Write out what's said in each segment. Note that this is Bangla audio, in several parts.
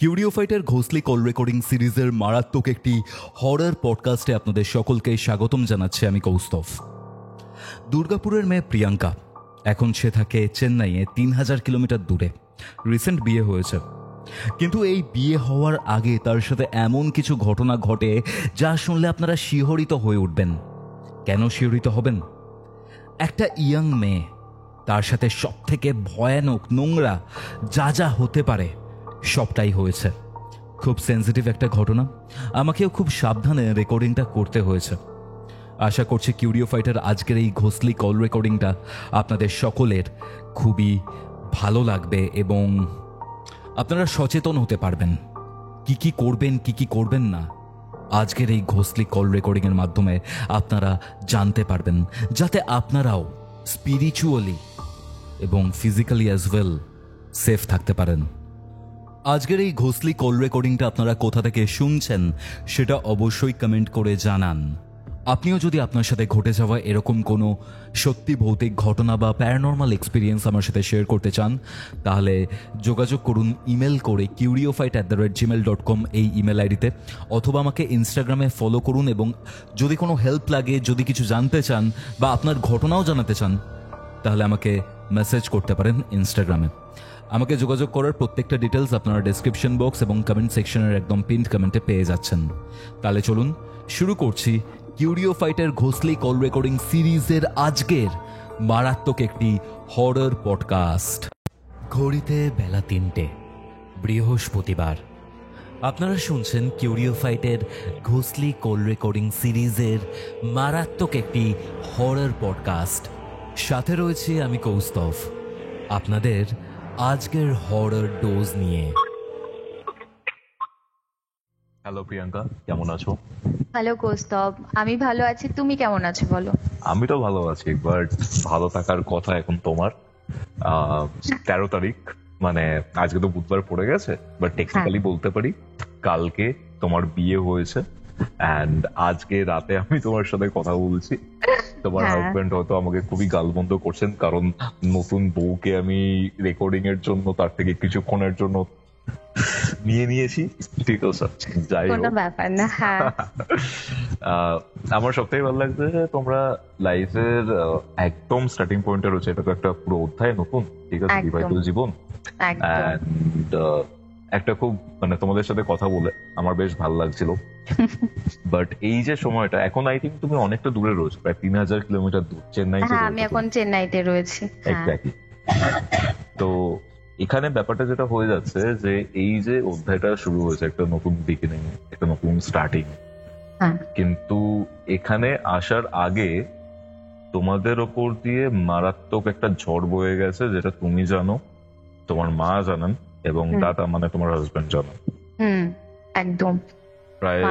কিউরিওফাইটের ঘোষলি কল রেকর্ডিং সিরিজের মারাত্মক একটি হরর পডকাস্টে আপনাদের সকলকে স্বাগতম জানাচ্ছি আমি কৌস্তভ। দুর্গাপুরের মেয়ে প্রিয়াঙ্কা, এখন সে থাকে চেন্নাইয়ে 3000 কিলোমিটার দূরে। রিসেন্ট বিয়ে হয়েছে, কিন্তু এই বিয়ে হওয়ার আগে তার সাথে এমন কিছু ঘটনা ঘটে যা শুনলে আপনারা শিহরিত হয়ে উঠবেন। কেন শিহরিত হবেন? একটা ইয়াং মেয়ে, তার সাথে সব থেকে ভয়ানক নোংরা যা যা হতে পারে সবটাই হয়েছে। খুব সেন্সিটিভ একটা ঘটনা, আমাকেও খুব সাবধানে রেকর্ডিংটা করতে হয়েছে। আশা করছি কিউরিওফাইটের আজকের এই ঘোষলি কল রেকর্ডিংটা আপনাদের সকলের খুবই ভালো লাগবে এবং আপনারা সচেতন হতে পারবেন কি কি করবেন কি কি করবেন না। আজকের এই ঘোষলি কল রেকর্ডিংয়ের মাধ্যমে আপনারা জানতে পারবেন, যাতে আপনারাও স্পিরিচুয়ালি এবং ফিজিক্যালি অ্যাজ ওয়েল সেফ থাকতে পারেন। আজকের এই ঘোষলি কল রেকর্ডিংটা আপনারা কোথা থেকে শুনছেন সেটা অবশ্যই কমেন্ট করে জানান। আপনিও যদি আপনার সাথে ঘটে যাওয়া এরকম কোনো সত্যি ভৌতিক ঘটনা বা প্যারানর্মাল এক্সপিরিয়েন্স আমার সাথে শেয়ার করতে চান, তাহলে যোগাযোগ করুন ইমেল করে curiofite@gmail.com এই ইমেল আইডিতে, অথবা আমাকে ইনস্টাগ্রামে ফলো করুন। এবং যদি কোনো হেল্প লাগে, যদি কিছু জানতে চান বা আপনার ঘটনাও জানাতে চান, তাহলে আমাকে মেসেজ করতে পারেন ইনস্টাগ্রামে। আমাকে যোগাযোগ করার প্রত্যেকটা ডিটেলস আপনারা ডেসক্রিপশন বক্স এবং কমেন্ট সেকশনের একদম পিন্ড কমেন্টে পেয়ে যাচ্ছেন। তাহলে চলুন শুরু করছি কিউরিওফাইটের ঘোষলি কল রেকর্ডিং সিরিজের আজকের মারাত্মক একটি হরর পডকাস্ট। ঘড়িতে বেলা 3টে, বৃহস্পতিবার। আপনারা শুনছেন কিউরিওফাইটের ঘোষলি কল রেকর্ডিং সিরিজের মারাত্মক একটি হরর পডকাস্ট। সাথে রয়েছে আমি কৌস্তভ, আপনাদের আজকের হরর ডোজ নিয়ে। হ্যালো প্রিয়াঙ্কা, কেমন আছো? হ্যালো কৌস্তব, আমি ভালো আছি। তুমি কেমন আছো বলো? আমি তো ভালো আছি, বাট ভালো থাকার কথা এখন তোমার। 13 তারিখ, মানে আজকে তো বুধবার পড়ে গেছে, বাট টেকনিক্যালি বলতে পারি কালকে তোমার বিয়ে হয়েছে। অ্যান্ড আজকে রাতে আমি তোমার সাথে কথা বলছি। তোমার হাজবেন্ড হয়তো আমাকে খুবই গালমন্দ করছেন, কারণ নতুন বউকে আমি রেকর্ডিং এর জন্য তার থেকে কিছুক্ষণের জন্য নিয়ে নিয়েছি। ঠিক আছে, যাই হোক, ব্যাপার না। আমার সবথেকে ভালো লাগছে যে তোমরা লাইফের একদম স্টার্টিং পয়েন্টে রয়েছে। এটা তো একটা পুরো অধ্যায় নতুন, ঠিক আছে, বিবাহিত জীবন। এন্ড একটা খুব মানে তোমাদের সাথে কথা বলে আমার বেশ ভালো লাগছিল। বাট এই যে সময়টা, এখন আই থিঙ্ক তুমি অনেকটা দূরে রয়েছো, প্রায় 3000 কিলোমিটার দূর, চেন্নাই। আমি এখন চেন্নাইতে রয়েছি। এক্স্যাক্টলি। তো এখানে ব্যাপারটা যেটা হয়ে যাচ্ছে যে এই যে অধ্যায়টা শুরু হয়েছে, একটা নতুন বিগিনিং, একটা নতুন স্টার্টিং, কিন্তু এখানে আসার আগে তোমাদের ওপর দিয়ে মারাত্মক একটা ঝড় বয়ে গেছে, যেটা তুমি জানো, তোমার মা জানেন এবং দাদা মানে তোমার হাজবেন্ড জানেন। একদম প্রায়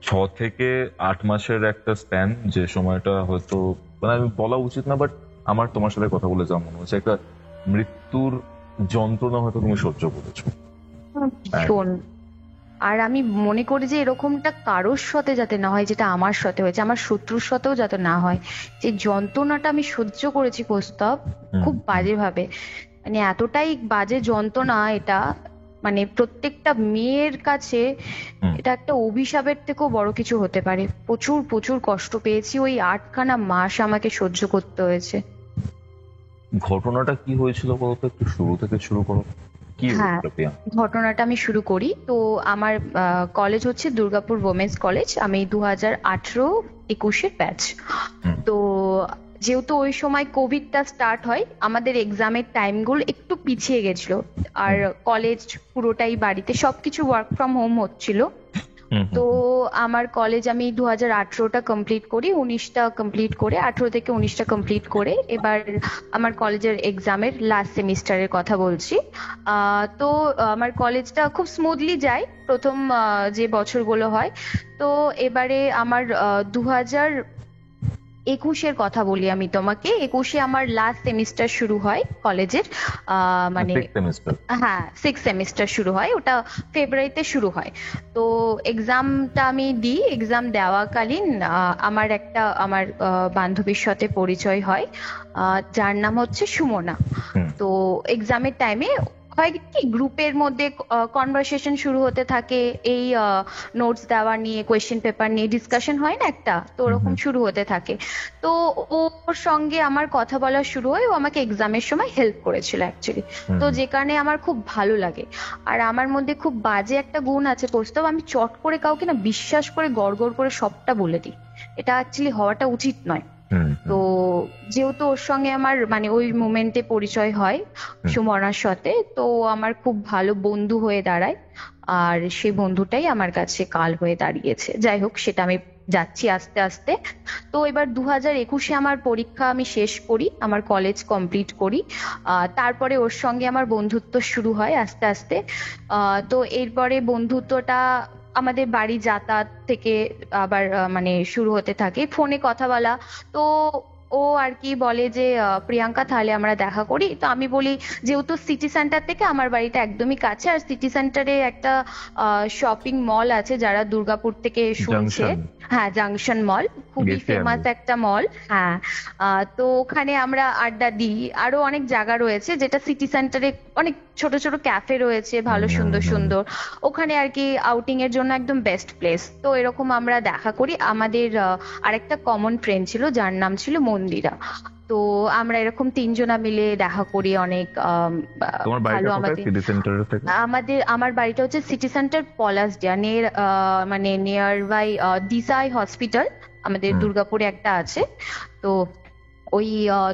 6 থেকে 8 মাসের একটা স্প্যান, যে সময়টা হয়তো মানে আমি বলা উচিত না, বাট আমার তোমার সাথে কথা বলে যা মনে হচ্ছে, একটা মৃত্যুর যন্ত্রণা হয়তো তুমি সহ্য করেছো। আর আমি মনে করি যে এরকমটা কারোর সাথে যাতে না হয়, যেটা আমার সাথে হয়েছে, আমার শত্রুর সাথেও যাতে না হয়। যে যন্ত্রণাটা আমি সহ্য করেছি কৌস্তব, খুব বাজে ভাবে, মানে এতটাই বাজে যন্ত্রণা এটা, মানে প্রত্যেকটা মেয়ের কাছে এটা একটা অভিশাপের থেকেও বড় কিছু হতে পারে। প্রচুর প্রচুর কষ্ট পেয়েছি, ওই 8খানা মাস আমাকে সহ্য করতে হয়েছে। ঘটনাটা কি হয়েছিল বলতো, একটু শুরু থেকে শুরু করো। ঘটনাটা আমি শুরু করি। তো আমার কলেজ হচ্ছে দুর্গাপুর ওমেন্স কলেজ। আমি 2018-21 ব্যাচ। তো যেহেতু ওই সময় কোভিডটা স্টার্ট হয়, আমাদের এক্সামের টাইমগুলো একটু পিছিয়ে গেছিল, আর কলেজ পুরোটাই বাড়িতে, সবকিছু ওয়ার্ক ফ্রম হোম হচ্ছিল। তো আমার কলেজ আমি 2018টা কমপ্লিট করি, 19টা কমপ্লিট করে, 18 থেকে 19টা কমপ্লিট করে এবার আমার কলেজের এক্সামের লাস্ট সেমিস্টারের কথা বলছি। তো আমার কলেজটা খুব স্মুথলি যায় প্রথম যে বছরগুলো হয়। তো এবারে আমার 2021-এর কথা বলি আমি তোমাকে। 21-এ আমার লাস্ট সেমিস্টার শুরু হয় কলেজের, মানে 6 সেমিস্টার শুরু হয়, ওটা ফেব্রুয়ারিতে শুরু হয়। তো এক্সামটা আমি দিই। এক্সাম দেওয়াকালীন আমার বান্ধবীর সাথে পরিচয় হয়, যার নাম হচ্ছে সুমনা। তো এক্সামের টাইমে হয় কি গ্রুপের মধ্যে কনভারসেশন শুরু হতে থাকে, এই নোটস দেওয়া নিয়ে, কোয়েশ্চেন পেপার নিয়ে ডিসকাশন হয় না একটা, তো ওরকম শুরু হতে থাকে। তো ওর সঙ্গে আমার কথা বলা শুরু হয়, ও আমাকে এক্সামের সময় হেল্প করেছিল অ্যাকচুয়ালি। তো যে কারণে আমার খুব ভালো লাগে। আর আমার মধ্যে খুব বাজে একটা গুণ আছে কৌস্তব, আমি চট করে কাউকে না বিশ্বাস করে গড়গড় করে সবটা বলে দিই, এটা অ্যাকচুয়ালি হওয়াটা উচিত নয়। তো যেহেতু ওর সঙ্গে আমার মানে ওই মোমেন্টে পরিচয় হয় সুমনার সাথে, তো আমার খুব ভালো বন্ধু হয়ে দাঁড়ায়, আর সেই বন্ধুটাই আমার কাছে কাল হয়ে দাঁড়িয়েছে। যাই হোক, সেটা আমি যাচ্ছি আস্তে আস্তে। তো এবার 2021-এ আমার পরীক্ষা আমি শেষ করি, আমার কলেজ কমপ্লিট করি, তারপরে ওর সঙ্গে আমার বন্ধুত্ব শুরু হয় আস্তে আস্তে। তো এরপরে বন্ধুত্বটা আমাদের বাড়ি যাতায়াত থেকে আবার মানে শুরু হতে থাকে, ফোনে কথা বলা। তো ও আর কি বলে যে প্রিয়াঙ্কা তাহলে আমরা দেখা করি। তো আমি বলি যেহেতু সিটি সেন্টার থেকে আমার বাড়িটা একদমই কাছে, আর সিটি সেন্টারে একটা শপিং মল আছে, যারা দুর্গাপুর থেকে শুনছে, হ্যাঁ জাংশন মল, খুবই ফেমাস একটা মল। হ্যাঁ, তো ওখানে আমরা আড্ডা দিই। আরো অনেক জায়গা রয়েছে যেটা সিটি সেন্টারে, অনেক ছোট ছোট ক্যাফে রয়েছে ভালো সুন্দর সুন্দর, ওখানে আর কি আউটিং এর জন্য একদম বেস্ট প্লেস। তো এরকম আমরা দেখা করি। আমাদের আরেকটা কমন ফ্রেন্ড ছিল যার নাম ছিল মন্দিরা, তো আমরা এরকম তিনজনা মিলে দেখা করি অনেক ভালো। আমার বাড়িটা হচ্ছে সিটি সেন্টার পলাশডিয়া, মানে নিয়ার বাই দিশাই হসপিটাল, আমাদের দুর্গাপুরে একটা আছে। তো ওই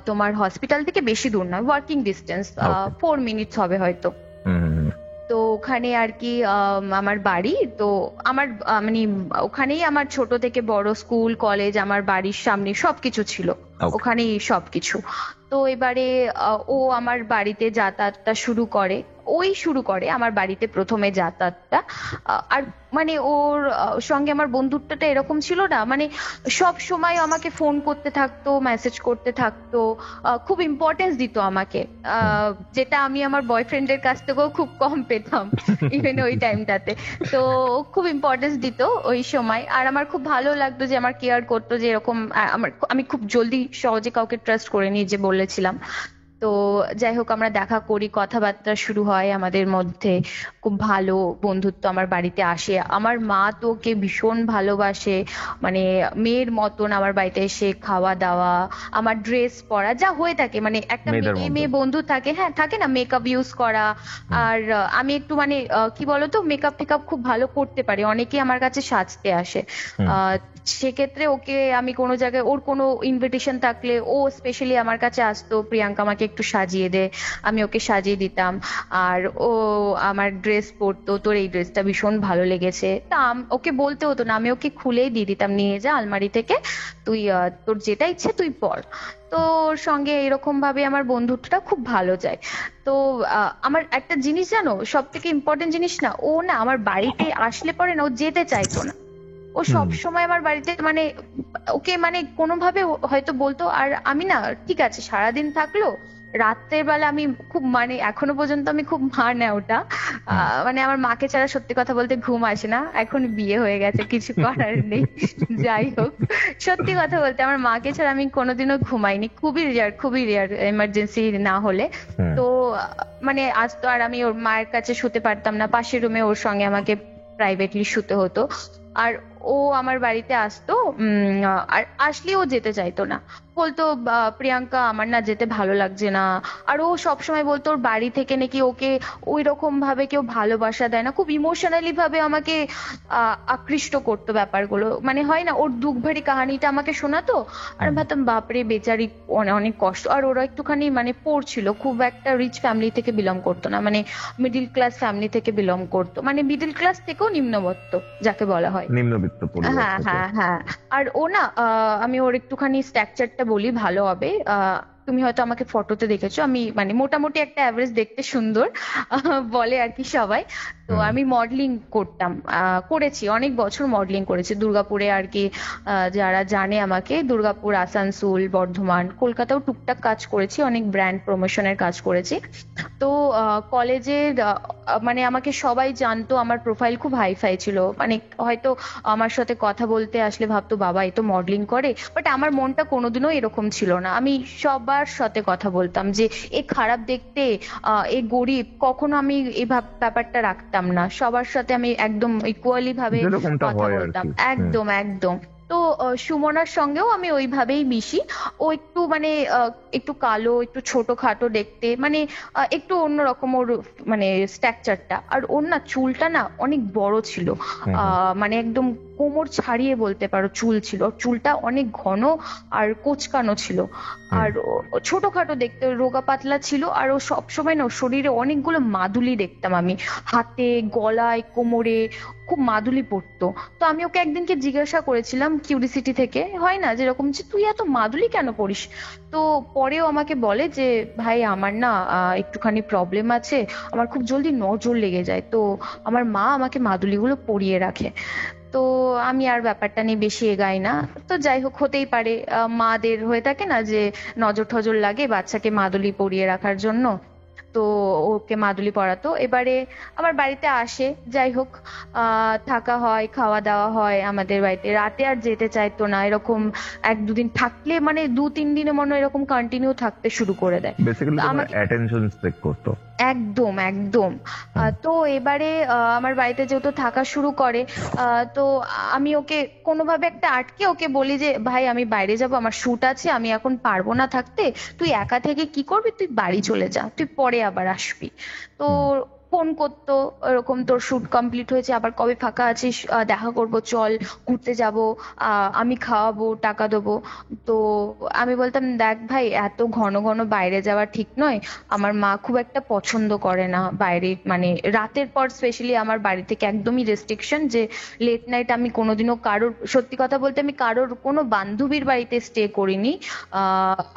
তোমার হসপিটাল থেকে বেশি দূর নয়, ওয়াকিং ডিস্টেন্স, 4 মিনিটস হবে হয়তো। তো ওখানে আর কি আমার বাড়ি। তো আমার মানে ওখানেই আমার ছোট থেকে বড় স্কুল কলেজ, আমার বাড়ির সামনে সবকিছু ছিল, ওখানেই সবকিছু। তো এবারে ও আমার বাড়িতে যাতায়াতটা শুরু করে আমার বাড়িতে প্রথমে যাতায়াতটা। আর মানে ওর সঙ্গে আমার বন্ধুত্বটা এরকম ছিল না, মানে সব সময় আমাকে ফোন করতে থাকতো, মেসেজ করতে থাকতো, খুব ইম্পর্টেন্স দিত আমাকে, যেটা আমি আমার বয়ফ্রেন্ডের কাছ থেকেও খুব কম পেতাম ইভেন ওই টাইমটাতে। তো খুব ইম্পর্টেন্স দিত ওই সময়, আর আমার খুব ভালো লাগতো যে আমার কেয়ার করতো, যে এরকম আমি খুব জলদি সহজে কাউকে ট্রাস্ট করে নিই, যে বলেছিলাম। তো যাই হোক, আমরা দেখা করি, কথাবার্তা শুরু হয় আমাদের মধ্যে, খুব ভালো বন্ধুত্ব। আমার বাড়িতে আসে, আমার মা তো ওকে ভীষণ ভালোবাসে, মানে মেয়ের মতন আমার বাড়িতে এসে খাওয়া দাওয়া, আমার ড্রেস পরা, যা হয়ে থাকে মানে একটা মেয়ে বন্ধু থাকে, হ্যাঁ থাকে না, মেকআপ ইউজ করা। আর আমি একটু মানে কি বলতো, মেকআপ টেকআপ খুব ভালো করতে পারি, অনেকে আমার কাছে সাজতে আসে। সেক্ষেত্রে ওকে আমি কোনো জায়গায়, ওর কোনো ইনভিটেশন থাকলে ও স্পেশালি আমার কাছে আসতো, প্রিয়াঙ্কা আমাকে একটু সাজিয়ে দে, আমি ওকে সাজিয়ে দিতাম। আর ও আমার ড্রেস পরতো, তোর এই ড্রেসটা ভীষণ ভালো লেগেছে, তা ওকে বলতে হতো না, আমি ওকে খুলেই দিয়ে দিতাম, নিয়ে যা আলমারি থেকে, তুই তোর যেটা ইচ্ছে তুই পর। তো ওর সঙ্গে এরকম ভাবে আমার বন্ধুত্বটা খুব ভালো যায়। তো আমার একটা জিনিস জানো, সব থেকে ইম্পর্টেন্ট জিনিস না, ও না আমার বাড়িতে আসলে পরে না ও যেতে চাইতো না, ও সব সময় আমার বাড়িতে মানে ওকে মানে কোনোভাবে হয়তো বলতো। আর আমি না ঠিক আছে সারাদিন থাকলো, রাত্রের বেলা আমি খুব মানে এখনো পর্যন্ত আমি খুব মানে ওটা মানে আমার মাকে ছাড়া সত্যি কথা বলতে ঘুম আসে না, এখন বিয়ে হয়ে গেছে কিছু করার নেই। যাই হোক, সত্যি কথা বলতে আমার মাকে ছাড়া আমি কোনোদিনও ঘুমাইনি, খুবই রেয়ার এমার্জেন্সি না হলে। তো মানে আজ তো আর আমি ওর মায়ের কাছে শুতে পারতাম না, পাশের রুমে ওর সঙ্গে আমাকে প্রাইভেটলি শুতে হতো। আর ও আমার বাড়িতে আসতো, আর আসলে ও যেতে চাইতো না, বলতো প্রিয়াঙ্কা আমার না যেতে ভালো লাগছে না। আর ও সবসময় বলতো ওর বাড়ি থেকে নাকি ওকে ওই রকম ভাবে কেউ ভালোবাসা দেয় না, খুব ইমোশনালি ভাবে আমাকে আকৃষ্ট করতো ব্যাপারগুলো, মানে হয় না ওর দুঃখ ভারী কাহিনীটা আমাকে শোনাতো। আর ভাবতাম বাপরে বেচারি, অনেক কষ্ট। আর ওরা একটুখানি মানে পড়ছিল, খুব একটা রিচ ফ্যামিলি থেকে বিলং করতো না, মানে মিডিল ক্লাস ফ্যামিলি থেকে বিলং করতো, মানে মিডিল ক্লাস থেকেও নিম্নবিত্ত যাকে বলা হয়, নিম্নবিত্ত পরিবার। হ্যাঁ হ্যাঁ হ্যাঁ। আর ও না আমি ওর একটুখানি স্ট্রাকচারটা বলি ভালো হবে, তুমি হয়তো আমাকে ফটোতে দেখেছো, আমি মানে মোটামুটি একটা অ্যাভারেজ দেখতে সুন্দর বলে আর কি সবাই। তো আমি মডেলিং করতাম, করেছি অনেক বছর মডেলিং করেছি দুর্গাপুরে আর কি। যারা জানে আমাকে, দুর্গাপুর, আসানসোল, বর্ধমান, কলকাতাও টুকটাক কাজ করেছি, অনেক ব্র্যান্ড প্রমোশনের কাজ করেছি। তো কলেজে মানে আমাকে সবাই জানতো, আমার প্রোফাইল খুব হাইফাই ছিল, মানে হয়তো আমার সাথে কথা বলতে আসলে ভাবতো বাবা এ তো মডেলিং করে, বাট আমার মনটা কোনোদিনও এরকম ছিল না। আমি সবার সাথে কথা বলতাম যে এ খারাপ দেখতে, এ গরিব, কখনো আমি এই ব্যাপারটা রাখতাম না। সবার সাথে আমি একদম ইকুয়ালি ভাবে যেরকমটা কথা হয় আর বলতাম, কি। একদম একদম। তো সুমনার সঙ্গেও আমি ওইভাবেই মিশি। ও একটু মানে একটু কালো, একটু ছোটখাটো দেখতে, মানে একটু অন্যরকম ওর মানে স্ট্রাকচারটা। আর ওর না চুলটা না অনেক বড় ছিল, মানে একদম কোমর ছাড়িয়ে বলতে পারো চুল ছিল। ওর চুলটা অনেক ঘন আর কোঁচকানো ছিল, আর ছোটখাটো দেখতে, রোগা পাতলা ছিল। আর ও সবসময় না ওর শরীরে অনেকগুলো মাদুলি দেখতাম আমি, হাতে, গলায়, কোমরে খুব মাদুলি পরতো। তো আমি ওকে একদিনকে জিজ্ঞাসা করেছিলাম কিউরিসিটি থেকে, হয় না যেরকম, যে তুই এত মাদুলি কেন পরিস? তো পরেও আমাকে বলে যে ভাই আমার না একটুখানি প্রবলেম আছে, আমার খুব জলদি নজর লেগে যায়, তো আমার মা আমাকে মাদুলিগুলো পরিয়ে রাখে। তো আমি আর ব্যাপারটা নিয়ে বেশি এগাই না। তো যাই হোক, হতেই পারে, মাদের হয়ে থাকে না যে নজর টজর লাগে বাচ্চাকে মাদুলি পরিয়ে রাখার জন্য। তো ওকে মাদুলি পরাতো। এবারে আমার বাড়িতে আসে, যাই হোক থাকা হয়, খাওয়া দাওয়া হয় আমাদের বাড়িতে। রাতে আর যেতে চাইতো না, এরকম এক দুদিন থাকলে মানে 2-3 দিনে মনে হয় এরকম কন্টিনিউ থাকতে শুরু করে দেয়। বেসিক্যালি তোমার অ্যাটেনশন সিক করতো। একদম একদম। তো এবারে আমার বাড়িতে যেহেতু থাকা শুরু করে, তো আমি ওকে কোনোভাবে একটা আটকে ওকে বলি যে ভাই আমি বাইরে যাব, আমার শুট আছে, আমি এখন পারবো না থাকতে, তুই একা থেকে কি করবি, তুই বাড়ি চলে যা, তুই পরে আবার আসবি। তো ফোন করতো এরকম, তোর শুট কমপ্লিট হয়েছে, আবার কবে ফাঁকা আছিস, দেখা করবো, চল ঘুরতে যাব, আমি খাওয়াবো, টাকা দেবো। তো আমি বলতাম দেখ ভাই এত ঘন ঘন বাইরে যাওয়া ঠিক নয়, আমার মা খুব একটা পছন্দ করে না বাইরে, মানে রাতের পর স্পেশালি আমার বাড়ি থেকে একদমই রেস্ট্রিকশন যে লেট নাইট আমি কোনোদিনও কারোর, সত্যি কথা বলতে আমি কারোর কোনো বান্ধবীর বাড়িতে স্টে করিনি,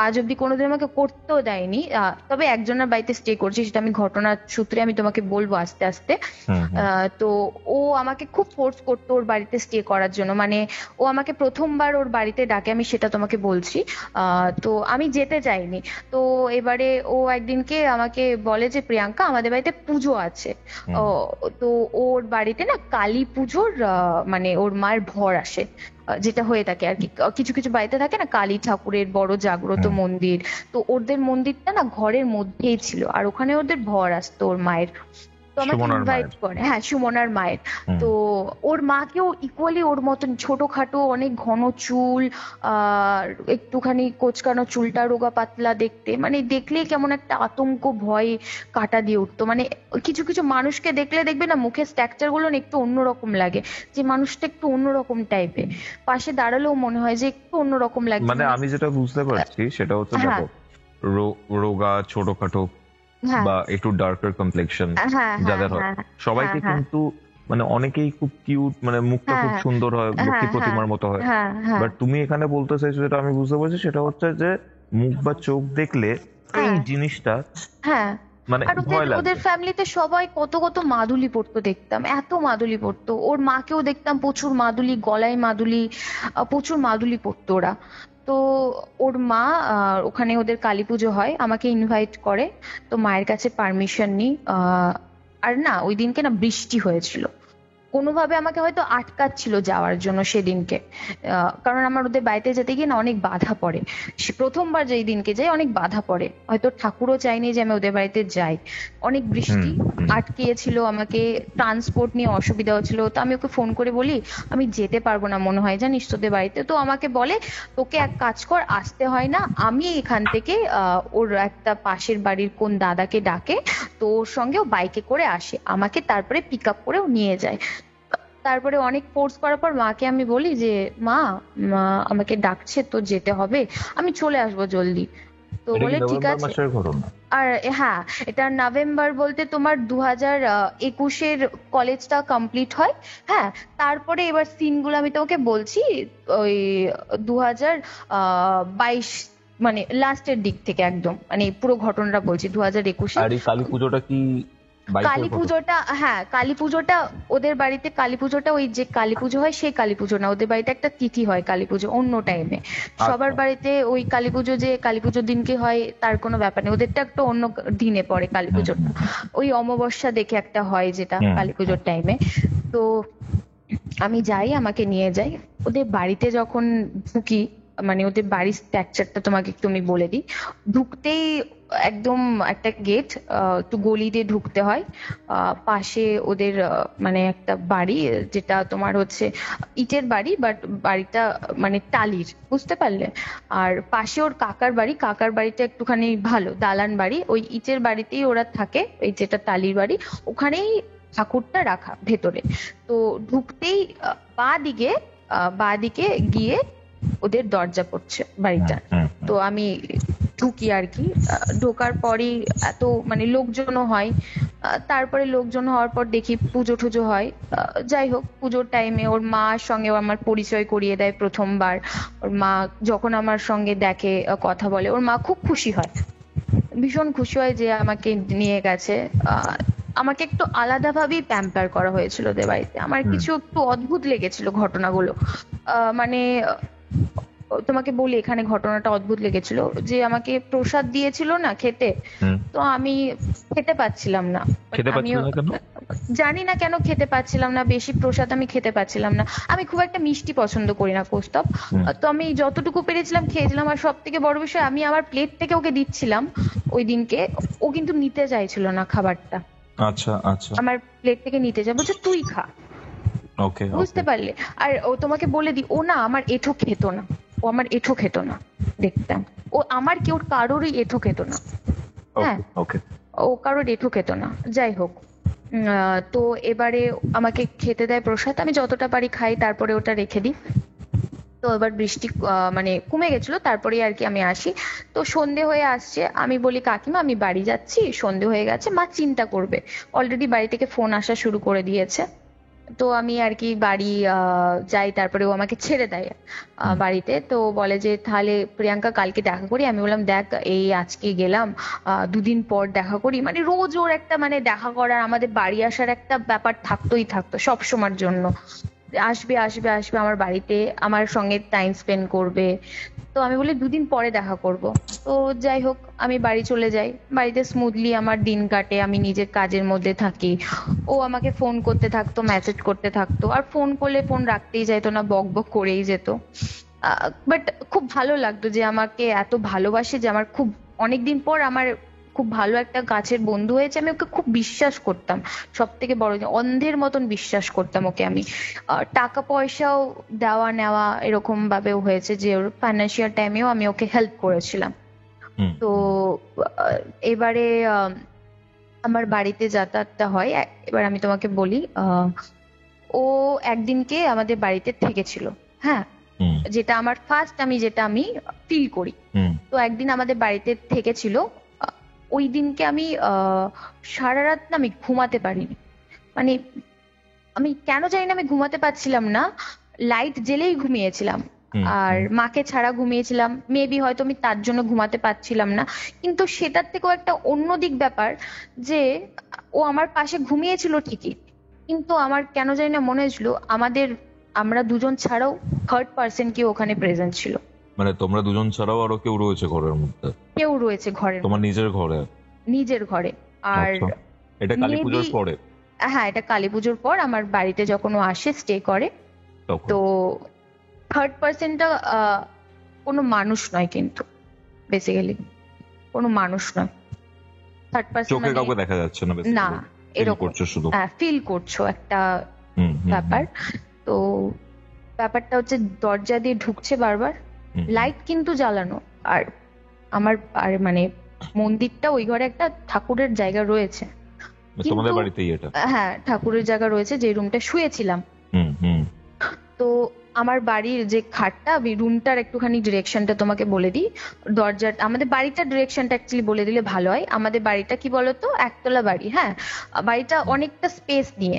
আজ অব্দি কোনোদিন আমাকে করতেও দেয়নি। তবে একজনের বাড়িতে স্টে করছি, সেটা আমি ঘটনার সূত্রে আমি তোমাকে বলবো আস্তে আস্তে। তো ও আমাকে খুব ফোর্স করতো ওর বাড়িতে স্টে করার জন্য, মানে ও আমাকে প্রথমবার ওর বাড়িতে ডাকে, আমি সেটা তোমাকে বলছি। তো আমি যেতে চাইনি। তো এবারে ও একদিনকে আমাকে বলে যে প্রিয়াঙ্কা আমাদের বাড়িতে পুজো আছে। তো ওর বাড়িতে না কালী পুজোর মানে ওর মায়ের ভর আসে, যেটা হয়ে থাকে আর কি, কিছু কিছু বাড়িতে থাকে না কালী ঠাকুরের বড় জাগ্রত মন্দির। তো ওদের মন্দিরটা না ঘরের মধ্যেই ছিল, আর ওখানে ওদের ভর আসতো ওর মায়ের। তো আমাকে ইনভাইট করে, হ্যাঁ সুমনার মায়ের। তো ওর মাকেও ইকুয়ালি ওর মতন ছোটখাটো, অনেক ঘন চুল, একটুখানি কোচকানো চুলটা, রোগা পাতলা দেখতে, মানে দেখলেই কেমন একটা আতঙ্ক ভয় কাটা দিয়ে উঠতো। মানে কিছু কিছু মানুষকে দেখলে দেখবে না মুখের স্ট্রাকচার গুলো একটু অন্যরকম লাগে, যে মানুষটা একটু অন্যরকম টাইপের, পাশে দাঁড়ালেও মনে হয় যে একটু অন্যরকম লাগে। মানে আমি যেটা বুঝতে পারছি সেটা হচ্ছে দেখো, রোগা, ছোটখাটো বা একটু ডার্কার কমপ্লেকশন যাদের হয়, সবাইকে কিন্তু মানে অনেকেই খুব কিউট, মানে মুখটা খুব সুন্দর হয়, লক্ষ্মী প্রতিমার মতো হয়। বাট তুমি এখানে বলতে চাইছো, যেটা আমি বুঝতে পারছি সেটা হচ্ছে যে মুখ বা চোখ দেখলে এই জিনিসটা মানে ভয় লাগে। ওদের ফ্যামিলিতে সবাই কত কত মাদুলি পরতো দেখতাম, এত মাদুলি পরতো। ওর মাকেও দেখতাম প্রচুর মাদুলি, গলায় মাদুলি, প্রচুর মাদুলি পরতো ওরা। তো ওর মা ওখানে ওদের কালী পুজো হয়, আমাকে ইনভাইট করে। তো মায়ের কাছে পারমিশন নিই। আর না ওই দিনকে না বৃষ্টি হয়েছিল, কোনোভাবে আমাকে হয়তো আটকাচ্ছিল যাওয়ার জন্য সেদিনকে, কারণ আমার ওদের বাড়িতে যেতে গিয়ে না অনেক বাধা পড়ে। প্রথমবার যেই দিনকে যাই অনেক বাধা পড়ে, হয়তো ঠাকুরও চাইনি যে আমি ওদের বাড়িতে যাই। অনেক বৃষ্টি আটকিয়েছিল, আমাকে ট্রান্সপোর্ট নিয়ে অসুবিধা হচ্ছিল। তো আমি ওকে ফোন করে বলি আমি যেতে পারবো না মনে হয় জানিস তোদের বাড়িতে। তো আমাকে বলে তোকে এক কাজ কর, আসতে হয় না, আমি এখান থেকে ওর একটা পাশের বাড়ির কোন দাদাকে ডাকে, তো ওর সঙ্গে ও বাইকে করে আসে, আমাকে তারপরে পিক আপ করেও নিয়ে যায়। তারপরে অনেক ফোর্স করার পর মাকে আমি বলি যে মা আমাকে ডাকছে, তো যেতে হবে, আমি চলে আসবো জলদি। তো বলে ঠিক আছে। আর হ্যাঁ, এটা নভেম্বর বলতে তোমার 2021-এর কলেজটা কমপ্লিট হয়। হ্যাঁ, তারপরে এবার সিনগুলো আমি তোমাকে বলছি, ওই 2022 মানে লাস্টের দিক থেকে একদম, মানে পুরো ঘটনাটা বলছি 2021-এ। আর এই কালী পুজোটা কি কালী পুজোটা, হ্যাঁ কালী পুজোটা ওদের বাড়িতে, কালী পুজোটা ওই যে কালী পুজো হয় সেই কালী পুজো না, ওদের বাড়িতে একটা তিথি হয় কালী পুজো অন্য টাইমে। সবার বাড়িতে ওই কালী পুজো যে কালী পুজোর দিনকে হয় তার কোনো ব্যাপার নেই, ওদেরটা একটা অন্য দিনে পড়ে কালী পুজোটা, ওই অমাবস্যা দেখে একটা হয় যেটা কালী পুজোর টাইমে। তো আমি যাই, আমাকে নিয়ে যাই ওদের বাড়িতে। যখন ঢুকি, মানে ওদের বাড়ির স্ট্রাকচারটা তোমাকে একটু আমি বলে দিই। ঢুকতেই একদম একটা গেট, একটু গলি দিয়ে ঢুকতে হয়। পাশে ওদের মানে একটা বাড়ি, যেটা তোমার হচ্ছে ইটের বাড়ি, বাট বাড়িটা মানে টালির, বুঝতে পারলে। আর পাশে ওর কাকার বাড়ি, কাকার বাড়িটা একটুখানি ভালো দালান বাড়ি, ওই ইটের বাড়িতেই ওরা থাকে, এই যেটা টালির বাড়ি ওখানেই ঠাকুরটা রাখা ভেতরে। তো ঢুকতেই বাঁ দিকে গিয়ে ওদের দরজা পড়ছে বাড়িটা। তো আমি ঢুকি আর কি। ঢোকার পরই এত মানে লোকজনও হয়। তারপরে লোকজন হওয়ার পর দেখি পুজো টুজো হয়। যাই হোক, পুজোর টাইমে ওর মার সঙ্গে আমার পরিচয় করিয়ে দেয় প্রথমবার। ওর মা যখন আমার সঙ্গে দেখে, কথা বলে, ওর মা খুব খুশি হয়, ভীষণ খুশি হয় যে আমাকে নিয়ে গেছে। আমাকে একটু আলাদা ভাবেই প্যাম্পার করা হয়েছিল ওদের বাড়িতে। আমার কিছু একটু অদ্ভুত লেগেছিল ঘটনাগুলো। মানে তোমাকে বলি, এখানে ঘটনাটা অদ্ভুত লেগেছিল যে আমাকে প্রসাদ দিয়েছিল না খেতে, তো আমি খেতে পাচ্ছিলাম না। আমিও জানি না কেন খেতে পাচ্ছিলাম না, বেশি প্রসাদ আমি খেতে পাচ্ছিলাম না। আমি খুব একটা মিষ্টি পছন্দ করি না কৌস্তব, তো আমি যতটুকু পেরেছিলাম খেয়েছিলাম। আর সব থেকে বড় বিষয়, আমি আমার প্লেট থেকে ওকে দিচ্ছিলাম ওই দিনকে, ও কিন্তু নিতে চাইছিল না খাবারটা। আচ্ছা আচ্ছা, আমার প্লেট থেকে নিতে যাবো যে তুই খা, ওকে, বুঝতে পারলে। আর ও তোমাকে বলে দি, ও না আমার এঁঠো খেত না, ও আমার এঁঠো খেত না, দেখতাম ও আমার কেউ কারোরই এঁঠো খেত না। হ্যাঁ, ও কারোর এঁঠো খেত না। যাই হোক, তো এবারে আমাকে খেতে দেয় প্রসাদ, আমি যতটা পারি খাই, তারপরে ওটা রেখে দিই। তো এবার বৃষ্টি মানে কমে গেছিল, তারপরে আর কি আমি আসি। তো সন্ধে হয়ে আসছে, আমি বলি কাকিমা আমি বাড়ি যাচ্ছি, সন্ধে হয়ে গেছে। মা চিন্তা করবে, অলরেডি বাড়ি থেকে ফোন আসা শুরু করে দিয়েছে। তো আমি আর কি বাড়ি যাই, তারপরে ও আমাকে ছেড়ে দেয় বাড়িতে। তো বলে যে তাহলে প্রিয়াঙ্কা কালকে দেখা করি। আমি বললাম দেখ এই আজকে গেলাম, দুদিন পর দেখা করি। মানে রোজ ওর একটা মানে দেখা করার, আমাদের বাড়ি আসার একটা ব্যাপার থাকতো সব সময়ের জন্য। আসবে আসবে আসবে আমার বাড়িতে, আমার সঙ্গে টাইম স্পেন্ড করবে। তো আমি বলি দুদিন পরে দেখা করব। তো যাই হোক, আমি বাড়ি চলে যাই। বাড়িতে স্মুথলি আমার দিন কাটে, আমি নিজের কাজের মধ্যে থাকি। ও আমাকে ফোন করতে থাকতো, মেসেজ করতে থাকতো, আর ফোন করলে ফোন রাখতেই চাইতো না, বক বক করেই যেত। বাট খুব ভালো লাগতো যে আমাকে এত ভালোবাসে, যে আমার খুব অনেকদিন পর আমার খুব ভালো একটা কাছের বন্ধু হয়েছে। আমি ওকে খুব বিশ্বাস করতাম, সব থেকে বড় যে অন্ধের মতন বিশ্বাস করতাম ওকে আমি। টাকা পয়সাও দেওয়া নেওয়া এরকম ভাবেও হয়েছে, যে ওর ফাইন্যান্সিয়াল টাইমেও আমি ওকে হেল্প করেছিলাম। তো এবারে আমার বাড়িতে যাতায়াতটা হয়। এবার আমি তোমাকে বলি, ও একদিনকে আমাদের বাড়িতে থেকেছিল। হ্যাঁ, যেটা আমার ফার্স্ট, যেটা আমি ফিল করি। তো একদিন আমাদের বাড়িতে থেকেছিল। ওই দিনকে আমি সারা রাত না আমি ঘুমাতে পারিনি। মানে আমি কেন জানি না আমি ঘুমাতে পারছিলাম না, লাইট জ্বেলেই ঘুমিয়েছিলাম। আর মাকে ছাড়া ঘুমিয়েছিলাম, মেবি হয়তো আমি তার জন্য ঘুমাতে পারছিলাম না। কিন্তু সেটার থেকেও একটা অন্যদিক ব্যাপার, যে ও আমার পাশে ঘুমিয়েছিল ঠিকই, কিন্তু আমার কেন জানি না মনে হয়েছিল আমরা দুজন ছাড়াও থার্ড পার্সন কি ওখানে প্রেজেন্ট ছিল। মানে তোমরা দুজন ছাড়াও আরো কেউ রয়েছে ঘরের মধ্যে? কেউ রয়েছে ঘরের, তোমার নিজের ঘরে? নিজের ঘরে। আর এটা কালী পুজোর পরে? হ্যাঁ, এটা কালী পুজোর পর আমার বাড়িতে যখন ও আসে স্টে করে। তো থার্ড পার্সনটা কোনো মানুষ নয়, কিন্তু বেসিক্যালি কোনো মানুষ নয়। থার্ড পার্সন চোখে কাউকে দেখা যাচ্ছে না, না, এরকম করছো শুধু ফিল করছো একটা ব্যাপার। তো ব্যাপারটা হচ্ছে দরজা দিয়ে ঢুকছে বারবার, লাইট কিন্তু জ্বালানো। আর আমার মানে মন্দিরটা ওই ঘরে একটা ঠাকুরের জায়গা রয়েছে। তোমাদের বাড়িতেই এটা? হ্যাঁ, ঠাকুরের জায়গা রয়েছে, যে রুমটা শুয়েছিলাম। তো আমার বাড়ির যে খাটটা, আমি রুমটার একটুখানি ডিরেকশনটা তোমাকে বলে দিই। দরজার আমাদের বাড়িটার ডিরেকশনটা অ্যাকচুয়ালি বলে দিলে ভালো হয়। আমাদের বাড়িটা কি বলতো, একতলা বাড়ি। হ্যাঁ, বাড়িটা অনেকটা স্পেস নিয়ে,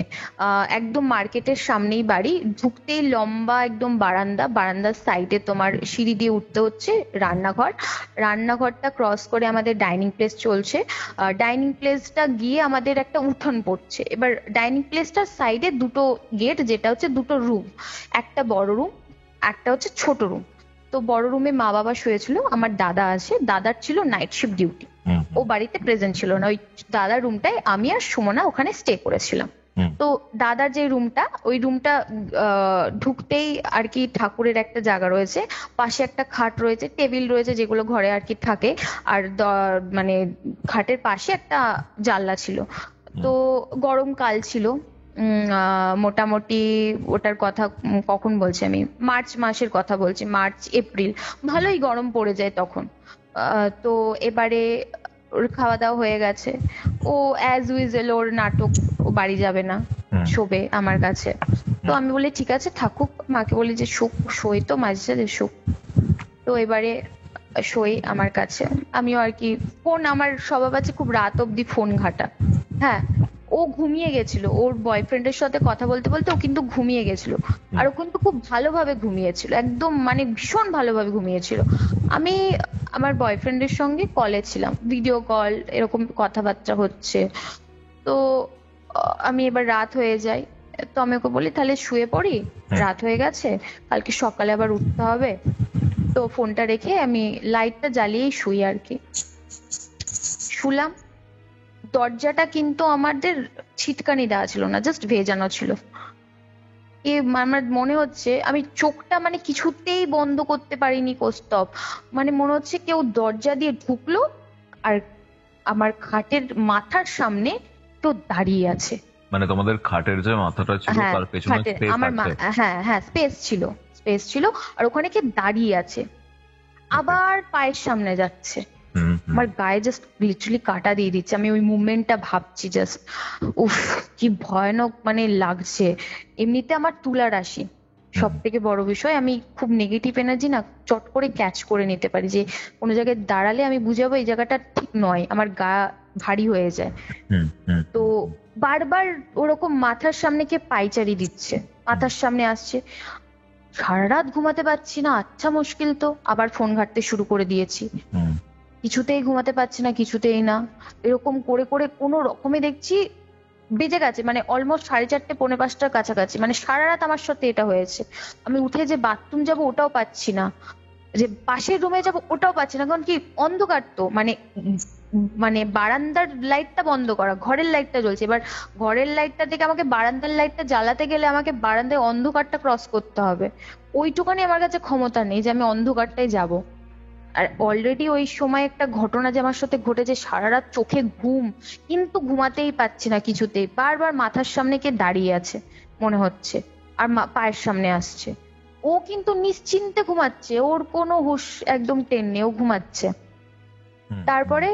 একদম মার্কেটের সামনেই বাড়ি। ঢুকতেই লম্বা একদম বারান্দা, বারান্দার সাইডে তোমার সিঁড়ি দিয়ে উঠতে হচ্ছে রান্নাঘর। রান্নাঘরটা ক্রস করে আমাদের ডাইনিং প্লেস চলছে। ডাইনিং প্লেসটা গিয়ে আমাদের একটা উঠোন পড়ছে। এবার ডাইনিং প্লেসটার সাইডে দুটো গেট, যেটা হচ্ছে দুটো রুম, একটা বড় রুম, একটা হচ্ছে ছোট রুম। তো বড় রুমে মা বাবা শুয়েছিল, আমার দাদা আছে, দাদার ছিল নাইট শিফট ডিউটি, ও বাড়িতে প্রেজেন্ট ছিল না। ওই দাদার রুমটায় আমি আর সুমনা ওখানে স্টে করেছিলাম। তো দাদার যে রুমটা, ওই রুমটা ঢুকতেই আর কি ঠাকুরের একটা জায়গা রয়েছে, পাশে একটা খাট রয়েছে, টেবিল রয়েছে যেগুলো ঘরে আর কি থাকে, আর মানে খাটের পাশে একটা জানলা ছিল। তো গরমকাল ছিল, মোটামুটি ওটার কথা কখন বলছি আমি, মার্চ মাসের কথা বলছি, মার্চ এপ্রিল, ভালোই গরম পড়ে যায় তখন। তো এবারে ওর খাওয়া দাওয়া হয়ে গেছে, ও অ্যাজ ইউজুয়াল ওর নাটক, ও বাড়ি যাবে না, শোবে আমার কাছে। তো আমি বলি ঠিক আছে থাকুক, মাকে বলি যে শোয় তো মাঝে সাঝে শোক। তো এবারে শোয় আমার কাছে, আমিও আর কি ফোন, আমার স্বভাব আছে খুব রাত অব্দি ফোন ঘাটা। হ্যাঁ, ও ঘুমিয়ে গেছিল, ওর বয়ফ্রেন্ডের সাথে কথা বলতে বলতে ও কিন্তু ঘুমিয়ে গেছিল। আর ও কিন্তু খুব ভালোভাবে ঘুমিয়েছিল, একদম মানে ভীষণ ভালোভাবে ঘুমিয়েছিল। আমি আমার বয়ফ্রেন্ডের সঙ্গে কলে ছিলাম, ভিডিও কল, এরকম কথাবার্তা হচ্ছে। তো আমি এবার রাত হয়ে যায়, তো আমি ওকে বলি তাহলে শুয়ে পড়ি, রাত হয়ে গেছে, কালকে সকালে আবার উঠতে হবে। তো ফোনটা রেখে আমি লাইটটা জ্বালিয়েই শুই আর কি। শুলাম, দরজাটা কিন্তু আমাদের ছিটকানি দেওয়া ছিল না, জাস্ট ভেজানো ছিল। আমার মনে হচ্ছে আমি চোখটা মানে কিছুতেই বন্ধ করতে পারিনি কৌস্তব, মানে মনে হচ্ছে কেউ দরজা দিয়ে ঢুকলো আর আমার খাটের মাথার সামনে কেউ দাঁড়িয়ে আছে। মানে তোমাদের খাটের যে মাথাটা ছিল তার পেছনে স্পেস আছে? হ্যাঁ হ্যাঁ, স্পেস ছিল, আর ওখানে কে দাঁড়িয়ে আছে, আবার পায়ের সামনে যাচ্ছে। আমার গায়ে জাস্ট লিটারালি কাটা দিয়ে দিচ্ছে, আমি ওই মুভমেন্টটা ভাবছি জাস্ট, উফ কি ভয়ানক মানে লাগছে। এমনিতে আমার তুলা রাশি, সব থেকে বড় বিষয়, আমি খুব নেগেটিভ এনার্জি না চট করে ক্যাচ করে নিতে পারি, যে কোনো জায়গায় দাঁড়ালে আমি বুঝাবো এই জায়গাটা ঠিক নয়, আমার গা ভারী হয়ে যায়। তো বারবার ওরকম মাথার সামনে কে পাইচারি দিচ্ছে, মাথার সামনে আসছে, সারা রাত ঘুমাতে পারছি না, আচ্ছা মুশকিল, তো আবার ফোন ঘাঁটতে শুরু করে দিয়েছি, কিছুতেই ঘুমাতে পারছি না, কিছুতেই না। এরকম করে করে কোনো রকমে দেখছি বেজে গেছে, মানে অলমোস্ট 4:30 4:45টার কাছাকাছি, মানে সারা রাত আমার সাথে এটা হয়েছে। আমি উঠে যে বাথরুম যাব ওটাও পাচ্ছি না, যে পাশের রুমে যাব ওটাও পাচ্ছি না, কারণ কি অন্ধকার তো, মানে মানে বারান্দার লাইটটা বন্ধ করা, ঘরের লাইটটা জ্বলছে। এবার ঘরের লাইটটা থেকে আমাকে বারান্দার লাইটটা জ্বালাতে গেলে আমাকে বারান্দায় অন্ধকারটা ক্রস করতে হবে, ওইটুকানি আমার কাছে ক্ষমতা নেই যে আমি অন্ধকারটাই যাব। আর অলরেডি ওই সময় একটা ঘটনা যে আমার সাথে ঘটেছে, সারা রাত চোখে ঘুম, কিন্তু ঘুমাতেই পাচ্ছি না কিছুতেই, বারবার মাথার সামনে কে দাঁড়িয়ে আছে মনে হচ্ছে, আর পায়ের সামনে আসছে। ও কিন্তু নিশ্চিন্তে ঘুমাচ্ছে, ওর কোনো হুঁশ একদম টেন নেই, ও ঘুমাচ্ছে। তারপরে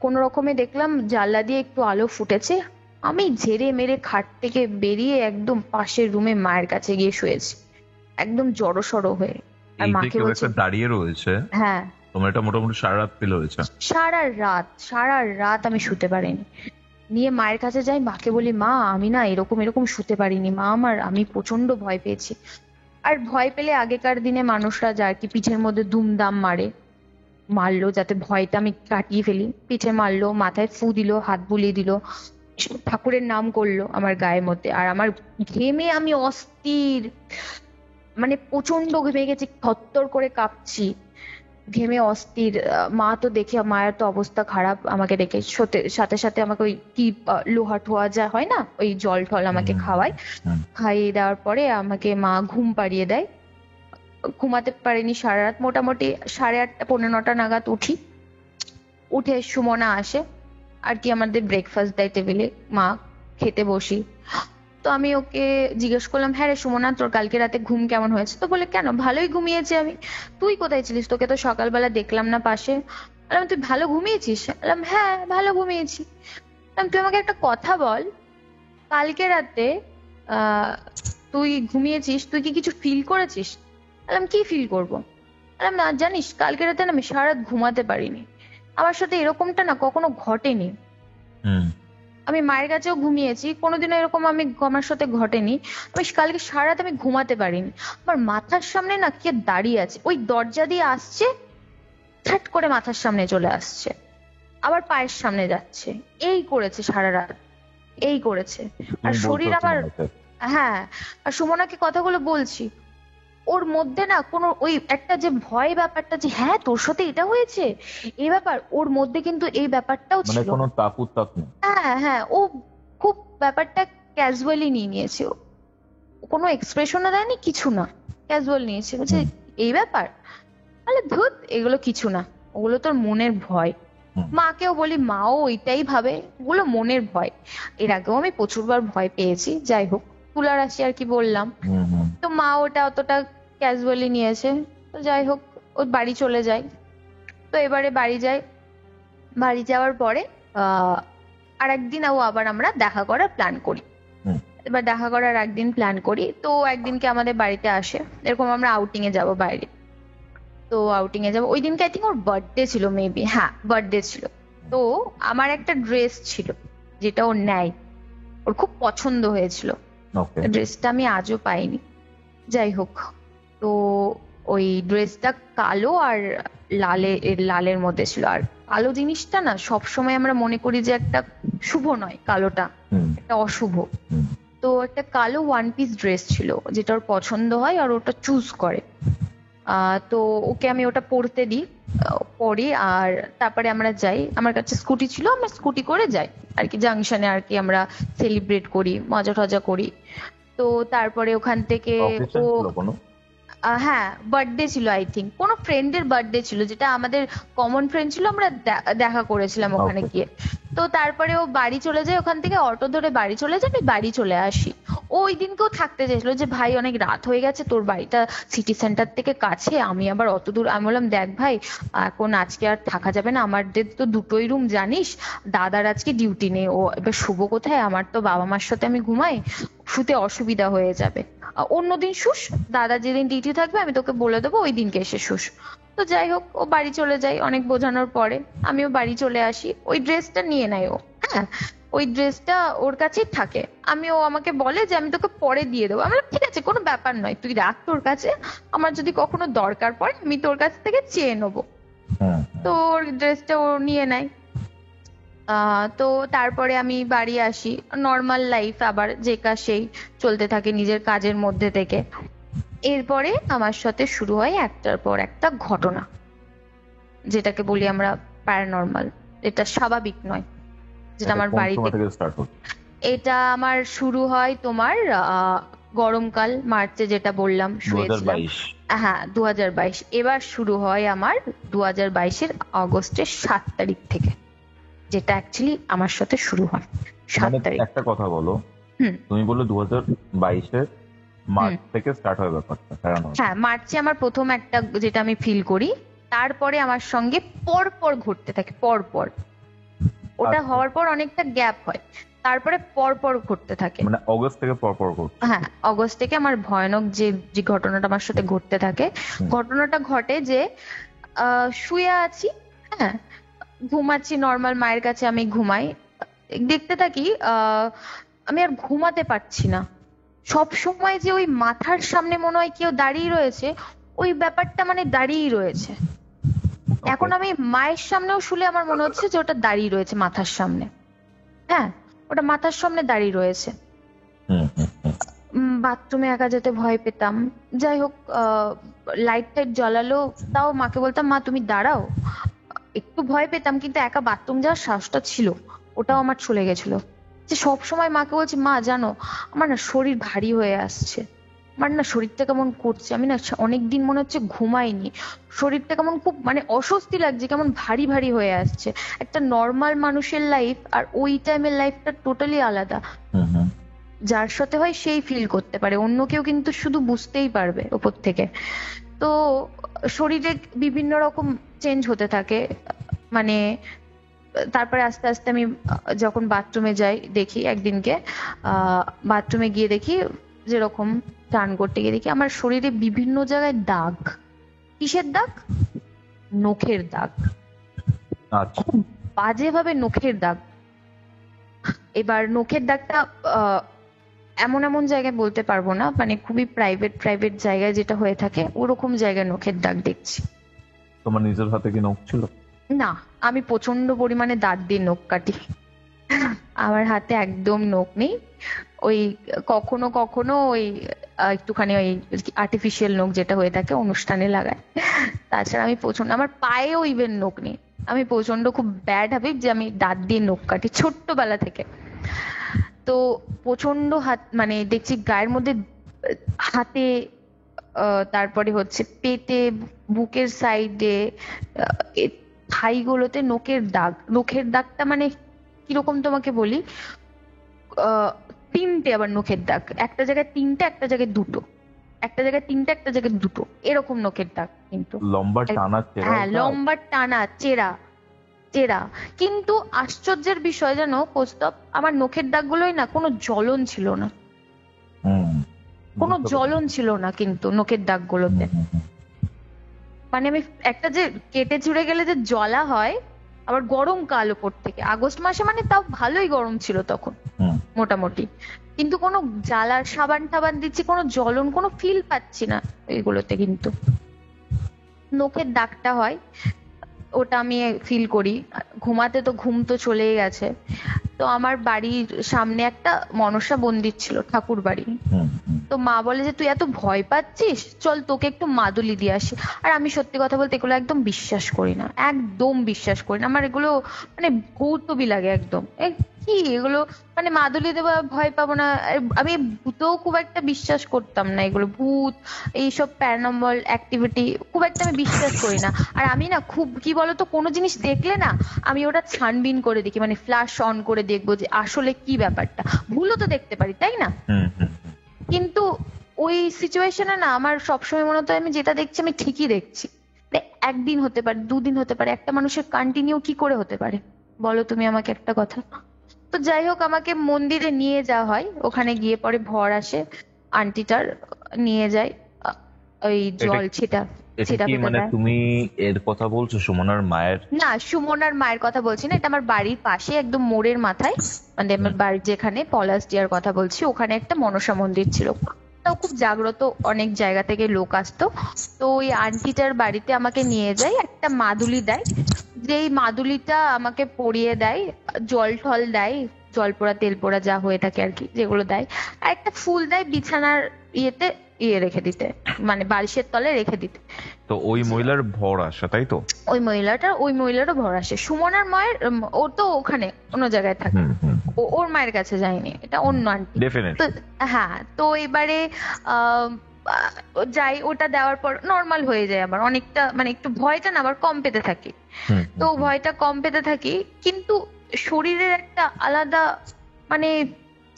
কোন রকমে দেখলাম জানলা দিয়ে একটু আলো ফুটেছে, আমি ঝেড়ে মেরে খাট থেকে বেরিয়ে একদম পাশের রুমে মায়ের কাছে গিয়ে শুয়েছি, একদম জড়সড় হয়ে। আর মাকে বলছে দাঁড়িয়ে রয়েছে। হ্যাঁ, তোমার এটা মোটামুটি সারা রাত ফিল হয়েছে? সারা রাত আমি শুতে পারিনি। নিয়ে মায়ের কাছে যাই, মাকে বলি মা আমি না এরকম এরকম শুতে পারিনি, মা আমি প্রচন্ড ভয় পেয়েছি। আর ভয় পেলে আগেকার দিনে মানুষরা যা আর কি পিঠের মধ্যে দুমদাম মারলো যাতে ভয়টা আমি কাটিয়ে ফেলি, পিঠে মারলো, মাথায় ফু দিল, হাত বুলিয়ে দিল, ঠাকুরের নাম করলো আমার গায়ের মধ্যে। আর আমার ঘেমে আমি অস্থির, মানে প্রচন্ড ঘেমে গেছি, থরথর করে কাঁপছি, ঘেমে অস্থির। মা তো দেখে, মায়ের তো অবস্থা খারাপ, আমাকে দেখে সাথে সাথে আমাকে ওই কি লোহা ঠোয়া যা হয় না, ওই জল ঠল আমাকে খাইয়ে দেওয়ার পরে আমাকে মা ঘুম পাড়িয়ে দেয়। ঘুমাতে পারিনি সারা রাত, মোটামুটি 8:30 9:30 নাগাদ উঠে সুমনা আসে আর কি, আমাদের ব্রেকফাস্ট দেয় টেবিলে, মা খেতে বসি। তো আমি ওকে জিজ্ঞেস করলাম, হ্যাঁ রে সুমনা তোর কালকে রাতে ঘুম কেমন হয়েছে? তো বলে কেন, ভালোই ঘুমিয়েছি আমি, তুই কোথায় ছিলিস, তোকে তো সকালবেলা দেখলাম না পাশে। বললাম তুই ভালো ঘুমিয়েছিস? বললাম হ্যাঁ ভালো ঘুমিয়েছি। তুই আমাকে একটা কথা বল, কালকে রাতে তুই ঘুমিয়েছিস, তুই কি কিছু ফিল করেছিস? বললাম কি ফিল করবো? বললাম না জানিস, কালকে রাতে না আমি সারা রাত ঘুমাতে পারিনি। আমার সাথে এরকমটা না কখনো ঘটেনি। আমি মায়ের কাছেও ঘুমিয়েছি, কোনোদিনও এরকম আমার সাথে ঘটেনি। আমি কালকে সারা রাত আমি ঘুমাতে পারিনি। আমার মাথার সামনে না কে দাঁড়িয়ে আছে, ওই দরজা দিয়ে আসছে, ঠাট করে মাথার সামনে চলে আসছে, আবার পায়ের সামনে যাচ্ছে, এই করেছে সারা রাত, এই করেছে। আর শরীর আমার, হ্যাঁ, আর সুমনাকে কথাগুলো বলছি, ওর মধ্যে না কোনো ওই একটা যে ভয় ব্যাপারটা, যে হ্যাঁ তোর সাথে এটা হয়েছে এই ব্যাপার, ওর মধ্যে কিন্তু এই ব্যাপারটাও ছিল। কোনো তাকুত নেই। হ্যাঁ হ্যাঁ, ও খুব ব্যাপারটা ক্যাজুয়ালি নিয়ে নিয়েছে। ও কোনো এক্সপ্রেশনও দেয়নি, কিছু না, ক্যাজুয়াল নিয়েছে, বলছে এই ব্যাপার। তাহলে ধুত, এগুলো কিছু না, ওগুলো তোর মনের ভয়। মাকেও বলি, মাও ওইটাই ভাবে, ওগুলো মনের ভয়। এর আগেও আমি প্রচুরবার ভয় পেয়েছি, যাই হোক তুলার রাশি আর কি বললাম। তো মা ওটা অতটা ক্যাজুয়ালি নিয়েছে। তো যাই হোক, ও বাড়ি চলে যায়। তো এবারে বাড়ি যায়, বাড়ি যাওয়ার পরে আর একদিন আবার আমরা দেখা করার প্ল্যান করি। এবার দেখা করার একদিন প্ল্যান করি, তো একদিনকে আমাদের বাড়িতে আসে, এরকম আমরা আউটিং এ যাবো বাইরে। তো আউটিং এ যাবো, ওই দিনকে আই থিঙ্ক ওর বার্থডে ছিল, মেবি, হ্যাঁ বার্থডে ছিল। তো আমার একটা ড্রেস ছিল যেটা ও নেয়, ওর খুব পছন্দ হয়েছিল, ড্রেসটা আমি আজও পাইনি। যাই হোক, তো ওই ড্রেসটা কালো আর লালের মধ্যে ছিল। আর কালো জিনিসটা না সবসময় আমরা মনে করি যে একটা শুভ নয়, কালোটা একটা অশুভ। তো একটা কালো ওয়ান পিস ড্রেস ছিল যেটা ওর পছন্দ হয় আর ওটা চুজ করে। তো ওকে আমি ওটা পরতে দিই, পরি, আর তারপরে আমরা যাই। আমার কাছে স্কুটি ছিল, আমরা স্কুটি করে যাই আর কি জাংশনে, আর কি আমরা সেলিব্রেট করি, মজা টজা করি। তো তারপরে ওখান থেকে ও, হ্যাঁ বার্থডে ছিল, আই থিঙ্ক কোনো ফ্রেন্ডের বার্থডে ছিল, যেটা আমাদের কমন ফ্রেন্ড ছিল, আমরা দেখা করেছিলাম ওখানে গিয়ে। তো তারপরে ও বাড়ি চলে যায়, ওখান থেকে অটো ধরে বাড়ি চলে যায়, আমি বাড়ি চলে আসি। ও ওই দিনকেও থাকতে চাইছিল, যে ভাই অনেক রাত হয়ে গেছে, তোর বাড়িটা সিটি সেন্টার থেকে কাছে, আমি আবার অত দূর। আমি বললাম দেখ ভাই, এখন আজকে আর থাকা যাবে না, আমাদের তো দুটোই রুম জানিস, দাদার আজকে ডিউটি নেই, ও এবার শুভ কোথায়, আমার তো বাবা মার সাথে আমি ঘুমাই, শুতে অসুবিধা হয়ে যাবে, অন্যদিন শুস, দাদা যেদিন ডিউটি থাকবে আমি তোকে বলে দেবো, ওই দিনকে এসে শুস। তো যাই হোক, ও বাড়ি চলে যায়, অনেক বোঝানোর পরে আমিও বাড়ি চলে আসি। ওই ড্রেসটা নিয়ে নেয় ও, হ্যাঁ ওই ড্রেসটা ওর কাছেই থাকে। ও আমাকে বলে যে আমি তোকে পরে দিয়ে দেবো। আমি ঠিক আছে, কোনো ব্যাপার নয়, তুই রাখ তোর কাছে, আমার যদি কখনো দরকার পড়ে আমি তোর কাছ থেকে চেয়ে নেবো। তো ওর ড্রেসটা ও নিয়ে নেয়। তো তারপরে আমি বাড়ি আসি, নর্মাল লাইফ আবার যে কাজ সেই চলতে থাকে নিজের কাজের মধ্যে থেকে। এরপরে আমার সাথে শুরু হয় একটার পর একটা ঘটনা, যেটাকে বলি আমরা প্যারানর্মাল। এটা স্বাভাবিক নয়, যেটা আমার বাড়িতে। এটা আমার শুরু হয় তোমার গরমকাল, মার্চে, যেটা বললাম শুয়েছিলাম, হ্যাঁ 2022। এবার শুরু হয় আমার 2022-এর অগস্টের 7 তারিখ থেকে, যেটা অ্যাকচুয়ালি আমার সাথে শুরু হয় 7 তারিখ। একটা কথা বলো, তুমি বললে 2022-এর মার্চ থেকে স্টার্ট হয় ব্যাপারটা? হ্যাঁ, মার্চে আমার প্রথম একটা যেটা আমি ফিল করি, তারপরে আমার সঙ্গে পরপর ঘটতে থাকে, পরপর। ওটা হওয়ার পর অনেকটা গ্যাপ হয়, তারপরে পরপর ঘটতে থাকে, মানে অগস্ট থেকে পরপর ঘটে। হ্যাঁ, অগস্ট থেকে আমার ভয়ানক যে ঘটনাটা আমার সাথে ঘটতে থাকে। ঘটনাটা ঘটে যে শুয়ে আছি, হ্যাঁ ঘুমাচ্ছি নর্মাল, মায়ের কাছে আমি ঘুমাই, দেখতে থাকি আমি আর ঘুমাতে পারছি না। সব সময় যে ওই মাথার সামনে মনে হয় কেউ দাঁড়িয়ে রয়েছে, ওই ব্যাপারটা মানে দাঁড়িয়েই রয়েছে। এখন আমি মায়ের সামনেও শুলে আমার মনে হচ্ছে যে ওটা দাঁড়িয়ে রয়েছে মাথার সামনে, হ্যাঁ ওটা মাথার সামনে দাঁড়িয়ে রয়েছে। বাথরুমে একা যেতে ভয় পেতাম। যাই হোক, লাইট টাইট জ্বালালো তাও মাকে বলতাম, মা তুমি দাঁড়াও। একটু ভয় পেতাম, কিন্তু একা বাথরুম যাওয়ার সাহসটা ছিল, ওটাও আমার চলে গেছিল। যে সবসময় মাকে বলছি, মা জানো আমার না শরীর ভারী হয়ে আসছে, আমার না শরীরটা কেমন করছে, আমি না অনেকদিন মনে হচ্ছে ঘুমাইনি, শরীরটা কেমন খুব মানে অস্বস্তি লাগছে, কেমন ভারী ভারী হয়ে আসছে। একটা নর্মাল মানুষের লাইফ আর ওই টাইমের লাইফটা টোটালি আলাদা। যার সাথে হয় সেই ফিল করতে পারে, অন্য কেউ কিন্তু শুধু বুঝতেই পারবে ওপর থেকে। তো শরীরে বিভিন্ন রকম চেঞ্জ হতে থাকে, মানে তারপরে আস্তে আস্তে আমি যখন বাথরুমে যাই, দেখি একদিনকে বাথরুমে গিয়ে দেখি যেরকম চান করতে গিয়ে দেখি আমার শরীরে বিভিন্ন জায়গায় দাগ। কিসের দাগ? নখের দাগ, আচ্ছা, খুব বাজেভাবে নখের দাগ। এবার নখের দাগটা এমন এমন জায়গায় বলতে পারবো না, মানে খুবই প্রাইভেট জায়গায় যেটা হয়ে থাকে ওরকম জায়গায় নখের দাগ দেখছি। তোমার নিজের হাতে কি নখ ছিল? না, আমি প্রচন্ড পরিমাণে দাঁত দিয়ে নখ কাটি, আমার হাতে একদম নখ নেই। ওই কখনো কখনো ওই একটুখানি ওই আর্টিফিশিয়াল নখ যেটা হয়ে থাকে অনুষ্ঠানে লাগায়, তাছাড়া আমি প্রচন্ড, আমার পায়েও ইভেন নখ নেই। আমি প্রচন্ড খুব ব্যাড হ্যাবিট যে আমি দাঁত দিয়ে নখ কাটি ছোট্টবেলা থেকে। তো প্রচন্ড হাত, মানে দেখছি গায়ের মধ্যে, হাতে, তারপরে হচ্ছে পেটে, বুকের সাইডে, থাইগুলোতে নখের দাগটা মানে কিরকম তোমাকে বলি, তিনটে আবার নখের দাগ, একটা জায়গায় তিনটে, একটা জায়গায় দুটো, একটা জায়গায় তিনটে, একটা জায়গায় দুটো, এরকম নখের দাগ। কিন্তু লম্বা টানা চেরা? হ্যাঁ, লম্বা টানা চেরা চেরা। কিন্তু আশ্চর্যের বিষয় জানো কৌস্তব, আমার নখের দাগগুলোই না কোনো জ্বলন ছিল না, কোনো জ্বলন ছিল না কিন্তু নখের দাগগুলোতে। মানে আমি একটা যে কেটে চুড়ে গেলে যে জ্বলা হয়, আবার গরমকাল ওপর থেকে, আগস্ট মাসে মানে তাও ভালোই গরম ছিল তখন মোটামুটি, কিন্তু কোনো জ্বালার সাবান টাবান দিচ্ছি, কোনো জ্বলন, কোনো ফিল পাচ্ছি না এগুলোতে। কিন্তু নখের দাগটা হয়, ওটা আমি ফিল করি। ঘুমাতে তো ঘুম তো চলেই গেছে। তো আমার বাড়ির সামনে একটা মনসা মন্দির ছিল, ঠাকুর বাড়ি। তো মা বলে যে তুই এত ভয় পাচ্ছিস, চল তোকে একটু মাদুলি দিয়ে আসি। আর আমি সত্যি কথা বলতে এগুলো একদম বিশ্বাস করি না, একদম বিশ্বাস করি না। আমার এগুলো মানে ভৌতবি লাগে একদম। কি এগুলো, মানে মাদুলি দেওয়া ভয় পাবো না? আমি ভূতেও খুব একটা বিশ্বাস করতাম না, এগুলো ভূত এইসব প্যারানর্মাল অ্যাক্টিভিটি খুব একটা আমি বিশ্বাস করি না। আর আমি না খুব, কি বলতো, কোনো জিনিস দেখলে না আমি ওটা ছানবিন করে দেখি, মানে ফ্ল্যাশ অন করে দেখবো যে আসলে কি ব্যাপারটা। ভুলও তো দেখতে পারি, তাই না? কিন্তু ওই সিচুয়েশনে না আমার সবসময় মনে হতো আমি যেটা দেখছি আমি ঠিকই দেখছি। একদিন হতে পারে, দুদিন হতে পারে, একটা মানুষের কন্টিনিউ কি করে হতে পারে বলো তুমি আমাকে একটা কথা। তো যাই হোক, আমাকে মন্দিরে নিয়ে যাওয়া হয়, ওখানে গিয়ে পরে ভর আসে, আন্টিটার নিয়ে যায় ওই জল ছিটা মানে তুমি এর কথা বলছো সুমনার মায়ের? না, সুমনার মায়ের কথা বলছি না, এটা আমার বাড়ির পাশে একদম মোড়ের মাথায়, মানে আমার বাড়ির যেখানে পলাশডিয়ার কথা বলছি, ওখানে একটা মনসা মন্দির ছিল, তাও খুব জাগ্রত, অনেক জায়গা থেকে লোক আসতো। তো ওই আন্টিটার বাড়িতে আমাকে নিয়ে যায়, একটা মাদুলি দেয়, যেই মাদুলিটা আমাকে পরিয়ে দেয়, জল ঠল দেয়, জল পোড়া তেল পোড়া যা হয়ে থাকে আর কি, যেগুলো দেয়, আর একটা ফুল দেয় বিছানার ইয়েতে রেখে দিতে, মানে বালিশের তলে রেখে দিতে। তো ওই মহিলার ভর আসে, তাই তো? ওই মহিলারও ভর আসে। সুমনার মায়ের, ও তো ওখানে অন্য জায়গায় থাকে, ওর মায়ের কাছে যায়নি, এটা অন্য আন্টি। ডেফিনেটলি। হ্যাঁ, তো এবারে যাই, ওটা দেওয়ার পর নর্মাল হয়ে যায় আবার অনেকটা, মানে একটু ভয়টা না আবার কম পেতে থাকি। তো ভয়টা কম পেতে থাকি, কিন্তু শরীরের একটা আলাদা মানে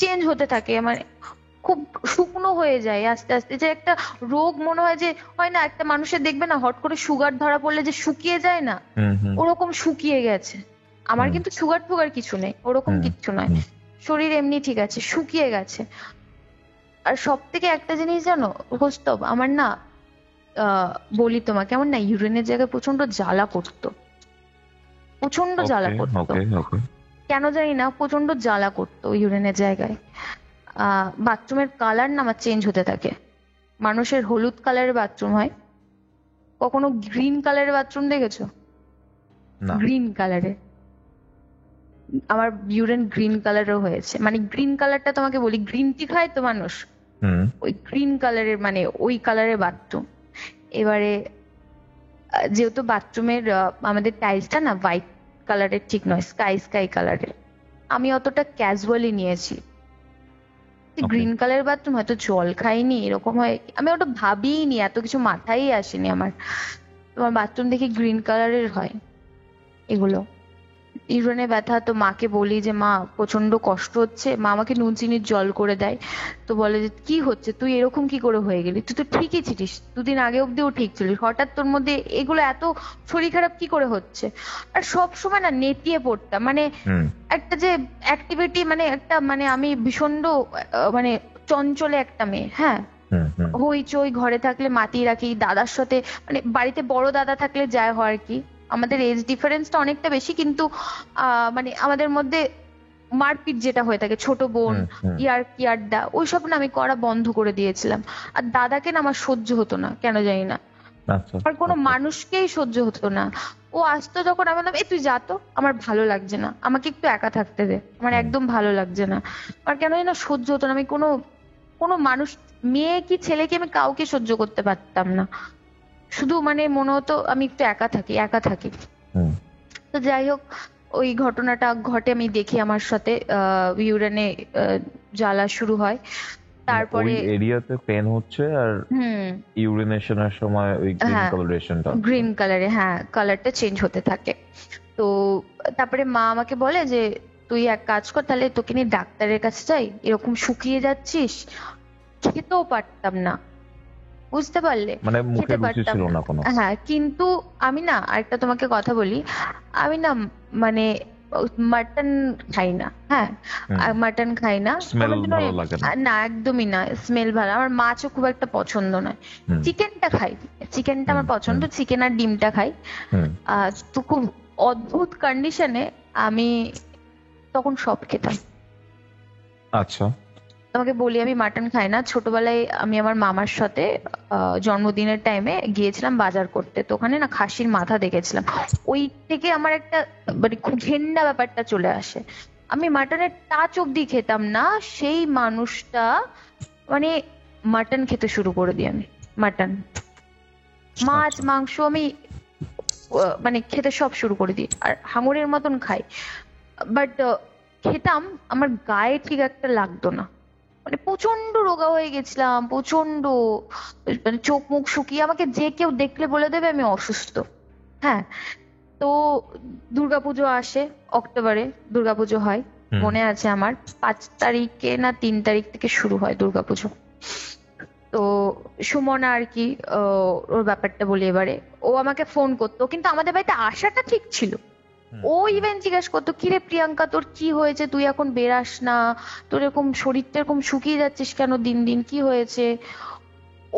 চেঞ্জ হতে থাকে, মানে খুব শুকনো হয়ে যায় আস্তে আস্তে, যে একটা রোগ মনে হয়, যে হয় না একটা মানুষের দেখবে না হট করে সুগার ধরা পড়লে যে শুকিয়ে যায় না, ওরকম শুকিয়ে গেছে আমার। কিন্তু সুগার টুগার কিছু নেই, ওরকম কিচ্ছু নয়, শরীর এমনি ঠিক আছে, শুকিয়ে গেছে। আর সব থেকে একটা জিনিস জানো কৌস্তব, আমার না বলি তোমাকে, আমার না ইউরিনের জায়গায় প্রচন্ড জ্বালা করতো, প্রচন্ড জ্বালা করতো, কেন জানি না, প্রচন্ড জ্বালা করতো ইউরিনের জায়গায়। বাথরুমের কালার না আমার চেঞ্জ হতে থাকে। মানুষের হলুদ কালারের বাথরুম হয়, কখনো গ্রিন কালারের বাথরুম দেখেছো? গ্রিন কালারের, আমার ইউরিন গ্রিন কালারও হয়েছে। মানে গ্রিন কালারটা তোমাকে বলি, গ্রিন টি খায় তো মানুষ, ওই গ্রিন কালারের, মানে ওই কালারের বাথরুম। এবারে যেহেতু বাথরুমের আমাদের টাইলসটা না হোয়াইট কালারের ঠিক নয়, স্কাই কালারের, আমি অতটা ক্যাজুয়ালি নিয়েছি। গ্রিন কালারের বাথরুম হয়তো জল খাইনি, এরকম হয়, আমি ওটা ভাবিনি, এত কিছু মাথায় আসেনি আমার। তোমার বাথরুম দেখি গ্রিন কালারের হয় এগুলো। ইউরিনে ব্যথা, তো মাকে বলি যে মা প্রচন্ড কষ্ট হচ্ছে, মা আমাকে নুন চিনির জল করে দেয়। তো বলে যে কি হচ্ছে, তুই এরকম কি করে হয়ে গেলি, তুই তো ঠিকই ছিলিস, দুদিন আগে অব্দিও ঠিক ছিলিস, হঠাৎ তোর মধ্যে এগুলো এত শরীর খারাপ কি করে হচ্ছে? আর সব সময় না নেতিয়ে পড়তাম, মানে একটা যে অ্যাক্টিভিটি, মানে একটা, মানে আমি ভীষণ মানে চঞ্চলে একটা মেয়ে, হ্যাঁ, হইচই, ঘরে থাকলে মাতিয়ে রাখি, দাদার সাথে মানে বাড়িতে বড় দাদা থাকলে যায় হয় আর কি, আমাদের এজ ডিফারেন্সটা অনেকটা বেশি, কিন্তু মানে আমাদের মধ্যে মারপিট যেটা হয়ে থাকে, ছোট বোন, ইয়ার্কি আড্ডা, ওইসব না আমি করা বন্ধ করে দিয়েছিলাম। আর দাদাকে না আমার সহ্য হতো না, কেন জানি না, আর কোনো মানুষকেই সহ্য হতো না। ও আসতো যখন, আমি বললাম, এই তুই যা তো, আমার ভালো লাগছে না, আমাকে একটু একা থাকতে দে, আমার একদম ভালো লাগছে না। আর কেন জানি না সহ্য হতো না, আমি কোনো মানুষ, মেয়ে কি ছেলে কি, আমি কাউকে সহ্য করতে পারতাম না, শুধু মানে মনে হতো আমি একটু একা থাকি। তো যাই হোক, ওই ঘটনাটা ঘটে, আমি দেখি আমার সাথে ইউরেনে জ্বালা শুরু হয়, তারপরে এরিয়াতে পেন হচ্ছে আর ইউরিনেশনের সময় ওই গ্রিন কালারেশনটা, গ্রিন কালারে, হ্যাঁ, কালারটা চেঞ্জ হতে থাকে। তো তারপরে মা আমাকে বলে যে তুই এক কাজ কর, তাহলে তোকে নিয়ে ডাক্তারের কাছে যাই, এরকম শুকিয়ে যাচ্ছিস। খেতেও পারতাম না, বুঝতে পারলে, মানে মুখে রুচি ছিল না কোনো। হ্যাঁ, কিন্তু আমি না আরেকটা তোমাকে কথা বলি, আমি না মানে মাটন খাই না, হ্যাঁ, মাটন খাই না, না একদমই না, স্মেল ভালো, আমার মাছও খুব একটা পছন্দ নয়। চিকেনটা খাই, চিকেনটা আমার পছন্দ, চিকেন আর ডিমটা খাই। তো খুব অদ্ভুত কন্ডিশনে আমি তখন সব খেতাম। আচ্ছা, তোমাকে বলি, আমি মাটন খাই না। ছোটবেলায় আমি আমার মামার সাথে জন্মদিনের টাইমে গিয়েছিলাম বাজার করতে, তো ওখানে না খাসির মাথা দেখেছিলাম, ওই থেকে আমার একটা মানে খুব ঘেন্না ব্যাপারটা চলে আসে। আমি মাটনের টাচ অব্দি খেতাম না, সেই মানুষটা মানে মাটন খেতে শুরু করে দিই আমি, মাটন, মাছ, মাংস আমি মানে খেতে সব শুরু করে দিই, আর হাঙরের মতন খাই। বাট খেতাম, আমার গায়ে ঠিক একটা লাগতো না, মানে প্রচন্ড রোগা হয়ে গেছিলাম, প্রচন্ড, মানে চোখ মুখ শুকিয়ে, আমাকে যে কেউ দেখলে বলে দেবে আমি অসুস্থ। হ্যাঁ, তো দুর্গাপুজো আসে, অক্টোবরে দুর্গাপুজো হয়, মনে আছে আমার, 5 তারিখে না 3 তারিখ থেকে শুরু হয় দুর্গাপুজো। তো সুমনা আর কি, ওর ব্যাপারটা বলি এবারে, ও আমাকে ফোন করতো, কিন্তু আমাদের বাড়িতে আসাটা ঠিক ছিল। ও ইভেন জিজ্ঞেস করতো, কিরে প্রিয়াঙ্কা, তোর কি হয়েছে, তুই এখন বেরাস না, তোর এরকম শরীরটা এরকম শুকিয়ে যাচ্ছিস কেন দিন দিন, কি হয়েছে?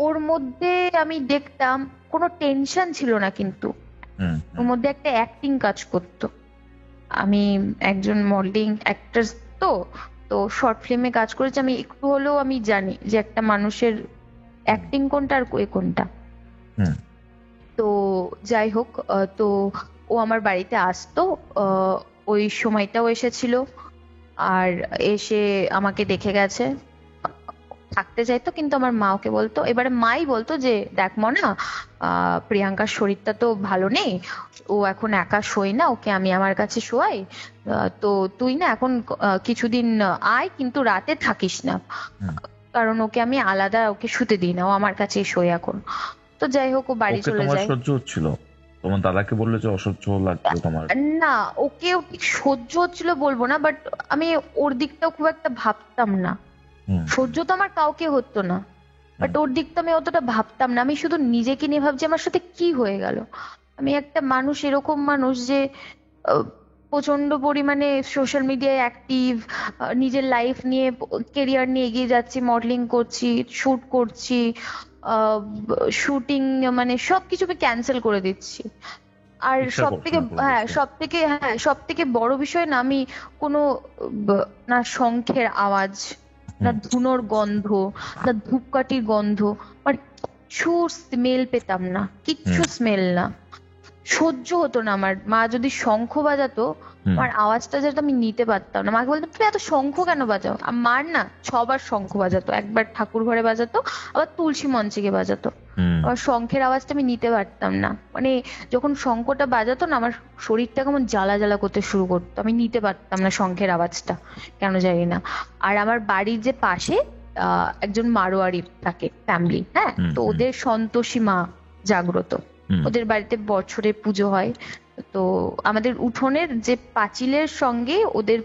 ওর মধ্যে আমি দেখতাম কোনো টেনশন ছিল না, কিন্তু ওর মধ্যে একটা অ্যাক্টিং কাজ করতো। আমি একজন মডেলিং অ্যাক্ট্রেস, তো তো শর্ট ফিল্মে কাজ করেছি, আমি একটু হলেও আমি জানি যে একটা মানুষের অ্যাক্টিং কোনটা আর কোনটা। তো যাই হোক, তো ও আমার বাড়িতে আসতো, ওই সময়টাও এসেছিল, আর এসে আমাকে দেখে গেছে, থাকতে চাইতো, কিন্তু আমার মা ওকে বলতো, এবারে মাই বলতো যে দেখ মনা, প্রিয়াঙ্কার শরীরটা তো ভালো নেই, ও এখন একা শোয় না, ওকে আমি আমার কাছে শোয়াই, তো তুই না এখন কিছুদিন আয়, কিন্তু রাতে থাকিস না, কারণ ওকে আমি আলাদা ওকে শুতে দিই না, ও আমার কাছেই শোয় এখন। তো যাই হোক, ও বাড়ি চলে যায়। সহ্য হচ্ছিল? তোমার দাদাকে বললে যে অসহ্য লাগতো তোমার? না, ওকেও ঠিক সহ্য হচ্ছিল বলবো না, বাট আমি ওর দিকটাও খুব একটা ভাবতাম না, সহ্য তো আমার কাউকে হতো না, বাট ওর দিকটা আমি অতটা ভাবতাম না, আমি শুধু নিজেকে নিয়ে ভাবছি আমার সাথে কি হয়ে গেল। আমি একটা মানুষ, এরকম মানুষ যে প্রচন্ড পরিমাণে সোশ্যাল মিডিয়ায় অ্যাক্টিভ, নিজের লাইফ নিয়ে, কেরিয়ার নিয়ে এগিয়ে যাচ্ছি, মডেলিং করছি, শুট করছি, শুটিং মানে সবকিছু আমি ক্যান্সেল করে দিচ্ছি। আর সব থেকে বড় বিষয় না, আমি কোনো না শঙ্খের আওয়াজ, না ধুনোর গন্ধ, না ধূপকাঠির গন্ধ, মানে কিচ্ছু স্মেল পেতাম না, কিচ্ছু স্মেল না, সহ্য হতো না। আমার মা যদি শঙ্খ বাজাতো, আমার আওয়াজটা যেটা আমি নিতে পারতাম না, মাকে বলতাম তুমি এত শঙ্খ কেন বাজাও। আর মার না 6 বার শঙ্খ বাজাতো, একবার ঠাকুর ঘরে বাজাতো, আবার তুলসী মঞ্চে গিয়ে বাজাতো, আবার শঙ্খের আওয়াজটা আমি নিতে পারতাম না, মানে যখন শঙ্খটা বাজাতো না, আমার শরীরটা কেমন জ্বালা জ্বালা করতে শুরু করতো, আমি নিতে পারতাম না শঙ্খের আওয়াজটা, কেন জানি না। আর আমার বাড়ির যে পাশে একজন মারোয়ারি থাকে ফ্যামিলি, হ্যাঁ, তো ওদের সন্তোষী মা জাগ্রত, ওদের বাড়িতে বছরে পুজো হয়। তো আমাদের উঠোনের যে পাঁচিলের সঙ্গে ওদের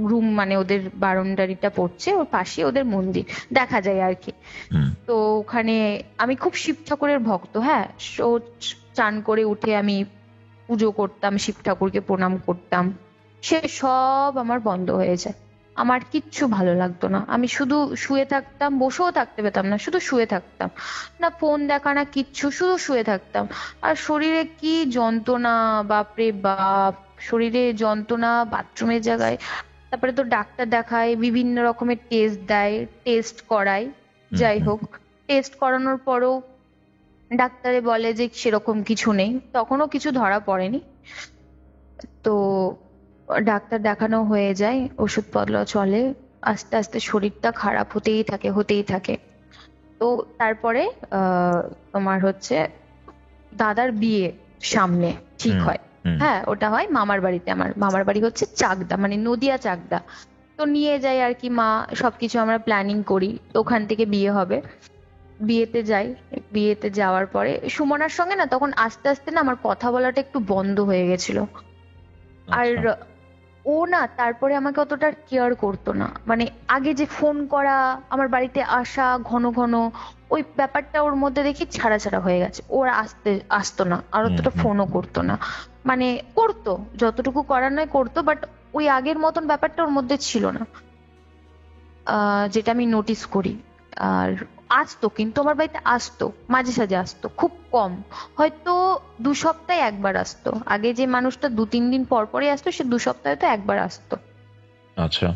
রুম, মানে ওদের বারান্দাটা পড়ছে, ওর পাশে ওদের মন্দির দেখা যায় আর কি। তো ওখানে আমি খুব শিব ঠাকুরের ভক্ত, হ্যাঁ, চান করে উঠে আমি পুজো করতাম, শিব ঠাকুরকে প্রণাম করতাম, সে সব আমার বন্ধ হয়ে যায়, আমার কিচ্ছু ভালো লাগতো না, আমি শুধু শুয়ে থাকতাম, বসেও থাকতে পেতাম না, শুধু শুয়ে থাকতাম, না ফোন দেখা না কিচ্ছু, শুধু শুয়ে থাকতাম। আর শরীরে কি যন্ত্রণা, বাপরে বাপ, শরীরে যন্ত্রণা, বাথরুমের জায়গায়। তারপরে তো ডাক্তার দেখায়, বিভিন্ন রকমের টেস্ট দেয়, টেস্ট করায়, যাই হোক টেস্ট করানোর পরও ডাক্তারে বলে যে সেরকম কিছু নেই, তখনও কিছু ধরা পড়েনি। তো ডাক্তার দেখানো হয়ে যায়, ওষুধপত্র চলে, আস্তে আস্তে শরীরটা খারাপ হতেই থাকে হতেই থাকে। তো তারপরে তোমার হচ্ছে দাদার বিয়ে সামনে ঠিক হয়। হ্যাঁ, ওটা হয় মামার বাড়িতে। আমার মামার বাড়ি হচ্ছে চাকদা, মানে নদিয়া চাকদা। তো নিয়ে যাই আর কি, মা সবকিছু আমরা প্ল্যানিং করি, তো ওখান থেকে বিয়ে হবে। বিয়েতে যাই, বিয়েতে যাওয়ার পরে সুমনার সঙ্গে না তখন আস্তে আস্তে না আমার কথা বলাটা একটু বন্ধ হয়ে গেছিল। আর ও না তারপরে আমাকে অতটা কেয়ার করতো না, মানে আগে যে ফোন করা, আমার বাড়িতে আসা ঘন ঘন, ওই ব্যাপারটা ওর মধ্যে দেখি ছাড়া ছাড়া হয়ে গেছে। ওর আসতো না, আর অতটা ফোনও করতো না, মানে করতো যতটুকু করার নয় করতো, বাট ওই আগের মতন ব্যাপারটা ওর মধ্যে ছিল না, যেটা আমি নোটিস করি। আর আসতো, কিন্তু আমার বাড়িতে আসতো, মাঝে সাঝে আসতো, খুব কম, হয়তো 2 সপ্তাহে একবার আসতো। আগে যে মানুষটা 2-3 দিন পর পরে আসতো, সে 2 সপ্তাহে তো একবার আসতো। আচ্ছা।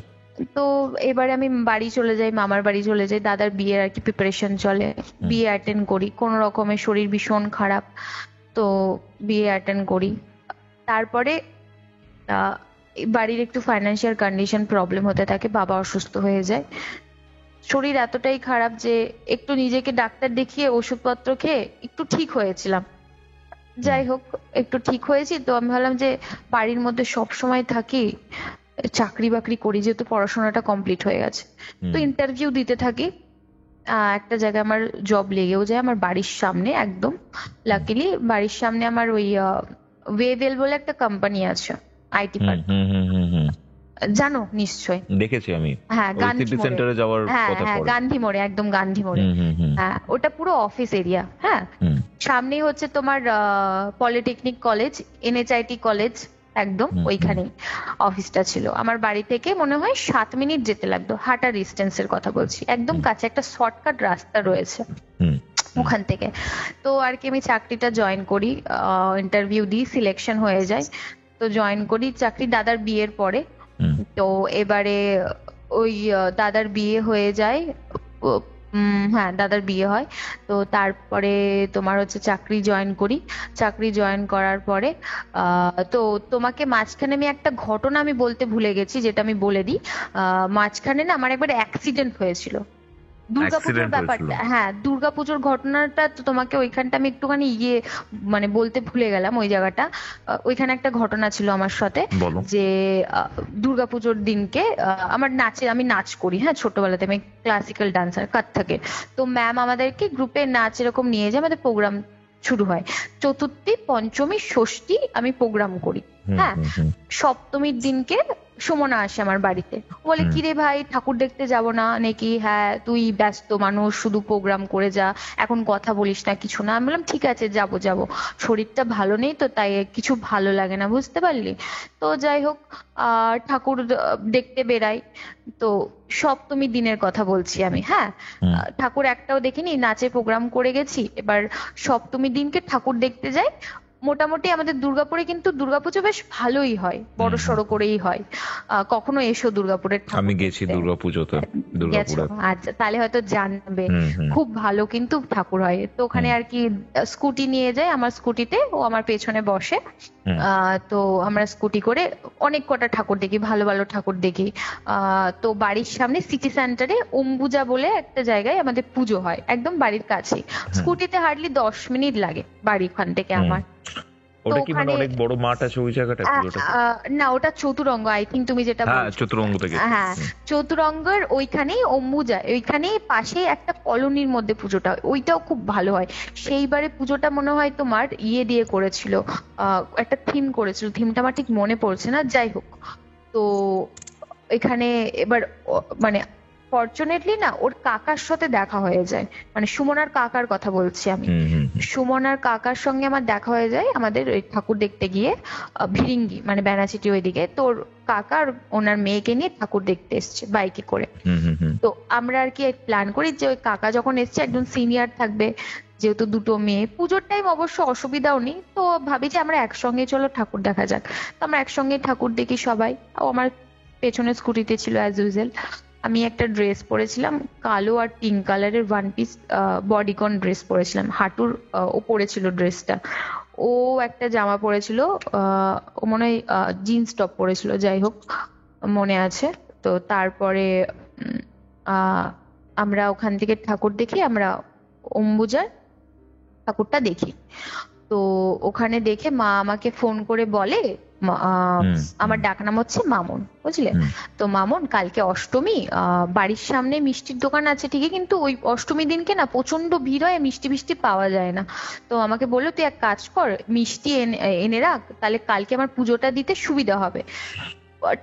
তো এবারে আমি বাড়ি চলে যাই, মামার বাড়ি চলে যাই, দাদার বিয়ের আর কি প্রিপারেশন চলে, বিয়ে অ্যাটেন্ড করি, কোন রকমের শরীর ভীষণ খারাপ, তো বিয়ে অ্যাটেন্ড করি। তারপরে বাড়ির একটু ফাইন্যান্সিয়াল কন্ডিশন প্রবলেম হতে থাকে, বাবা অসুস্থ হয়ে যায়, শরীর এতটাই খারাপ যে একটু নিজেকে ডাক্তার দেখিয়ে ওষুধপত্র খেয়ে একটু ঠিক হয়েছিলাম। যাই হোক, একটু ঠিক হয়েছি, তো আমি ভাবলাম যে বাড়ির মধ্যে সব সময় থাকি, চাকরি বাকরি করি, যেহেতু পড়াশোনাটা কমপ্লিট হয়ে গেছে। তো ইন্টারভিউ দিতে থাকি, একটা জায়গায় আমার জব লেগেও যায়, আমার বাড়ির সামনে একদম। লাকিলি বাড়ির সামনে আমার ওই ওয়েভেল বলে একটা কোম্পানি আছে, আইটি পার্ক, জানো নিশ্চয়, দেখেছি আমি। হ্যাঁ, গান্ধী সিটি মোড়ে। সেন্টারে যাওয়ার হ্যাঁ কথা হ্যাঁ, পড়ে। গান্ধী মোড়ে, একদম গান্ধী মোড়ে। হ্যাঁ, ওটা পুরো অফিস এরিয়া। হ্যাঁ, সামনেই হচ্ছে তোমার পলিটেকনিক কলেজ, এনএচআইটি কলেজ, একদম ওইখানেই অফিসটা ছিল। আমার বাড়ি থেকে মনে হয় 7 মিনিট যেতে লাগতো, হাঁটা ডিস্টেন্সের কথা বলছি, একদম কাছে, একটা শর্টকাট রাস্তা রয়েছে ওখান থেকে। তো আর কি আমি চাকরিটা জয়েন করি, ইন্টারভিউ দিই, সিলেকশন হয়ে যায়, তো জয়েন করি চাকরি দাদার বিয়ের পরে। তো এবারে ওই দাদার বিয়ে হয়ে যায়, হ্যাঁ দাদার বিয়ে হয়, তো তারপরে তোমার হচ্ছে চাকরি জয়েন করি। চাকরি জয়েন করার পরে তো তোমাকে মাঝখানে আমি একটা ঘটনা আমি বলতে ভুলে গেছি, যেটা আমি বলে দিই। মাঝখানে না আমার একবার অ্যাক্সিডেন্ট হয়েছিল দুর্গাপুজোর ব্যাপারটা। হ্যাঁ, দুর্গাপুজোর ঘটনাটা তো তোমাকে ওইখানটা আমি একটুখানি মানে বলতে ভুলে গেলাম, ওই জায়গাটা। ওইখানে একটা ঘটনা ছিল আমার সাথে, যে দুর্গাপুজোর দিনকে আমার আমি নাচ করি, হ্যাঁ ছোটবেলাতে আমি ক্লাসিক্যাল ডান্সার, কত্থকে। তো ম্যাম আমাদেরকে গ্রুপে নাচ এরকম নিয়ে যায়, আমাদের প্রোগ্রাম শুরু হয় চতুর্থী, পঞ্চমী, ষষ্ঠী আমি প্রোগ্রাম করি। হ্যাঁ, সপ্তমীর দিনকে সুমনা আসে আমার বাড়িতে, বলে কি রে ভাই, ঠাকুর দেখতে যাব না নাকি? হ্যাঁ, তুই ব্যস্ত মানুষ, শুধু প্রোগ্রাম করে যা, এখন কথা বলিস না, কিছু না। আমি বললাম ঠিক আছে, যাব যাব, শরীরটা ভালো নেই তো, তাই কিছু ভালো লাগে না, বুঝতে পারলি? তো যাই হোক, ঠাকুর দেখতে বেরাই। তো সপ্তমী দিনের কথা বলছি আমি। হ্যাঁ, ঠাকুর একটাও দেখিনি, নাচে প্রোগ্রাম করে গেছি। এবার সপ্তমীর দিনকে ঠাকুর দেখতে যাই। মোটামুটি আমাদের দুর্গাপুরে কিন্তু দুর্গাপুজো বেশ ভালোই হয়, বড় সড়ো করেই হয়। কখনো এসো দুর্গাপুরের ঠাকুর? আমি গেছি দুর্গাপুজোতে, দুর্গাপুরে। আচ্ছা, তাহলে হয়তো জানবে, খুব ভালো কিন্তু ঠাকুর হয়। তো ওখানে আর কি স্কুটি নিয়ে যায়, আমার স্কুটিতে ও আমার পেছনে বসে। তো আমরা স্কুটি করে অনেক কটা ঠাকুর দেখি, ভালো ভালো ঠাকুর দেখি। তো বাড়ির সামনে সিটি সেন্টারে অম্বুজা বলে একটা জায়গায় আমাদের পুজো হয়, একদম বাড়ির কাছে, স্কুটিতে হার্ডলি 10 মিনিট লাগে বাড়ি ওখান থেকে আমার। ওটা কি মানে অনেক বড় মাঠ আছে ওই জায়গাটা? না, ওটা চতুরঙ্গ, আই থিঙ্ক তুমি যেটা বলছো। চতুরঙ্গ থেকে। হ্যাঁ, চতুরঙ্গের ওইখানেই অম্বুজা, ওইখানেই পাশে একটা কলোনির মধ্যে পুজোটা, ওইটাও খুব ভালো হয়। সেইবারে পুজোটা মনে হয় তোমার দিয়ে করেছিল, একটা থিম করেছিল, থিমটা আমার ঠিক মনে পড়ছে না। যাই হোক, তো এখানে এবার মানে ফরচুনেটলি না ওর কাকার সাথে দেখা হয়ে যায়, মানে সুমনার কাকার কথা বলছি আমি। সুমনার কাকার সঙ্গে আমার দেখা হয়ে যায় আমাদের ওই ঠাকুর দেখতে গিয়ে, ভিরিঙ্গি মানে বেনাচিটি ওইদিকে। তোর কাকার ওনার মেয়েকে নিয়ে ঠাকুর দেখতে এসছে বাইকে করে। তো আমরা আর কি প্ল্যান করি যে ওই কাকা যখন এসছে একজন সিনিয়র থাকবে, যেহেতু দুটো মেয়ে, পুজোর টাইম অবশ্য অসুবিধাও নেই, তো ভাবি যে আমরা একসঙ্গে চলো ঠাকুর দেখা যাক। তো আমরা একসঙ্গে ঠাকুর দেখি সবাই। ও আমার পেছনে স্কুটিতে ছিল অ্যাজ ইউজুয়াল। আমি একটা ড্রেস পরেছিলাম কালো আর পিঙ্ক কালারের ওয়ান পিস বডিকন ড্রেস পরেছিলাম, হাঁটুর ও পরেছিল ড্রেসটা। ও একটা জামা পরেছিল, ও মনে হয় জিন্স টপ পরেছিল, যাই হোক মনে আছে। তো তারপরে আমরা ওখান থেকে ঠাকুর দেখি, আমরা অম্বুজার ঠাকুরটা দেখি। তো ওখানে দেখে মা আমাকে ফোন করে বলে, আমার ডাক নাম হচ্ছে মামুন, বুঝলে তো? মামুন, কালকে অষ্টমী, বাড়ির সামনে মিষ্টির দোকান আছে ঠিকই, কিন্তু ওই অষ্টমী দিনকে না প্রচন্ড ভিড় হয়, মিষ্টি মিষ্টি পাওয়া যায় না। তো আমাকে বললো তুই এক কাজ কর, মিষ্টি এনে রাখ, তাহলে কালকে আমার পুজোটা দিতে সুবিধা হবে।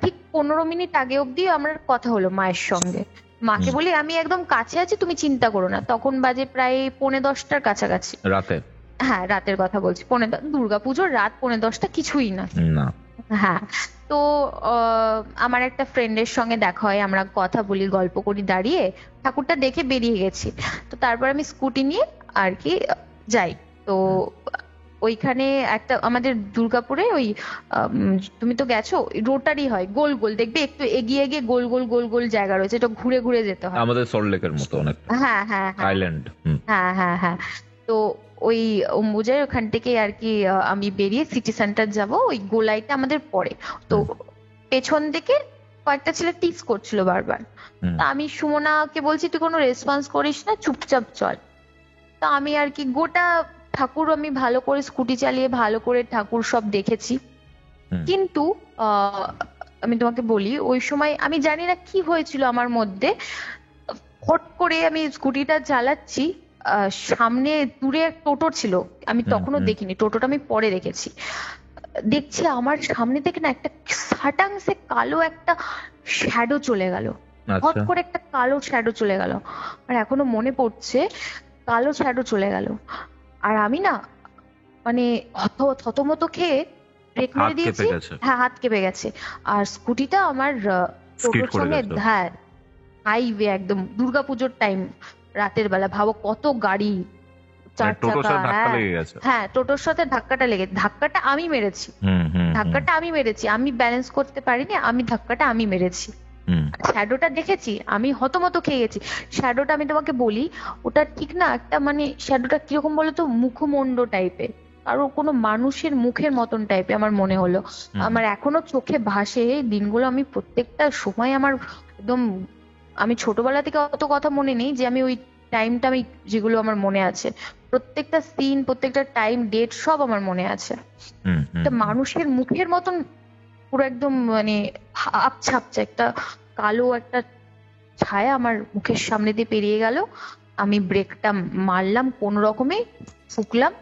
ঠিক 15 মিনিট আগে অব্দি আমার কথা হলো মায়ের সঙ্গে। মাকে বলি আমি একদম কাছে আছি, তুমি চিন্তা করো না। তখন বাজে প্রায় 9:45-র কাছাকাছি রাতে। হ্যাঁ, রাতের কথা বলছি। দুর্গাপুজোর রাত 9:30 কিছুই না। হ্যাঁ, তো আমার একটা ফ্রেন্ডের সঙ্গে দেখা হয়, আমরা কথা বলি, গল্প করি দাঁড়িয়ে, ঠাকুরটা দেখে বেরিয়ে গেছি। তো তারপর আমি স্কুটি নিয়ে আর কি যাই। তো ওইখানে একটা আমাদের দুর্গাপুরে ওই তুমি তো গেছো, রোটারি হয় গোল গোল, দেখবে একটু এগিয়ে এগিয়ে গোল গোল গোল গোল জায়গা রয়েছে, এটা ঘুরে ঘুরে যেতে হয়, আমাদের সল্টলেকের মতো অনেক। হ্যাঁ হ্যাঁ আইল্যান্ড। হ্যাঁ হ্যাঁ হ্যাঁ। তো ওই অম্বুজার ওখান থেকে আর কি আমি বেরিয়ে সিটি সেন্টার যাব, ওই গোলাইটা আমাদের পড়ে। তো পেছন থেকে কয়েকটা ছেলে টিস করছিল বারবার। তা আমি সুমনাকে বলছি তুই কোনো রেসপন্স করিস না, চুপচাপ চল। তা আমি আর কি গোটা ঠাকুর আমি ভালো করে স্কুটি চালিয়ে ভালো করে ঠাকুর সব দেখেছি। কিন্তু আমি তোমাকে বলি, ওই সময় আমি জানি না কি হয়েছিল আমার মধ্যে, হট করে আমি স্কুটিটা চালাচ্ছি, সামনে দূরে এক টোটো ছিল, আমি তখনও দেখিনি, টোটোটা আমি পরে দেখেছি। দেখছি আমার সামনে থেকে না একটা সাটাংসে কালো একটা শ্যাডো চলে গেল, হট করে একটা কালো শ্যাডো চলে গেল। আর এখনো মনে পড়ছে, কালো শ্যাডো চলে গেল। আর আমি না মানে থতমত খেয়ে ব্রেক মেরে দিয়েছি। হ্যাঁ, হাত কেঁপে গেছে। আর স্কুটিটা আমার টোটোর সঙ্গে, হ্যাঁ, হাইওয়ে একদম দুর্গাপুজোর টাইম, রাতের বেলা, ভাবো কত গাড়ি, 4 চাকা। হ্যাঁ, টোটোর সাথে ধাক্কাটা আমি মেরেছি, আমি ব্যালেন্স করতে পারিনি, আমি ধাক্কাটা আমি মেরেছি। শ্যাডোটা দেখেছি, আমি হতমত খেয়ে গেছি। শ্যাডোটা আমি তোমাকে বলি, ওটা ঠিক না একটা মানে শ্যাডোটা কিরকম বলতো, মুখমন্ড টাইপের, আর কোনো মানুষের মুখের মতন টাইপের আমার মনে হলো। আমার এখনো চোখে ভাসে দিনগুলো, আমি প্রত্যেকটা সময় আমার একদম, আমি ছোটবেলা থেকে অত কথা মনে নেই যে আমি ওই টাইমটা, আমি যেগুলো আমার মনে আছে প্রত্যেকটা সিন, প্রত্যেকটা টাইম, ডেট সব আমার মনে আছে। একটা মানুষের মুখের মতন পুরো একদম মানে আবছা আবছা একটা কালো একটা ছায়া আমার মুখের সামনে দিয়ে পেরিয়ে গেল। আমি ব্রেকটা মারলাম কোন রকমে, ফুকলাম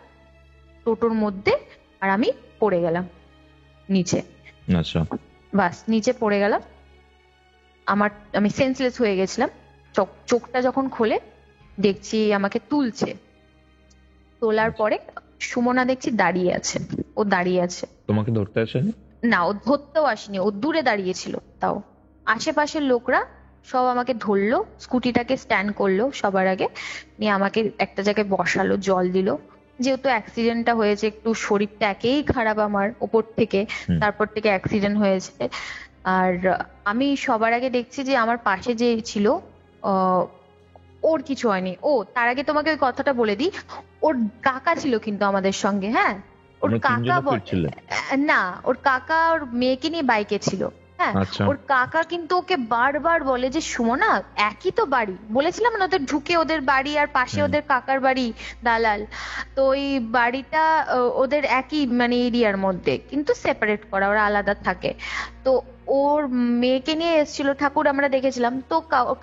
টোটোর মধ্যে, আর আমি পড়ে গেলাম নিচে। আচ্ছা, বাস নিচে পড়ে গেলাম। আমি সেন্সলেস হয়ে গেছিলাম। চোখটা যখন খোলে দেখছি আমাকে তুলছে, তোলার পরে সুমনা দেখছি দাঁড়িয়ে আছে, ও দাঁড়িয়ে আছে। তোমাকে ধরতে আসেনি? না, ও ধরতেও আসেনি, ও দূরে দাঁড়িয়েছিল। তাও আশেপাশের লোকরা সব আমাকে ধরলো, স্কুটিটাকে স্ট্যান্ড করলো সবার আগে, নিয়ে আমাকে একটা জায়গায় বসালো, জল দিল। যেহেতু অ্যাক্সিডেন্টটা হয়েছে, একটু শরীরটা একেই খারাপ আমার ওপর থেকে, তারপর থেকে অ্যাক্সিডেন্ট হয়েছে। আর আমি সবার আগে দেখছি যে আমার পাশে যে ছিল ওর কিছু হয়নি। তার আগে তোমাকে ওই কথাটা বলে দিই, ওর কাকা ছিল কিন্তু আমাদের সঙ্গে। হ্যাঁ, ওর কাকা না, ওর কাকা ওর মেয়েকে নিয়ে বাইকে ছিল। হ্যাঁ, ওর কাকা কিন্তু ওকে বারবার বলে যে সুমনা, একই তো বাড়ি, বলেছিলাম না ওদের ঢুকে ওদের বাড়ি আর পাশে ওদের কাকার বাড়ি দালাল, তো ওই বাড়িটা ওদের একই মানে এরিয়ার মধ্যে, কিন্তু সেপারেট করা, ওরা আলাদা থাকে। তো ওর মেয়েকে নিয়ে এসেছিল ঠাকুর, আমরা দেখেছিলাম। তো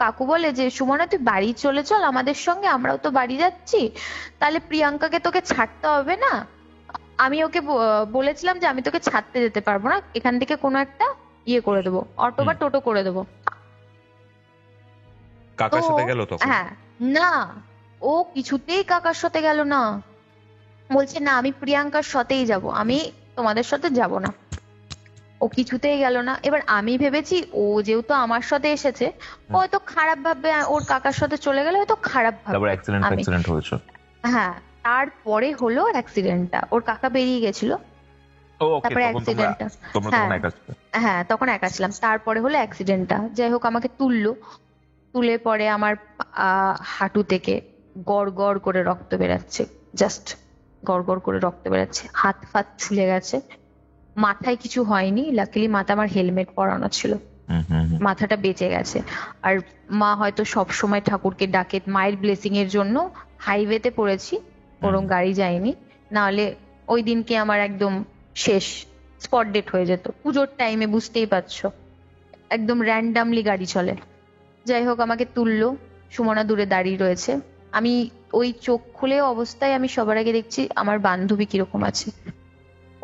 কাকু বলে যে সুমনা তুই বাড়ি চলে চল আমাদের সঙ্গে, আমরাও তো বাড়ি যাচ্ছি, তাহলে প্রিয়াঙ্কাকে তোকে ছাড়তে হবে না। আমি ওকে বলেছিলাম যে আমি তোকে ছাড়তে যেতে পারবো না, এখান থেকে কোনো একটা ইয়ে করে দেবো, অটো বা টোটো করে দেবো। কাকার সাথে গেল তখন? হ্যাঁ, না, ও কিছুতেই কাকার সাথে গেল না, বলছে না আমি প্রিয়াঙ্কার সাথেই যাব, আমি তোমাদের সাথে যাব না। ও কিছুতেই গেল না। এবার আমি ভেবেছি ও যেহেতু আমার সাথে এসেছে, ও হয়তো খারাপ ভাববে, ওর কাকার সাথে চলে গেলে হয়তো খারাপ তারপর ভাববে। অ্যাক্সিডেন্ট হয়েছে। হ্যাঁ, তারপরে হলো অ্যাক্সিডেন্টটা, ওর কাকা বেরিয়ে গেছিল, তারপরে অ্যাক্সিডেন্টটা। হ্যাঁ, তখন একা ছিলাম। তারপরে হলো অ্যাক্সিডেন্টটা। যাই হোক, আমাকে তুলে পরে আমার হাঁটু থেকে গড় গড় করে রক্ত বেরাচ্ছে, জাস্ট গড় গড় করে রক্ত বেরাচ্ছে, হাত ফাত ছুলে গেছে। মাথায় কিছু হয়নি, লাকিলি মাথা আমার হেলমেট পরানো ছিল, মাথাটা বেঁচে গেছে। আর মা হয়তো সব সময় ঠাকুরকে ডাকে, মায়ের ব্লেসিং এর জন্য হাইওয়েতে পড়েছি, ওরম গাড়ি যায়নি, নাহলে ওই দিনকে আমার একদম শেষ, স্পট ডেট হয়ে যেত। পুজোর টাইমে বুঝতেই পারছো, একদম র্যান্ডামলি গাড়ি চলে। যাই হোক, আমাকে তুললো, সুমনা দূরে দাঁড়িয়ে রয়েছে। আমি ওই চোখ খুলে অবস্থায় আমি সবার আগে দেখছি আমার বান্ধবী কিরকম আছে।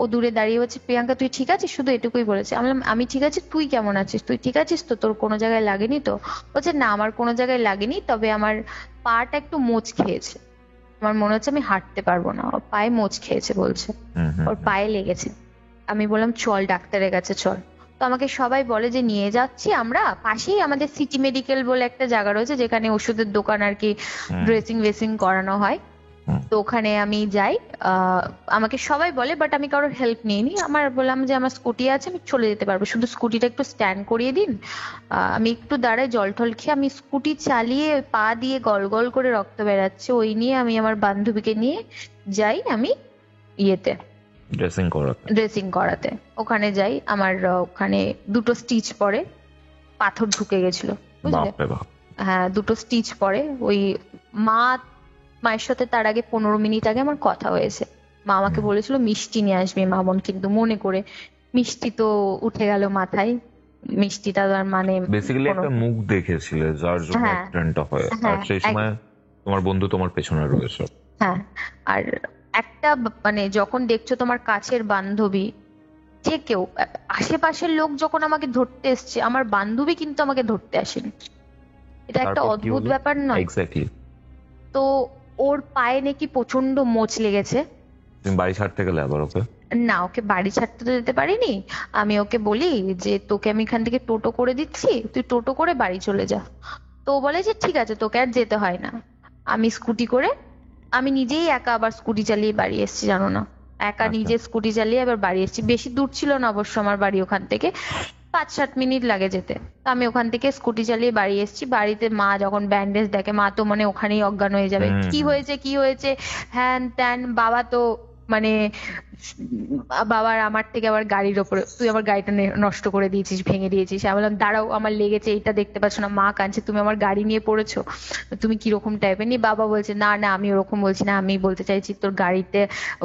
ও দূরে দাঁড়িয়ে বলছে, প্রিয়াঙ্কা তুই ঠিক আছিস? শুধু এটুকুই বলেছে। আমি বললাম, আমি ঠিক আছি, তুই কেমন আছিস? তুই ঠিক আছিস তো? তোর কোনো জায়গায় লাগেনি তো? বলছে, না আমার কোনো জায়গায় লাগেনি, তবে আমার পাটা একটু মোচ খেয়েছে, আমার মনে হচ্ছে আমি হাঁটতে পারবো না, ওর পায়ে মোচ খেয়েছে বলছে, ওর পায়ে লেগেছে। আমি বললাম চল ডাক্তারের কাছে চল। তো আমাকে সবাই বলে যে নিয়ে যাচ্ছি আমরা, পাশেই আমাদের সিটি মেডিকেল বলে একটা জায়গা রয়েছে যেখানে ওষুধের দোকান আর কি, ড্রেসিং ওয়েসিং করানো হয়। তো ওখানে আমি যাই, আমাকে সবাই বলে, বাট আমি কারোর হেল্প নিইনি। আমার বললাম যে আমার স্কুটি আছে, আমি চলে যেতে পারবো, শুধু স্কুটিটা একটু স্ট্যান্ড করিয়ে দিন, আমি একটু দাঁড়াই জল টল খেয়ে। আমি স্কুটি চালিয়ে পা দিয়ে গল গল করে রক্ত বেরাচ্ছে, ওই নিয়ে আমি আমার বান্ধবীকে নিয়ে যাই আমি ইয়েতে ড্রেসিং করাতে। ওখানে যাই, আমার ওখানে 2টো স্টিচ পড়ে, পাথর ঢুকে গেছিল বুঝলে। হ্যাঁ, 2টো স্টিচ পড়ে। ওই মায়ের সাথে তার আগে 15 মিনিট আগে আমার কথা হয়েছে, মা আমাকে বলেছিল মিষ্টি নিয়ে আসবি মামন, কিন্তু মনে করে মিষ্টি তো উঠে গেল মাথায়, মিষ্টিটা তার মানে বেসিক্যালি একটা মুখ দেখেছিলে যার জন্য অ্যাক্সিডেন্টটা হয়, আর সেই সময় তোমার বন্ধু তোমার পেছনে রয়েছে। হ্যাঁ, আর একটা মানে যখন দেখছো তোমার কাছের বান্ধবী, যে কেউ আশেপাশের লোক যখন আমাকে ধরতে এসছে, আমার বান্ধবী কিন্তু আমাকে ধরতে আসেনি, এটা একটা অদ্ভুত ব্যাপার নয়? এক্স্যাক্টলি। তো ওর পায়ে নাকি প্রচন্ড মোচ লেগেছে। তুমি বাড়ি ছাড়তে গেলে আবার ওকে? না, ওকে বাড়ি ছাড়তে তো যেতে পারিনি। আমি ওকে বলি যে তোকে আমি এখান থেকে টোটো করে দিচ্ছি, তুই টোটো করে বাড়ি চলে যা। তো ও বলে যে ঠিক আছে, তোকে আর যেতে হয় না। আমি স্কুটি করে, আমি নিজেই একা আবার স্কুটি চালিয়ে বাড়ি এসেছি, জানো না, একা নিজে স্কুটি চালিয়ে আবার বাড়ি এসেছি। বেশি দূর ছিল না অবশ্য আমার বাড়ি, ওখান থেকে 5-7 মিনিট লাগে যেতে। তো আমি ওখান থেকে স্কুটি চালিয়ে বাড়ি এসেছি। বাড়িতে মা যখন ব্যান্ডেজ দেখে, মা তো মানে ওখানেই অজ্ঞান হয়ে যাবে, কি হয়েছে হ্যান ত্যান। বাবা তো মানে বাবার আমার থেকে আবার গাড়ির ওপরে, তুই আমার গাড়িটা নষ্ট করে দিয়েছিস, ভেঙে দিয়েছিস। আমি বললাম দাঁড়াও, আমার লেগেছে, এইটা দেখতে পাচ্ছ না? মা কাঁদছে, তুমি আমার গাড়ি নিয়ে পড়েছো, তুমি কিরকম টাইপের নিয়ে? বাবা বলছে না না, আমি ওরকম বলছি না, আমি বলতে চাইছি তোর গাড়িতে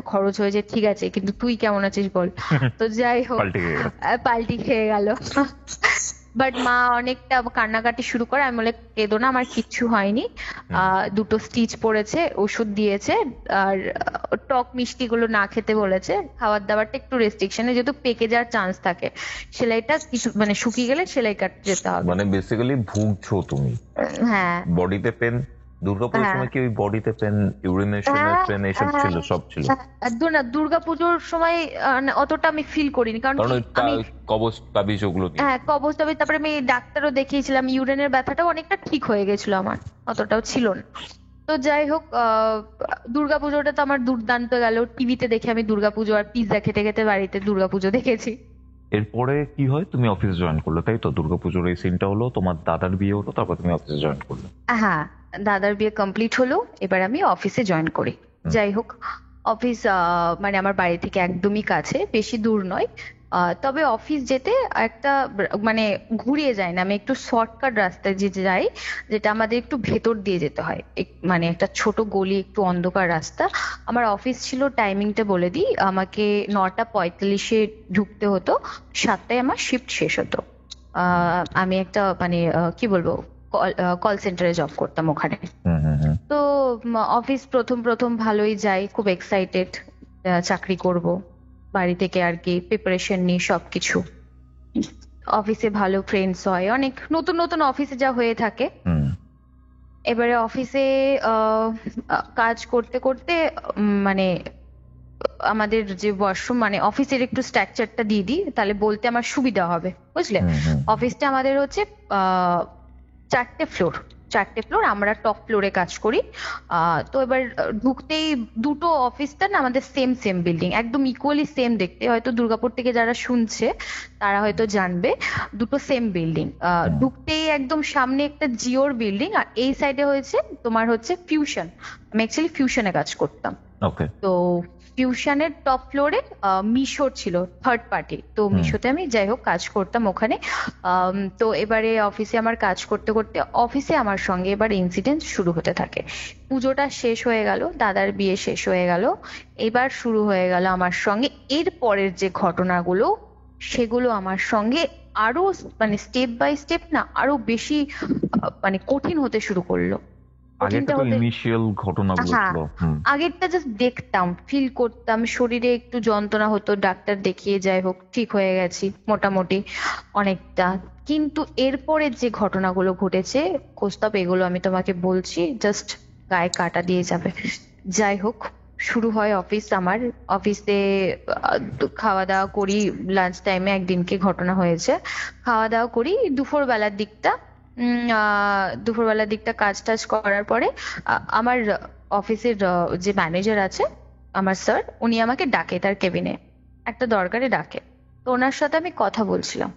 খরচ হয়েছে ঠিক আছে, কিন্তু তুই কেমন আছিস বল। তো যাই হোক, পাল্টি খেয়ে গেল। বাট মা অনেকটা কান্নাকাটি শুরু করে। আমি বলে কেঁদো না, আমার কিচ্ছু হয়নি, 2টো স্টিচ পড়েছে, ওষুধ দিয়েছে, আর টক মিষ্টি গুলো না খেতে বলেছে, খাবার দাবারটা একটু রেস্ট্রিকশনে, যেহেতু পেকে যাওয়ার চান্স থাকে, সেলাইটা কিছু মানে শুকিয়ে গেলে সেলাই কাটতে যেতে হবে। মানে বেসিক্যালি ভুগছো তুমি। হ্যাঁ, বডিতে পেন, দুর্গাপুজোর সময় কি ওই বডিতে পেন, ইউরিনেশনের পেন এসব ছিল, সব ছিল? না, দুর্গাপুজোর সময় অতটা আমি ফিল করিনি, কারণ আমি কবচ তাবিজ ওগুলো, হ্যাঁ কবচ তাবিজ, তারপরে আমি ডাক্তারও দেখিয়েছিলাম, ইউরিনের ব্যথাটাও অনেকটা ঠিক হয়ে গেছিল আমার, অতটাও ছিল না। তো যাই হোক, দুর্গাপুজোটা তো আমার দুর্দান্ত গেল। টিভিতে দেখে আমি দুর্গাপুজো আর পিৎজা খেতে খেতে বাড়িতে দুর্গাপুজো দেখেছি। এরপরে কি হয়, তুমি অফিস জয়েন করলে তাই তো? দুর্গাপুজোর এই সিনটা হলো, তোমার দাদার বিয়ে হলো, তারপর তুমি অফিসে জয়েন করলে। হ্যাঁ, দাদার বিয়ে কমপ্লিট হলো, এবার আমি অফিসে জয়েন করি। যাই হোক, অফিস মানে আমার বাড়ি থেকে একদমই কাছে, বেশি দূর নয়। তবে অফিস যেতে একটা মানে ঘুরিয়ে যায় না, আমি একটু শর্টকাট রাস্তায় যাই, যেটা আমাদের একটু ভেতর দিয়ে যেতে হয়, মানে একটা ছোট গলি, একটু অন্ধকার রাস্তা। আমার অফিস ছিল, টাইমিংটা বলে দিই, আমাকে 9:45-এ ঢুকতে হতো, 7টায় আমার শিফট শেষ হতো। আমি একটা মানে কি বলবো, কল সেন্টারে জব করতাম ওখানে। তো অফিস প্রথম ভালোই যাই, খুব এক্সাইটেড, চাকরি করব, বাড়ি থেকে আর কি প্রিপারেশন নিই সবকিছু। অফিসে ভালো ফ্রেন্ডস হয়, অনেক নতুন নতুন অফিসে যা হয়ে থাকে। এবারে অফিসে কাজ করতে করতে মানে আমাদের যে ওয়াশরুম মানে অফিসের একটু স্ট্রাকচারটা দিয়ে দিই, তাহলে বলতে আমার সুবিধা হবে, বুঝলে? অফিসটা আমাদের হচ্ছে 4টে ফ্লোর, আমরা টপ ফ্লোরে কাজ করি। তো এবার ঢুকতেই দুটো অফিসটা না আমাদের সেম বিল্ডিং, একদম ইকুয়ালি সেম দেখতে, হয়তো দুর্গাপুর থেকে যারা শুনছে তারা হয়তো জানবে, দুটো সেম বিল্ডিং। ঢুকতেই একদম সামনে একটা জিওর বিল্ডিং, আর এই সাইডে হয়েছে তোমার হচ্ছে ফিউশন। আমি অ্যাকচুয়ালি ফিউশনে কাজ করতাম। ওকে। তো ফিউশনের টপ ফ্লোরে মিশো ছিল থার্ড পার্টি, তো মিশোতে আমি যাই হোক কাজ করতাম ওখানে। তো এবারে অফিসে আমার কাজ করতে করতে অফিসে আমার সঙ্গে এবার ইনসিডেন্ট শুরু হতে থাকে। পুজোটা শেষ হয়ে গেল, দাদার বিয়ে শেষ হয়ে গেল, এবার শুরু হয়ে গেল আমার সঙ্গে এর পরের যে ঘটনাগুলো, সেগুলো আমার সঙ্গে আরো মানে স্টেপ বাই স্টেপ না আরো বেশি মানে কঠিন হতে শুরু করলো। আগেরটা তো ইনিশিয়াল ঘটনাগুলো ছিল। আগেরটা জাস্ট দেখতাম, ফিল করতাম, শরীরে একটু যন্ত্রণা হতো, ডাক্তার দেখিয়ে যাই হোক ঠিক হয়ে গেছি মোটামুটি অনেকটা। কিন্তু এরপরে যে ঘটনাগুলো ঘটেছে কৌস্তব, এগুলো আমি তোমাকে বলছি জাস্ট গায়ে কাটা দিয়ে যাবে। যাই হোক, শুরু হয় অফিস আমার। অফিসে খাওয়া দাওয়া করি, লাঞ্চ টাইমে একদিনকে ঘটনা হয়েছে। খাওয়া দাওয়া করি দুপুরবেলার দিকটা কাজ টাজ করার পরে আমার অফিসের যে ম্যানেজার আছে আমার স্যার, উনি আমাকে ডাকে তার কেবিনে, একটা দরকারে ডাকে। তো ওনার সাথে আমি কথা বলছিলাম,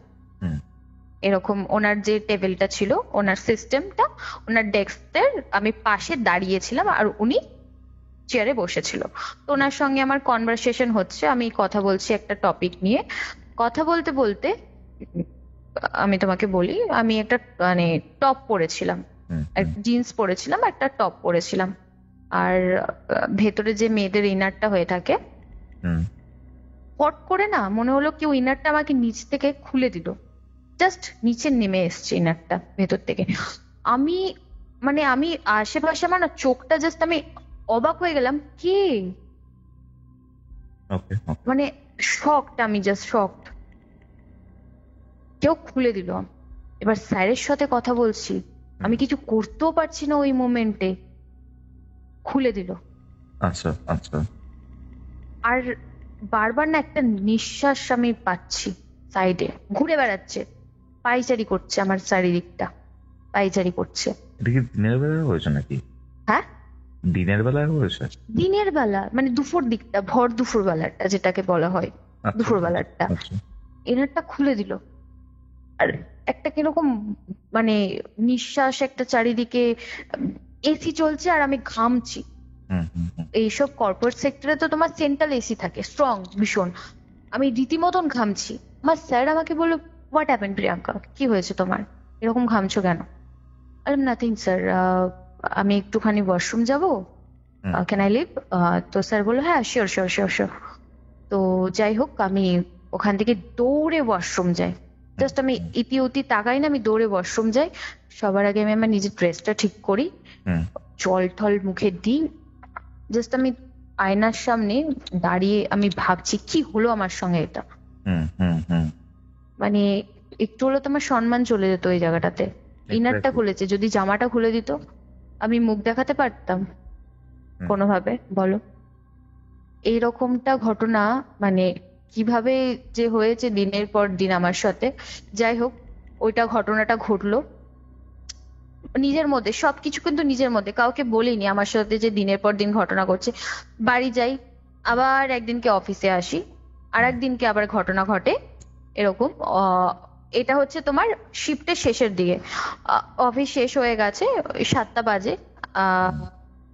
এরকম ওনার যে টেবিলটা ছিল, ওনার সিস্টেমটা, ওনার ডেস্কের আমি পাশে দাঁড়িয়েছিলাম আর উনি চেয়ারে বসেছিল। তো ওনার সঙ্গে আমার কনভারসেশন হচ্ছে, আমি কথা বলছি একটা টপিক নিয়ে। কথা বলতে বলতে আমি তোমাকে বলি, আমি একটা মানে টপ পরেছিলাম, জিন্স পরেছিলাম, একটা টপ পরেছিলাম, আর ভেতরে যে মেয়েদের ইনারটা হয়ে থাকে, ফট করে না মনে হলো কেউ ইনারটা আমাকে নিচ থেকে খুলে দিল, জাস্ট নিচে নেমে এসছে ইনারটা ভেতর থেকে। আমি মানে আমি আশেপাশে আমার না চোখটা জাস্ট আমি অবাক হয়ে গেলাম, কে মানে শকড, আমি জাস্ট শকড। কেউ খুলে দিল। এবার স্যারের সাথে কথা বলছি, আমি কিছু করতেও পারছি না ওই মোমেন্টে, খুলে দিল। আচ্ছা আচ্ছা। আর বারবার না একটা নিঃশ্বাস আমি পাচ্ছি, সাইডে ঘুরে বেড়াচ্ছে, পাইচারি করছে আমার চারিদিকটা, পাইচারি করছে। এটা কি দিনের বেলায় হয়েছে নাকি? হ্যাঁ, দিনের বেলায় হয়েছে। দিনের বেলা মানে দুপুর দিকটা, ভর দুপুর বেলাটা যেটাকে বলা হয়, দুপুর বেলাটা। এনারটা খুলে দিল, আর একটা কিরকম মানে নিঃশ্বাস, একটা চারিদিকে এসি চলছে আর আমি ঘামছি। এইসব কর্পোরেট সেক্টরে তো তোমার সেন্ট্রাল এসি থাকে, স্ট্রং ভীষণ, আমি রীতিমতন ঘামছি। আমার স্যার আমাকে বললো, হোয়াট হ্যাপেন্ড প্রিয়াঙ্কা, কি হয়েছে তোমার, এরকম ঘামছো কেন? বললাম, নাথিং স্যার, আমি একটুখানি ওয়াশরুম যাবো, ক্যান আই লিভ? তো স্যার বললো, হ্যাঁ শিওর শিওর শিওর শিওর। তো যাই হোক, আমি ওখান থেকে দৌড়ে ওয়াশরুম যাই, জাস্ট আমি ইতি উতি তাকাই না, আমি দৌড়ে ওয়াশরুম যাই। সবার আগে আমি আমার নিজের ড্রেসটা ঠিক করি, জল টল মুখে দিই, জাস্ট আমি আয়নার সামনে দাঁড়িয়ে আমি ভাবছি কি হলো আমার সঙ্গে এটা। মানে একটু হলো তোমার সম্মান চলে যেত ওই জায়গাটাতে। ইনারটা খুলেছে, যদি জামাটা খুলে দিত আমি মুখ দেখাতে পারতাম কোনোভাবে, বলো? এইরকমটা ঘটনা মানে কিভাবে যে হয়েছে দিনের পর দিন আমার সাথে। যাই হোক, ওইটা ঘটনাটা ঘটলো নিজের মধ্যে, সবকিছু কিন্তু নিজের মধ্যে, কাউকে বলিনি আমার সাথে যে দিনের পর দিন ঘটনা ঘটছে। বাড়ি যাই, আবার একদিনকে অফিসে আসি, আর একদিনকে আবার ঘটনা ঘটে এরকম। এটা হচ্ছে তোমার শিফটের শেষের দিকে, অফিস শেষ হয়ে গেছে, 7টা বাজে।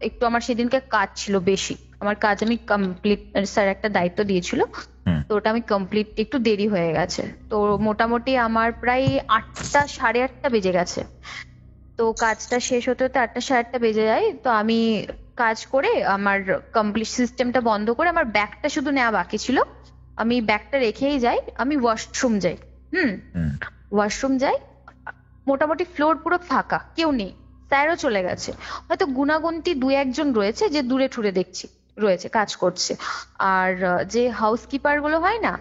একটু আমার সেদিনকে কাজ ছিল বেশি, আমার কাজ আমি কমপ্লিট, স্যার একটা দায়িত্ব দিয়েছিল, তো ওটা আমি কমপ্লিট, একটু দেরি হয়ে গেছে। তো মোটামুটি আমার প্রায় 8টা, 8:30 বেজে গেছে। তো কাজটা শেষ হতে হতে 8টা, 8:30 বেজে যায়। তো আমি কাজ করে আমার কমপ্লিট সিস্টেমটা বন্ধ করে আমার ব্যাগটা শুধু নেওয়া বাকি ছিল, আমি ব্যাগটা রেখেই যাই, আমি ওয়াশরুম যাই। ওয়াশরুম যাই, মোটামুটি ফ্লোর পুরো ফাঁকা, কেউ নেই, স্যারও চলে গেছে, হয়তো গুনাগুনতি 2-1 জন রয়েছে যে দূরে ঠুরে দেখছি, রয়েছে, কাজ করছে। আর যে হাউসকিপার গুলো হয় না,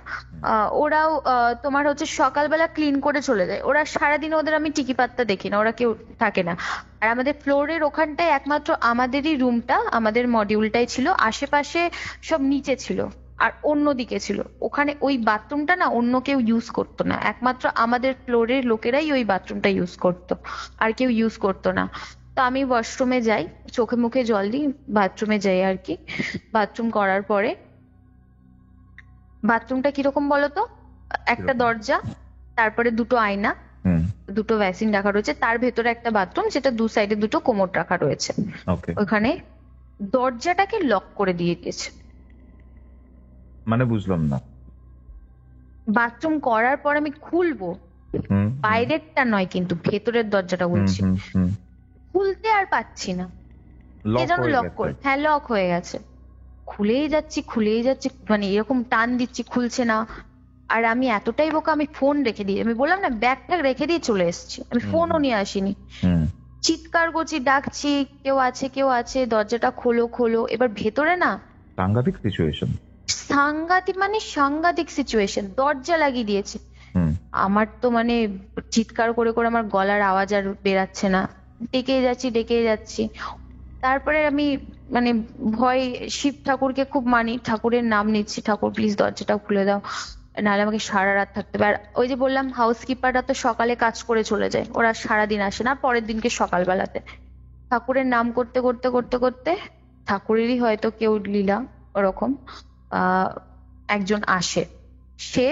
ওরাও তোমার হচ্ছে সকালবেলা ক্লিন করে চলে যায়। ওরা সারাদিন, ওদের আমি টিকি পাত্তা দেখি না, ওরা কেউ থাকে না। আর আমাদের ফ্লোরের ওখানটায় একমাত্র আমাদেরই রুমটা, আমাদের মডিউলটাই ছিল, আশেপাশে সব নিচে ছিল আর অন্য দিকে ছিল। ওখানে ওই বাথরুমটা না অন্য কেউ ইউজ করতো না, একমাত্র আমাদের ফ্লোরের লোকেরাই ওই বাথরুমটা ইউজ করতো, আর কেউ ইউজ করতো না। তো আমি ওয়াশরুমে যাই, চোখে মুখে জল দিই, বাথরুমে যাই আর কি। বাথরুম করার পরে, বাথরুমটা কিরকম বলতো, একটা দরজা, তারপরে দুটো আয়না, হুম, দুটো ভ্যাসিন রাখা রয়েছে, তার ভেতরে একটা বাথরুম, যেটা দু সাইডে দুটো কোমোড রাখা রয়েছে। ওকে। ওখানে দরজাটাকে লক করে দিয়ে দিয়েছে। মানে বুঝলাম না। বাথরুম করার পর আমি খুলবো, হুম, বাইরেরটা নয় কিন্তু ভেতরের দরজাটা হুম, বলছি, হুম, হুম। খুলতে আর পাচ্ছি না। কে লক যেন হয়ে লক গেছে। করে, হ্যাঁ লক হয়ে গেছে। খুলেই যাচ্ছি খুলেই যাচ্ছি, মানে এরকম টান দিচ্ছি, খুলছে না। আর আমি এতটাই বোকা, আমি ফোন রেখে দিয়ে, আমি বললাম না ব্যাগ ট্যাগ রেখে দিয়ে চলে এসেছি, আমি ফোনও নিয়ে আসিনি। হুম, চিৎকার করছি, ডাকছি, কেউ আছে কেউ আছে, দরজাটা খোলো খোলো। এবার ভেতরে না সাংঘাতিক সিচুয়েশন। সাংঘাতিক, মানে সাংঘাতিক সিচুয়েশন, দরজা লাগিয়ে দিয়েছে। হুম, আমার তো মানে চিৎকার করে করে আমার গলার আওয়াজ আর বেরাচ্ছে না, ডেকেই যাচ্ছি ডেকেই যাচ্ছি। তারপরে আমি মানে ভয়, শিব ঠাকুরকে খুব মানি, ঠাকুরের নাম নিচ্ছি, ঠাকুর প্লিজ দরজাটা খুলে দাও, নাহলে আমাকে সারা রাত থাকতে হবে। আর ওই যে বললাম হাউসকিপাররা তো সকালে কাজ করে চলে যায়, ওরা সারাদিন আসে না, পরের দিনকে সকালবেলাতে। ঠাকুরের নাম করতে করতে করতে করতে, ঠাকুরেরই হয়তো কেউ লীলা ওরকম, একজন আসে। সে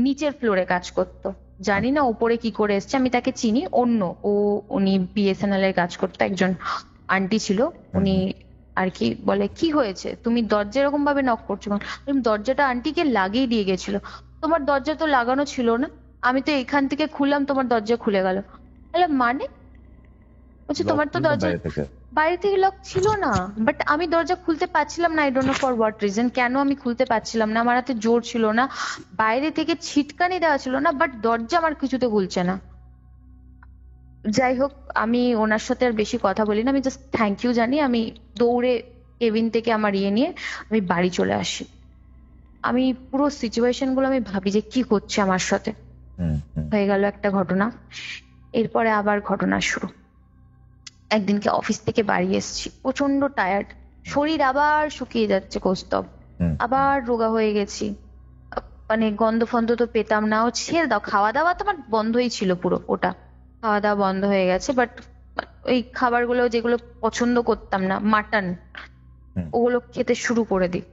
নিচের ফ্লোরে কাজ করতো, জানি না উপরে কি করে এসছে, আমি তাকে চিনি, অন্য উনি বিএসএনএল এর কাজ করতো, একজন আন্টি ছিল। উনি আর কি বলে, কি হয়েছে তুমি দরজা এরকম ভাবে নক করছো কেন? দরজাটা আন্টিকে লাগিয়ে দিয়ে গেছিল। তোমার দরজা তো লাগানো ছিল না, আমি তো এখান থেকে খুললাম, তোমার দরজা খুলে গেল। মানে বলছে তোমার তো দরজা বাইরে থেকে লক ছিল না, বাট আমি দরজা খুলতে পারছিলাম না, I don't know for what reason, কেন আমি খুলতে পারছিলাম না, আমার হাতে জোর ছিল না, বাইরে থেকে ছিটকানি দেওয়া ছিল না, বাট দরজা আমার কিছুতে খুলছে না। যাই হোক, আমি ওনার সাথে আর বেশি কথা বলি না, আমি জাস্ট থ্যাংক ইউ জানি, আমি দৌড়ে কেবিন থেকে আমার নিয়ে আমি বাড়ি চলে আসি। আমি পুরো সিচুয়েশন গুলো আমি ভাবি যে কি হচ্ছে আমার সাথে। হয়ে গেল একটা ঘটনা, এরপরে আবার ঘটনা শুরু। একদিনকে অফিস থেকে বাড়ি এসেছি, প্রচন্ড টায়ার্ড, শরীর আবার শুকিয়ে যাচ্ছে কৌস্তব, আবার রোগা হয়ে গেছি, মানে গন্ধ ফন্ধ তো পেতাম না। ও ছেড়ে দাও, খাওয়া দাওয়া তো আমার বন্ধই ছিল পুরো, ওটা খাওয়া দাওয়া বন্ধ হয়ে গেছে। বাট ওই খাবারগুলো যেগুলো পছন্দ করতাম না, মাটন, ওগুলো খেতে শুরু করে দিই,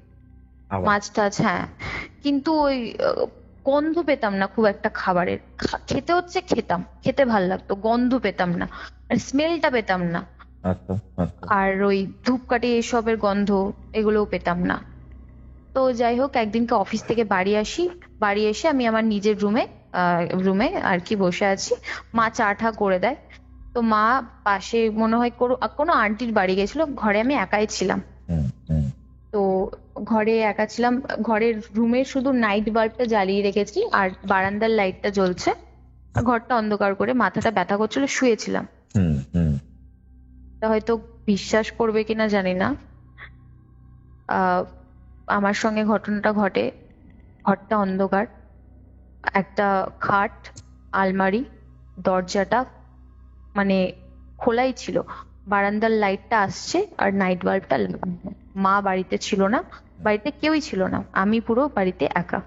মাছ টাছ, হ্যাঁ। কিন্তু ওই গন্ধ পেতাম না খুব একটা খাবারের, খেতে হচ্ছে খেতাম, খেতে ভাল লাগতো, গন্ধ পেতাম না, স্মেলটা পেতাম না। আর ওই ধূপকাঠি এসবের গন্ধ এগুলোও পেতাম না। তো যাই হোক, একদিনকে অফিস থেকে বাড়ি আসি, বাড়ি এসে আমি আমার নিজের রুমে আর কি বসে আছি, মা চা ঠা করে দেয়। তো মা পাশে মনে হয় কোনো আন্টির বাড়ি গেছিল, ঘরে আমি একাই ছিলাম। তো ঘরে একা ছিলাম, ঘরের রুমে শুধু নাইট বাল্বটা জ্বালিয়ে রেখেছি আর বারান্দার লাইটটা জ্বলছে, ঘরটা অন্ধকার করে, মাথাটা ব্যথা করছিল, শুয়েছিলাম। হয়তো বিশ্বাস করবে কিনা জানি না, আমার সঙ্গে ঘটনাটা ঘটে, ঘরটা অন্ধকার, একটা খাট, আলমারি, দরজাটা মানে খোলাই ছিল, বারান্দার লাইটটা আসছে আর নাইট বাল্বটা। মা বাড়িতে ছিল না, বাড়িতে কেউই ছিল না, আমি পুরো বাড়িতে একা।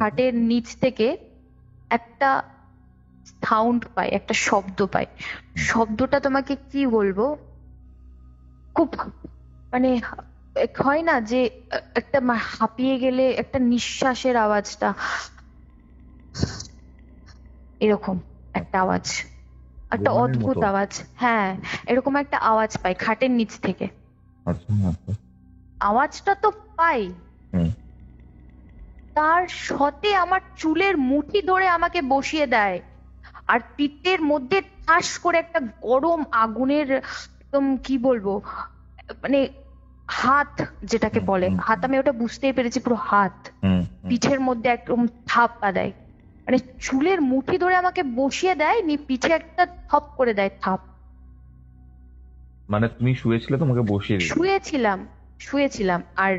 খাটের নিচ থেকে একটা সাউন্ড পাই, একটা শব্দ পাই, শব্দটা তোমাকে কি বলবো, খুব মানে হয় না যে একটা হাঁপিয়ে গেলে একটা নিঃশ্বাসের আওয়াজটা, এরকম একটা আওয়াজ, একটা অদ্ভুত আওয়াজ, হ্যাঁ এরকম একটা আওয়াজ পাই খাটের নিচ থেকে। আওয়াজটা তো পাই, তার সাথে আমার চুলের মুঠি ধরে আমাকে বসিয়ে দেয়, আর পিঠের মধ্যে ঠাস করে একটা গরম আগুনের, একদম কি বলবো, মানে হাত যেটাকে বলে, হাত, আমি ওটা বুঝতেই পেরেছি পুরো হাত, পিঠের মধ্যে একদম থাপ্পা দেয়, মানে চুলের মুঠি ধরে আমাকে বসিয়ে দেয়, পিঠে একটা থপ করে দেয় থাপ। মানে তুমি শুয়েছিলে, তোমাকে বসিয়ে দিল? শুয়েছিলাম আর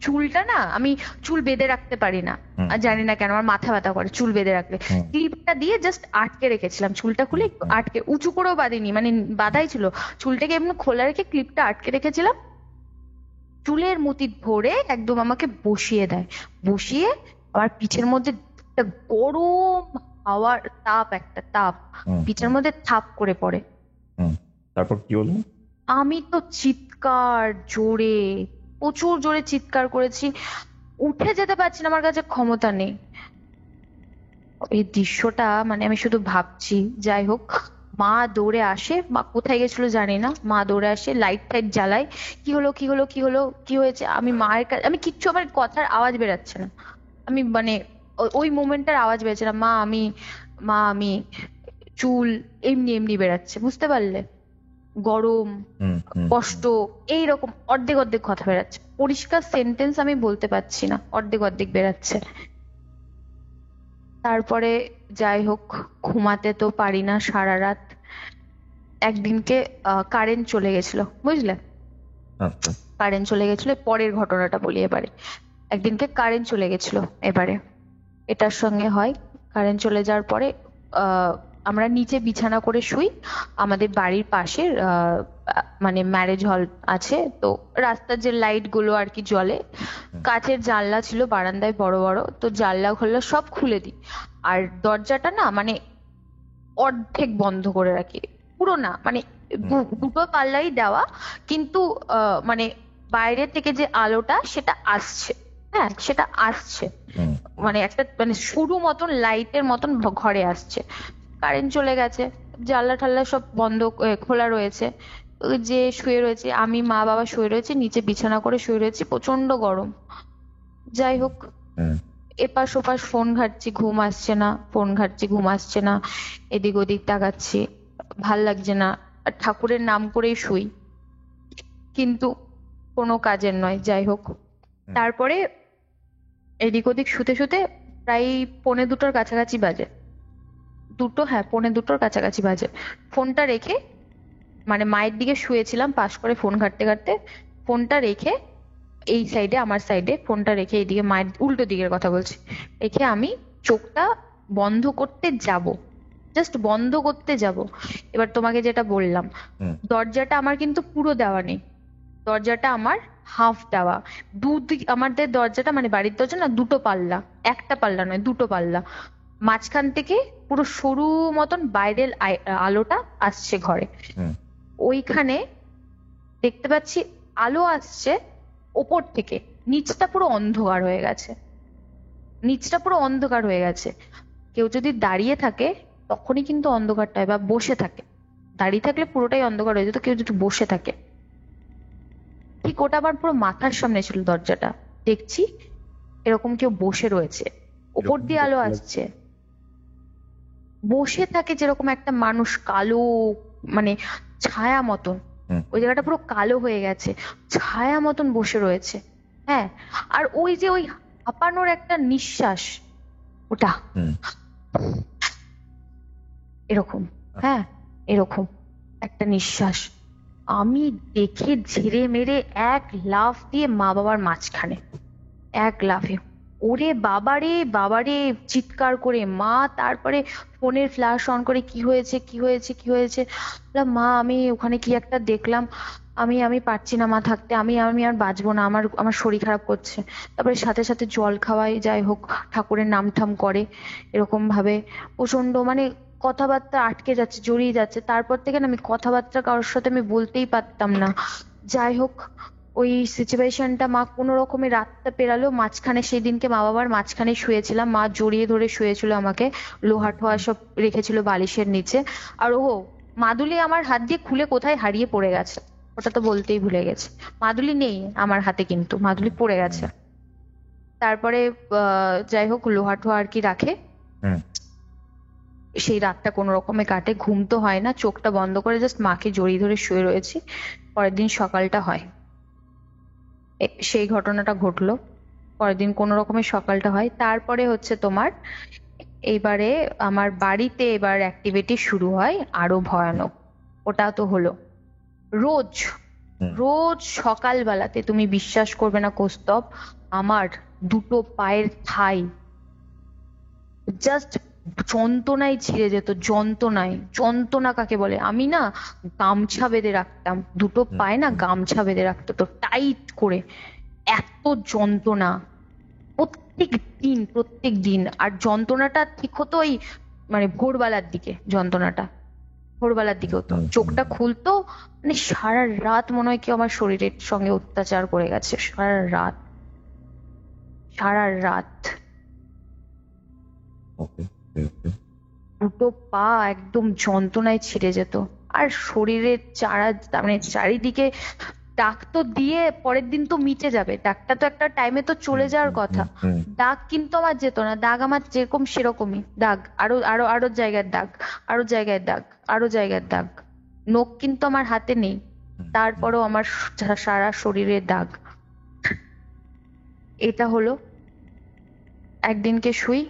চুলটা না, আমি চুল বেঁধে রাখতে পারি না, আর জানি না কেন আমার মাথা ব্যথা করে চুল বেঁধে রাখলে। ক্লিপটা দিয়ে জাস্ট আটকে রেখেছিলাম, চুলটা খুলে একটু আটকে, উঁচু করেও বাঁধিনি, মানে বাঁধাই ছিল, চুলটাকে এমনি খোলা রেখে ক্লিপটা আটকে রেখেছিলাম। চুলের মুঠি ধরে একদম আমাকে বসিয়ে দেয়, বসিয়ে আমার পিঠের মধ্যে একটা গরম হাওয়ার তাপ, একটা তাপ পিঠের মধ্যে থাপ করে পড়ে। তারপর কি হলো? আমি তো চিৎকার, জোরে, প্রচুর জোরে চিৎকার করেছি, উঠে যেতে পারছি না, আমার কাছে ক্ষমতা নেই। এই দৃশ্যটা মানে আমি শুধু ভাবছি। যাই হোক, মা দৌড়ে আসে, মা কোথায় গেছিল জানি না, মা দৌড়ে আসে, লাইট টাইট জ্বালায়, কি হলো কি হলো কি হলো কি হয়েছে। আমি মায়ের কাছে, আমি কিচ্ছু, আমার কথার আওয়াজ বেরাচ্ছে না, আমি মানে ওই মোমেন্টটার আওয়াজ বেরোচ্ছে না। মা আমি চুল এমনি এমনি বেরাচ্ছে, বুঝতে পারলে, গরম, কষ্ট, এইরকম অর্ধেক অর্ধেক কথা বেরাচ্ছে, পরিষ্কার সেন্টেন্স আমি বলতে পারছি না, অর্ধেক অর্ধেক বেরাচ্ছে। তারপরে যাই হোক, ঘুমাতে তো পারি না সারা রাত। একদিনকে কারেন্ট চলে গেছিল, বুঝলে, আচ্ছা। কারেন্ট চলে গেছিল, পরের ঘটনাটা বলি এবারে। একদিনকে কারেন্ট চলে গেছিল, এবারে এটার সঙ্গে হয়, কারেন্ট চলে যাওয়ার পরে আমরা নিচে বিছানা করে শুই, আমাদের বাড়ির পাশে মানে ম্যারেজ হল আছে, তো রাস্তার যে লাইট গুলো আর কি জ্বলে, কাচের জানলা ছিল বারান্দায় বড় বড়, তো জানলা খোলা সব খুলে দিই, আর দরজাটা না মানে অর্ধেক বন্ধ করে রাখি, পুরো না, মানে দুটো পাল্লাই দেওয়া, কিন্তু মানে বাইরে থেকে যে আলোটা সেটা আসছে, হ্যাঁ সেটা আসছে, মানে একটা মানে সরু মতন লাইটের মতন ঘরে আসছে। কারেন্ট চলে গেছে, জানলা ঠাল্লা সব বন্ধ, খোলা রয়েছে, ওই যে শুয়ে রয়েছে, আমি মা বাবা শুয়ে রয়েছে নিচে, বিছানা করে শুয়ে রয়েছি, প্রচন্ড গরম। যাই হোক, এপাশ ওপাশ ফোন ঘাটছি, ঘুম আসছে না, ফোন ঘাটছি, ঘুম আসছে না, এদিক ওদিক তাকাচ্ছি, ভাল লাগছে না, আর ঠাকুরের নাম করেই শুই, কিন্তু কোনো কাজের নয়। যাই হোক, তারপরে এদিক ওদিক শুতে শুতে প্রায় 1:45-র কাছাকাছি বাজে, হ্যাঁ 1:45-র কাছাকাছি বাজে, ফোনটা রেখে, মানে মায়ের দিকে শুয়েছিলাম পাশ করে ফোন ঘাটতে ঘাটতে, ফোনটা রেখে এই সাইডে, আমার সাইডে ফোনটা রেখে, এইদিকে মায়ের উল্টো দিকের কথা বলছি, রেখে আমি চোখটা বন্ধ করতে যাব, জাস্ট বন্ধ করতে যাব। এবার তোমাকে যেটা বললাম, দরজাটা আমার কিন্তু পুরো দেওয়া নেই, দরজাটা আমার হাফ দেওয়া, দুদিক আমাদের দরজাটা, মানে বাড়ির দরজা না দুটো পাল্লা, একটা পাল্লা নয় দুটো পাল্লা, মাঝখান থেকে পুরো সরু মতন বাইরের আলোটা আসছে ঘরে, ওইখানে দেখতে পাচ্ছি আলো আসছে ওপর থেকে, নিচটা পুরো অন্ধকার হয়ে গেছে, নিচটা পুরো অন্ধকার হয়ে গেছে। কেউ যদি দাঁড়িয়ে থাকে তখনই কিন্তু অন্ধকারটা হয়, বা বসে থাকে, দাঁড়িয়ে থাকলে পুরোটাই অন্ধকার হয়ে যেত, কেউ যদি বসে থাকে, ঠিক ওটা আমার পুরো মাথার সামনে ছিল দরজাটা, দেখছি এরকম কেউ বসে রয়েছে, ওপর দিয়ে আলো আসছে, বসে থাকে যেরকম একটা মানুষ, কালো মানে ছায়া মতন, ওই জায়গাটা পুরো কালো হয়ে গেছে, ছায়া মতন বসে রয়েছে, হ্যাঁ, আর ওই যে ওই হাঁপানোর একটা নিঃশ্বাস, ওটা এরকম, হ্যাঁ এরকম একটা নিঃশ্বাস, আমি দেখে ঝেড়ে মেরে এক লাফ দিয়ে মা বাবার মাঝখানে, এক লাফে, ওরে বাবারে বাবারে চিৎকার করে মা, তারপরে ফোনের ফ্ল্যাশ অন করে কি হয়েছে কি হয়েছে কি হয়েছে, বললাম, মা আমি ওখানে কি একটা দেখলাম, আমি আমি পারছি না মা থাকতে, আমি আমি আর বাঁচবো না, আমার আমার শরীর খারাপ করছে। তারপরে সাথে সাথে জল খাওয়াই, যাই হোক ঠাকুরের নাম ঠাম করে, এরকম ভাবে প্রচন্ড মানে কথাবার্তা আটকে যাচ্ছে, জড়িয়ে যাচ্ছে, তারপর থেকে না আমি কথাবার্তা কারোর সাথে আমি বলতেই পারতাম না। যাই হোক, ওই সিচুয়েশনটা মা কোনো রকমে রাতটা পেরালো, মাঝখানে সেই দিনকে মা বাবার মাঝখানে শুয়েছিলাম, মা জড়িয়ে ধরে শুয়েছিল আমাকে, লোহা টোহা সব রেখেছিল বালিশের নিচে, আর ও মাদুলি আমার হাত দিয়ে খুলে কোথায় হারিয়ে পড়ে গেছে, ওটা তো বলতেই ভুলে গেছে, মাদুলি নেই আমার হাতে, কিন্তু মাদুলি পড়ে গেছে। তারপরে যাই হোক লোহা টোহা আর কি রাখে, সেই রাতটা কোনো রকমে কাটে, ঘুম তো হয় না, চোখটা বন্ধ করে জাস্ট মাকে জড়িয়ে ধরে শুয়ে রয়েছি। পরের দিন সকালটা হয়, সেই ঘটনাটা ঘটলো, পরের দিন কোনো রকমের সকালটা হয়। তারপরে হচ্ছে তোমার এইবারে আমার বাড়িতে এবার অ্যাক্টিভিটি শুরু হয় আরো ভয়ানক, ওটা তো হলো রোজ রোজ সকালবেলাতে, তুমি বিশ্বাস করবে না কৌস্তব, আমার দুটো পায়ের থাই জাস্ট যন্ত্রণায় ছিঁড়ে যেত। যন্ত্রণা কাকে বলে, আমি না গামছা বেঁধে রাখতাম, দুটো পায়ে না গামছা বেঁধে রাখতো তো টাইট করে, এত যন্ত্রণা প্রত্যেক দিন। আর যন্ত্রণাটা ঠিক হতো ওই মানে ভোরবেলার দিকে, ভোরবেলার দিকে হতো, চোখটা খুলতো, মানে সারা রাত মনে হয় কেউ আমার শরীরের সঙ্গে অত্যাচার করে গেছে, সারা রাত। দুটো পা একদম যন্ত্রণায় ছিঁড়ে যেত, আর শরীরের মানে চারিদিকে দাগ তো দিয়ে পরের দিন তো মিটে যাবে, দাগটা তো একটা টাইমে তো চলে যাওয়ার কথা, দাগ কিন্তু আমার যেত না, দাগ আমার যেরকম সেরকমই দাগ, আরো জায়গার দাগ, আরো জায়গার দাগ, নখ কিন্তু আমার হাতে নেই, তারপরেও আমার সারা শরীরে দাগ। এটা হলো একদিনকে শুই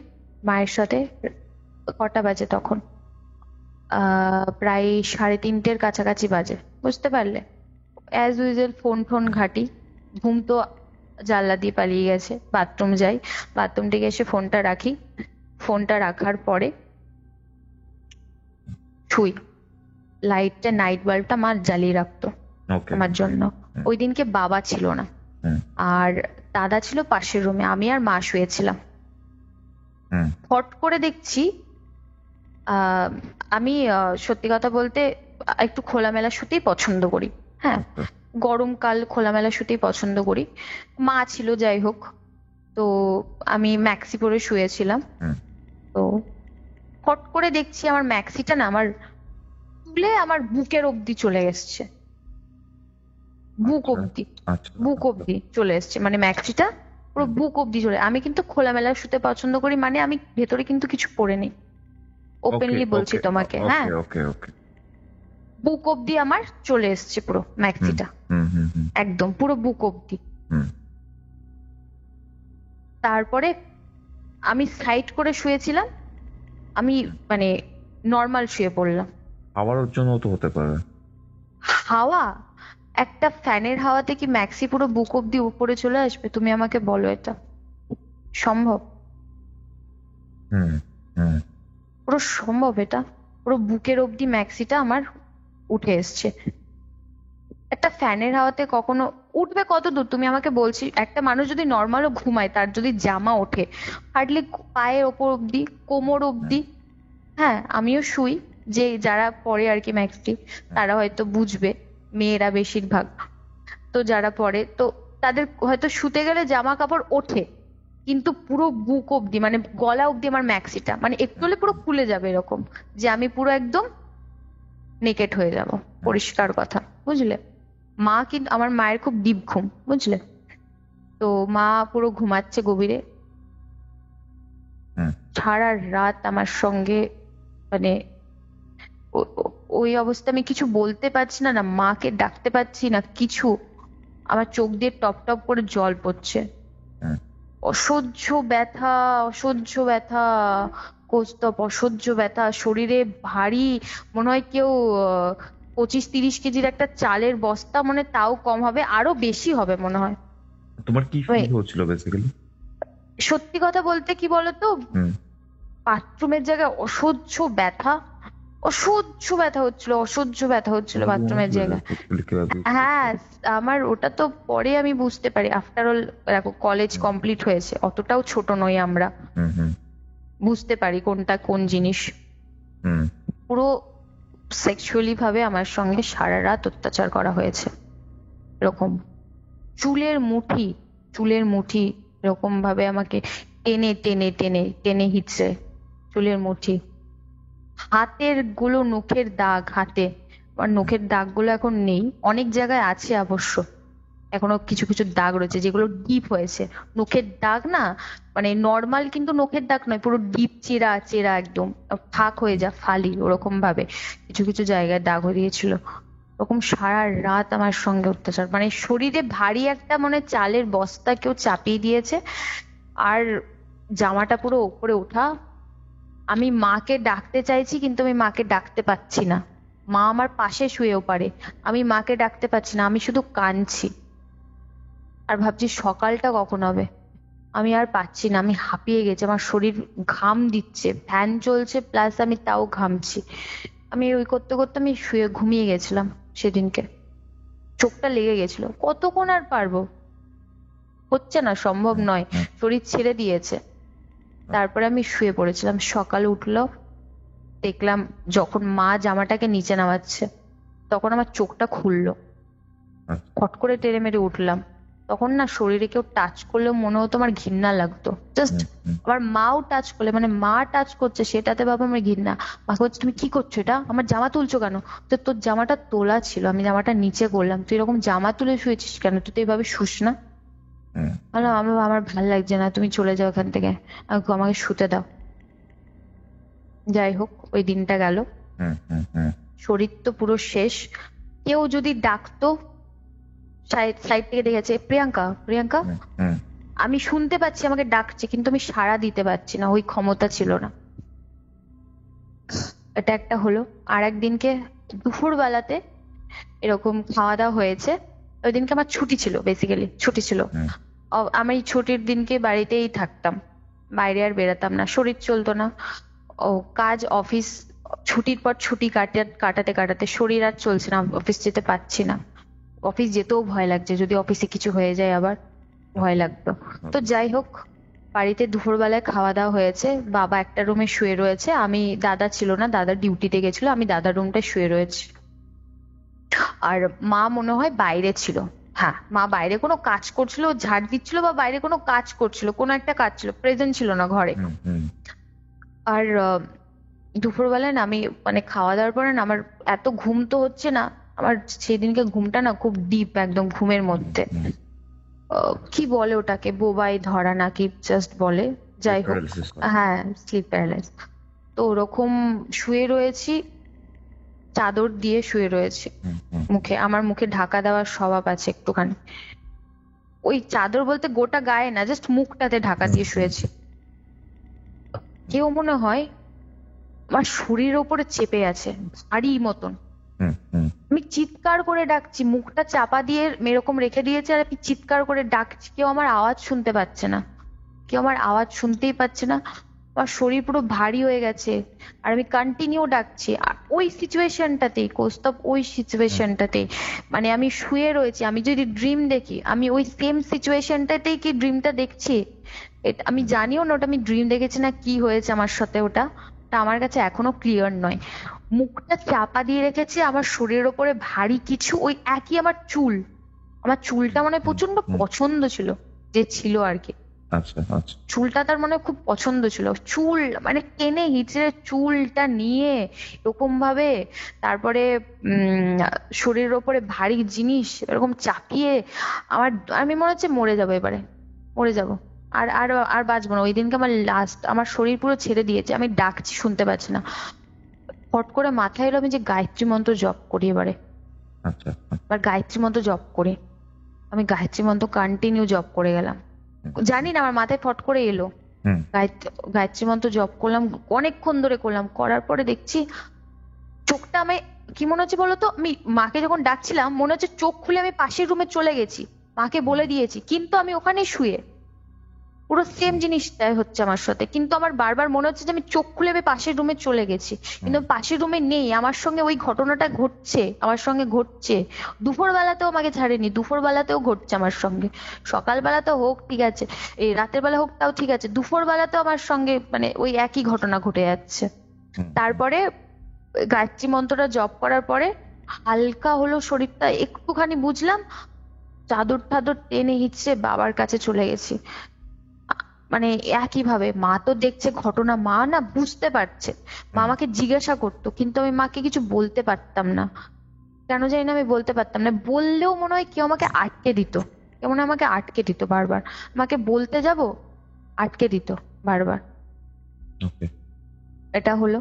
মায়ের সাথে, কটা বাজে তখন, প্রায় 3:30 কাছাকাছি বাজে, বুঝতে পারলে। অ্যাজ ইউজুয়াল ফোন ঘাটি, ঘুম তো জানলা দিয়ে পালিয়ে গেছে, বাথরুম যাই, বাথরুম থেকে এসে ফোনটা রাখি, ফোনটা রাখার পরে শুই। লাইটটা, নাইট বাল্বটা মা জ্বালিয়ে রাখতো আমার জন্য। ওই দিনকে বাবা ছিল না, আর দাদা ছিল পাশের রুমে, আমি আর মা শুয়েছিলাম। হট করে দেখছি, আমি সত্যি কথা বলতে একটু খোলামেলা শুতেই পছন্দ করি, হ্যাঁ, গরমকাল খোলামেলা শুতেই পছন্দ করি, মা ছিল যাই হোক, তো আমি ম্যাক্সি পরে শুয়েছিলাম। তো হট করে দেখছি আমার ম্যাক্সিটা না আমার তুলে আমার বুকের অব্দি চলে এসছে, বুক অব্দি চলে এসছে, মানে ম্যাক্সিটা পুরো বুক অব্দি চলে। আমি কিন্তু খোলামেলা শুতে পছন্দ করি, মানে আমি ভেতরে কিন্তু কিছু পরে নেই, ওপেনলি বলছি তোমাকে, হ্যাঁ, বুক অব্দি আমার চলে এসছে পুরো ম্যাক্সিটা, একদম পুরো বুক অব্দি। তারপরে আমি সাইড করে শুয়েছিলাম, আমি মানে নর্মাল শুয়ে পড়লাম। হাওয়ার জন্য তো হতে পারে, হাওয়া, একটা ফ্যানের হাওয়াতে কি ম্যাক্সি পুরো বুক অব্দি উপরে চলে আসবে? তুমি আমাকে বলো, এটা সম্ভব? পুরো সম্ভব এটা? পুরো বুকের অব্দি ম্যাক্সিটা আমার উঠে এসছে। একটা ফ্যানের হাওয়াতে কখনো উঠবে কত দূর তুমি আমাকে বলছি? একটা মানুষ যদি নর্মালও ঘুমায়, তার যদি জামা ওঠে হার্ডলি পায়ের ওপর অব্দি, কোমর অব্দি। হ্যাঁ, আমিও শুই, যে যারা পরে আর কি ম্যাক্সি, তারা হয়তো বুঝবে, মেয়েরা বেশিরভাগ, তো যারা পরে তো তাদের হয়তো শুতে গেলে জামা কাপড় ওঠে, কিন্তু পুরো বুক অব্দি মানে গলা অব্দি আমার ম্যাক্সিটা, মানে একটু হলে পুরো খুলে যাবে, এরকম যে আমি পুরো একদম নেকেট হয়ে যাব, পরিষ্কার কথা, বুঝলে। মা কিন্তু, আমার মায়ের খুব ডিপ ঘুম, বুঝলে, তো মা পুরো ঘুমাচ্ছে গভীরে, সারা রাত আমার সঙ্গে, মানে ওই অবস্থা, আমি কিছু বলতে পারছি না, না মাকে ডাকতে পারছি না কিছু, আমার চোখ দিয়ে টপ টপ করে জল পড়ছে, অসহ্য ব্যথা কৌস্তব, অসহ্য ব্যথা, শরীরে ভারী, মনে হয় কেউ 25-30 কেজির একটা চালের বস্তা, মানে তাও কম হবে, আরো বেশি হবে মনে হয়। তোমার কি ফিল হচ্ছিল বেসিক্যালি? সত্যি কথা বলতে কি বলতো, বাথরুমের জায়গায় অসহ্য ব্যথা হচ্ছিল বাথরুমের জায়গায়। হ্যাঁ, আমার ওটা তো পরে আমি বুঝতে পারি, আফটার অল দেখো কলেজ কমপ্লিট হয়েছে, অতটাও ছোট নই আমরা, বুঝতে পারি কোনটা কোন জিনিস। পুরো সেক্সুয়ালি ভাবে আমার সঙ্গে সারা রাত অত্যাচার করা হয়েছে, এরকম চুলের মুঠি এরকম ভাবে আমাকে টেনে টেনে টেনে টেনে হিচড়ে, চুলের মুঠি, হাতের গুলো, নখের দাগ, হাতে আমার নখের দাগ গুলো এখন নেই, অনেক জায়গায় আছে অবশ্য, এখনো কিছু কিছু দাগ রয়েছে যেগুলো ডিপ হয়েছে, নখের দাগ না, মানে নর্মাল কিন্তু নখের দাগ নয়, পুরো ডিপ চেরা চেরা, একদম ফাঁক হয়ে যা ফালি, ওরকম ভাবে কিছু কিছু জায়গায় দাগ হয়ে দিয়েছিল। ওরকম সারা রাত আমার সঙ্গে অত্যাচার, মানে শরীরে ভারী একটা মানে চালের বস্তা কেউ চাপিয়ে দিয়েছে, আর জামাটা পুরো উপরে ওঠা। আমি মাকে ডাকতে চাইছি, কিন্তু আমি মাকে ডাকতে পাচ্ছি না, মা আমার পাশে শুয়েও পারে, আমি মাকে ডাকতে পারছি না, আমি শুধু কাঁদছি আর ভাবছি সকালটা কখন হবে। আমি আর পাচ্ছি না, আমি হাঁপিয়ে গেছি, আমার শরীর ঘাম দিচ্ছে, ফ্যান চলছে প্লাস আমি তাও ঘামছি। আমি ওই করতে করতে আমি শুয়ে ঘুমিয়ে গেছিলাম সেদিনকে, চোখটা লেগে গেছিল। কতক্ষণ আর পারবো, হচ্ছে না, সম্ভব নয়, শরীর ছেড়ে দিয়েছে। তারপরে আমি শুয়ে পড়েছিলাম। সকালে উঠলো, দেখলাম যখন মা জামাটাকে নিচে নামাচ্ছে তখন আমার চোখটা খুললো, ফট করে টেনে মেরে উঠলাম। তখন না শরীরে কেউ টাচ করলেও মনে হতো আমার ঘৃণা লাগতো। জাস্ট আমার মাও টাচ করলে, মানে মা টাচ করছে সেটাতে বাবা আমার ঘৃণা। মাকে বলছে তুমি কি করছো, এটা আমার জামা তুলছো কেন? তো তোর জামাটা তোলা ছিল, আমি জামাটা নিচে করলাম, তুই এরকম জামা তুলে শুয়েছিস কেন, তুই তো এইভাবে শুস না। বললাম আমার ভাল লাগছে না, তুমি চলে যাও এখান থেকে, আমাকে শুতে দাও। যাই হোক, ওই দিনটা গেল, শরীর তো পুরো শেষ। কেউ যদি ডাকতো সাইড থেকে দেখেছে প্রিয়াঙ্কা প্রিয়াঙ্কা, আমি শুনতে পাচ্ছি আমাকে ডাকছে কিন্তু আমি সাড়া দিতে পারছি না, ওই ক্ষমতা ছিল না। এটা একটা হলো। আর একদিনকে দুপুর বেলাতে এরকম খাওয়া দাওয়া হয়েছে, ওই দিনকে আমার ছুটি ছিল, বেসিক্যালি ছুটি ছিল। আমি এই ছুটির দিনকে বাড়িতেই থাকতাম, বাইরে আর বেরাতাম না, শরীর চলতো না। ও কাজ অফিস, ছুটির পর ছুটি কাটাতে কাটাতে শরীর আর চলছে না, অফিস যেতে পারছি না। অফিস যেতেও ভয় লাগছে, যদি অফিসে কিছু হয়ে যায় আবার ভয় লাগতো। তো যাই হোক, বাড়িতে দুপুরবেলায় খাওয়া দাওয়া হয়েছে, বাবা একটা রুমে শুয়ে রয়েছে, আমি, দাদা ছিল না, দাদা ডিউটিতে গেছিল, আমি দাদার রুমটায় শুয়ে রয়েছি। আর মা মনে হয় বাইরে ছিল, হ্যাঁ মা বাইরে কোনো কাজ করছিল, ঝাড় দিচ্ছিল বা বাইরে কোনো কাজ করছিল, কোনো একটা কাজ ছিল, প্রেজেন্ট ছিল না ঘরে। আর দুপুরবেলায় না আমি মানে খাওয়া দাওয়ার পরে না আমার এত ঘুম তো হচ্ছে না, আমার সেদিনকে ঘুমটা না খুব ডিপ, একদম ঘুমের মধ্যে। কি বলে ওটাকে, বোবাই ধরা নাকি জাস্ট বলে, যাই হোক, হ্যাঁ স্লিপ প্যারালাইজ। তো ওরকম শুয়ে রয়েছি, চাদর দিয়ে শুয়ে রয়েছি, আমার মুখে ঢাকা দেওয়ার স্বভাব আছে একটুখানি, ওই চাদর বলতে গোটা গায়ে না, জাস্ট মুখটাতে ঢাকা দিয়ে শুয়েছি। কেউ মনে হয় আমার শরীরের ওপরে চেপে আছে ভারী মতন। আমি চিৎকার করে ডাকছি, মুখটা চাপা দিয়ে এরকম রেখে দিয়েছে, আর আমি চিৎকার করে ডাকছি, কেউ আমার আওয়াজ শুনতে পাচ্ছে না, কেউ আমার আওয়াজ শুনতেই পাচ্ছে না। আমার শরীর পুরো ভারী হয়ে গেছে, আর আমি কন্টিনিউ ডাকছি। আর ওই সিচুয়েশনটাতেই কৌস্তব, ওই সিচুয়েশনটাতেই মানে আমি শুয়ে রয়েছি, আমি যদি ড্রিম দেখি আমি ওই সেম সিচুয়েশনটাতেই কি ড্রিমটা দেখছি, এটা আমি জানিও না ওটা আমি ড্রিম দেখেছি না কি হয়েছে আমার সাথে, ওটা আমার কাছে এখনো ক্লিয়ার নয়। মুখটা চাপা দিয়ে রেখেছে, আমার শরীরের ওপরে ভারী কিছু, ওই একই আমার চুল, আমার চুলটা মানে প্রচন্ড পছন্দ ছিল, যে ছিল আর কি, চুলটা তার মানে খুব পছন্দ ছিল, চুল মানে টেনে হিচড়ে চুলটা নিয়ে এরকম ভাবে, তারপরে শরীরের ওপরে ভারী জিনিস এরকম চাপিয়ে আমার, আমি মনে হচ্ছে মরে যাবো এবারে, মরে যাবো, আর আর আর বাঁচবো না। ওই দিনকে আমার লাস্ট, আমার শরীর পুরো ছেড়ে দিয়েছে, আমি ডাকছি শুনতে পাচ্ছি না। হট করে মাথায় এলো আমি যে গায়ত্রী মন্ত্র জপ করি এবারে, এবার গায়ত্রী মন্ত্র জপ করি, আমি গায়ত্রী মন্ত্র কন্টিনিউ জপ করে গেলাম, জানি না আমার মাথায় ফট করে এলো, গায়ত্রী মন্ত্র জপ করলাম, অনেকক্ষণ ধরে করলাম, করার পরে দেখছি চোখটা আমি, কি মনে হচ্ছে বলতো, আমি মাকে যখন ডাকছিলাম মনে হচ্ছে চোখ খুলে আমি পাশের রুমে চলে গেছি, মাকে বলে দিয়েছি, কিন্তু আমি ওখানে শুয়ে, পুরো সেম জিনিসটাই হচ্ছে আমার সাথে, কিন্তু আমার বারবার মনে হচ্ছে যে আমি চোখ খুলে আমি পাশের রুমে চলে গেছি, কিন্তু পাশের রুমে নেই, আমার সঙ্গে ওই ঘটনাটা ঘটছে, আমার সঙ্গে ঘটছে। দুপুর বেলাতেও আমাকে ছাড়েনি, দুপুর বেলাতেও ঘটছে আমার সঙ্গে, সকাল বেলাতেও হোক ঠিক আছে, এই রাতের বেলা হোক তাও ঠিক আছে, দুপুর বেলাতেও আমার সঙ্গে মানে ওই একই ঘটনা ঘটে যাচ্ছে। তারপরে গায়ত্রী মন্ত্রটা জপ করার পরে হালকা হলো শরীরটা, একটুখানি বুঝলাম, চাদর টাদর টেনে হিচড়ে বাবার কাছে চলে গেছি। মানে একই ভাবে মা তো দেখছে ঘটনা, মা না বুঝতে পারছে, মা আমাকে জিজ্ঞাসা করতো, কিন্তু আমি মাকে কিছু বলতে পারতাম না, কেন জানি না আমি বলতে পারতাম না, বললেও মনে হয় কেউ আমাকে আটকে দিত, কেমন আমাকে আটকে দিত বারবার, আমাকে বলতে যাব আটকে দিত বারবার। এটা হলো।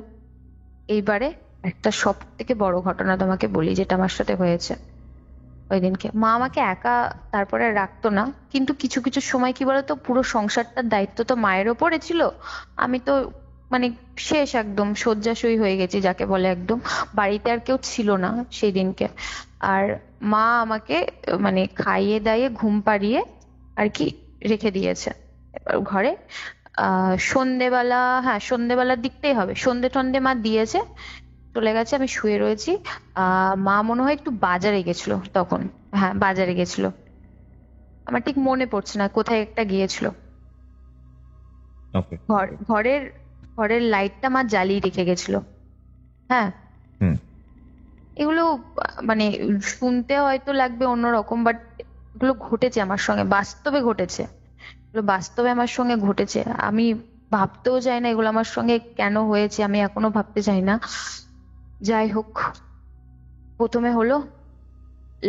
এইবারে একটা সব থেকে বড় ঘটনা তোমাকে বলি, যেটা আমার সাথে হয়েছে। ওই দিনকে মা আমাকে একা তারপরে রাখতো না, কিন্তু কিছু কিছু সময় কি বলতো, পুরো সংসারটার দায়িত্ব তো মায়ের ওপরে ছিল, আমি তো মানে শেষ, একদম শয্যাশয়ী হয়ে গেছি যাকে বলে। একদম বাড়িতে আর কেউ ছিল না সেই দিনকে। আর মা আমাকে মানে খাইয়ে দাইয়ে ঘুম পাড়িয়ে আর কি রেখে দিয়েছে এবার ঘরে। সন্ধেবেলা, হ্যাঁ সন্ধেবেলার দিকটাই হবে, সন্ধে টন্ধে মা দিয়েছে, চলে গেছে, আমি শুয়ে রয়েছি। মা মনে হয় একটু বাজারে গেছিল তখন, হ্যাঁ বাজারে গেছিল, আমার ঠিক মনে পড়ছে না কোথায় একটা গিয়েছিল। ওকে। ঘরের ঘরের লাইটটা মা জ্বালিয়ে রেখে গেছিল। হ্যাঁ, হুম। এগুলো মানে শুনতে হয়তো লাগবে অন্যরকম, বাট এগুলো ঘটেছে আমার সঙ্গে, বাস্তবে ঘটেছে, এগুলো বাস্তবে আমার সঙ্গে ঘটেছে। আমি ভাবতেও চাই না এগুলো আমার সঙ্গে কেন হয়েছে, আমি এখনো ভাবতে চাই না। যাই হোক, প্রথমে হলো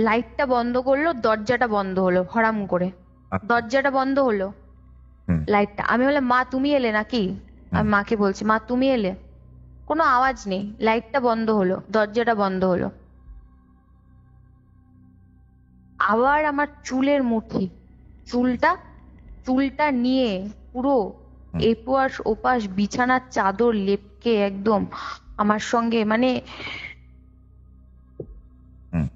লাইটটা বন্ধ করলো, দরজাটা বন্ধ হলো হড়াম করে, আচ্ছা। দরজাটা বন্ধ হলো, হুম। লাইটটা, আমি বললাম মা তুমি এলে নাকি, আমি মাকে বলছি মা তুমি এলে, কোনো আওয়াজ নেই, লাইটটা বন্ধ হলো, দরজাটা বন্ধ হলো। আবার আমার চুলের মুঠি, চুলটা চুলটা নিয়ে পুরো এপাশ ওপাশ বিছানার চাদর লেপকে একদম আমার সঙ্গে মানে হুম।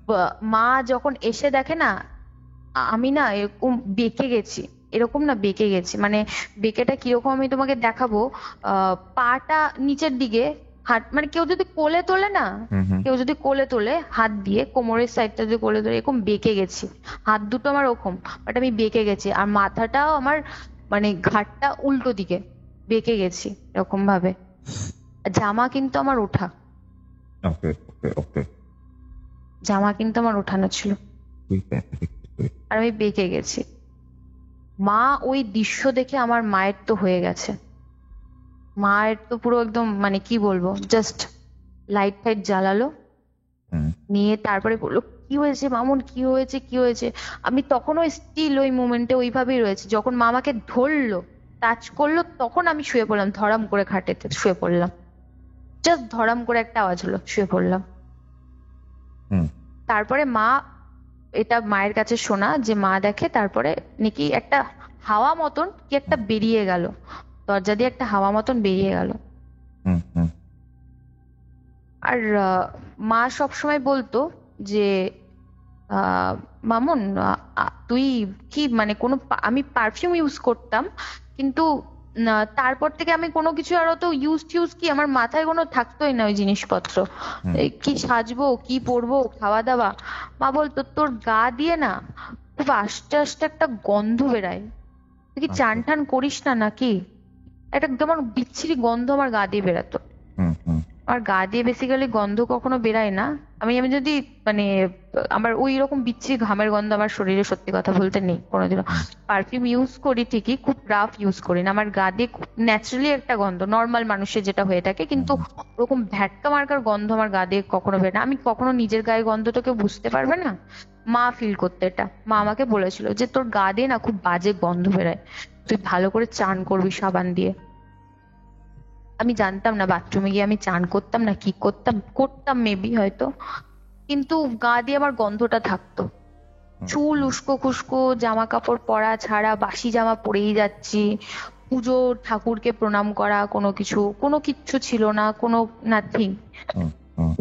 মা যখন এসে দেখে না আমি না এরকম বেঁকে গেছি, এরকম না বেঁকে গেছি, মানে বেঁকেটা কিরকম আমি তোমাকে দেখাবো। পাটা নিচের দিকে, হাত মানে কেউ যদি কোলে তোলে না, হুম, হুম। কেউ যদি কোলে তোলে হাত দিয়ে কোমরের সাইডটা যদি কোলে তোলে, এরকম বেঁকে গেছি, হাত দুটো আমার ওরকম, বাট আমি বেঁকে গেছি, আর মাথাটাও আমার মানে ঘাটটা উল্টো দিকে বেঁকে গেছি এরকম ভাবে। জামা কিন্তু আমার ওঠা, ওকে, ওকে, ওকে। জামা কিন্তু আমার ওঠানো ছিল, আর আমি বেঁকে গেছি। মা ওই দৃশ্য দেখে আমার মায়ের তো হয়ে গেছে, মায়ের তো পুরো একদম মানে কি বলবো, জাস্ট লাইট ফাইট জ্বালালো, হুম। নিয়ে তারপরে বললো কি হয়েছে মামুন, কি হয়েছে কি হয়েছে। আমি তখনও স্টিল ওই মোমেন্টে ওইভাবেই রয়েছে, যখন মা আমাকে ধরলো টাচ করলো তখন আমি শুয়ে পড়লাম, ধরাম করে খাটেতে শুয়ে পড়লাম, জাস্ট ধরাম করে একটা আওয়াজ হলো, শুয়ে পড়লাম। হুম। তারপরে মা, এটা মায়ের কাছে শোনা যে মা দেখে তারপরে নাকি একটা হাওয়া মতন কি একটা বেরিয়ে গেল, দরজা দিয়ে একটা হাওয়া মতন বেরিয়ে গেল। হুম, হুম। আর মা সবসময় বলতো যে মামুন তুই কি মানে কোনো আমি পারফিউম ইউজ করতাম, কিন্তু তারপর থেকে আমি কোনো কিছু আর অত ইউজ কি আমার মাথায় কোনো থাকতোই না ওই জিনিসপত্র, এই কি সাজবো কি পরবো খাওয়া দাওয়া। মা বলতো তোর গা দিয়ে না খুব আস্তে আস্তে একটা গন্ধ বেরায়, তুই কি চান টান করিস না নাকি, একটা একদম বিচ্ছিরি গন্ধ আমার গা দিয়ে বেরাতো। হুম, হুম। আমার গা দিয়ে বেসিক্যালি গন্ধ কখনো বেরায় না, আমি আমি যদি মানে আমার ওই রকম বিচ্ছিরি ঘামের গন্ধ আমার শরীরে সত্যি কথা বলতে নেই কোনোদিনও। পারফিউম ইউজ করি ঠিকই, খুব রাফ ইউজ করি না, আমার গা দিয়ে ন্যাচারালি একটা গন্ধ নর্মাল মানুষের যেটা হয়ে থাকে, কিন্তু ওরকম ভ্যাটকা মার্কার গন্ধ আমার গা দিয়ে কখনো বের না। আমি কখনো নিজের গায়ে গন্ধটা কেউ বুঝতে পারবে না, মা ফিল করতে, এটা মা আমাকে বলেছিল যে তোর গা দিয়ে না খুব বাজে গন্ধ বেরায়, তুই ভালো করে চান করবি সাবান দিয়ে। আমি জানতাম না বাথরুমে গিয়ে আমি চান করতাম না কি করতাম, করতাম মেবি হয়তো, কিন্তু গা দিয়ে আমার গন্ধটা থাকতো। চুল উস্কো খুস্কো, জামা কাপড় পরা ছাড়া বাসি জামা পরেই যাচ্ছি, পুজো ঠাকুরকে প্রণাম করা কোনো কিচ্ছু ছিল না, কোনো নাথিং। হুম, হুম।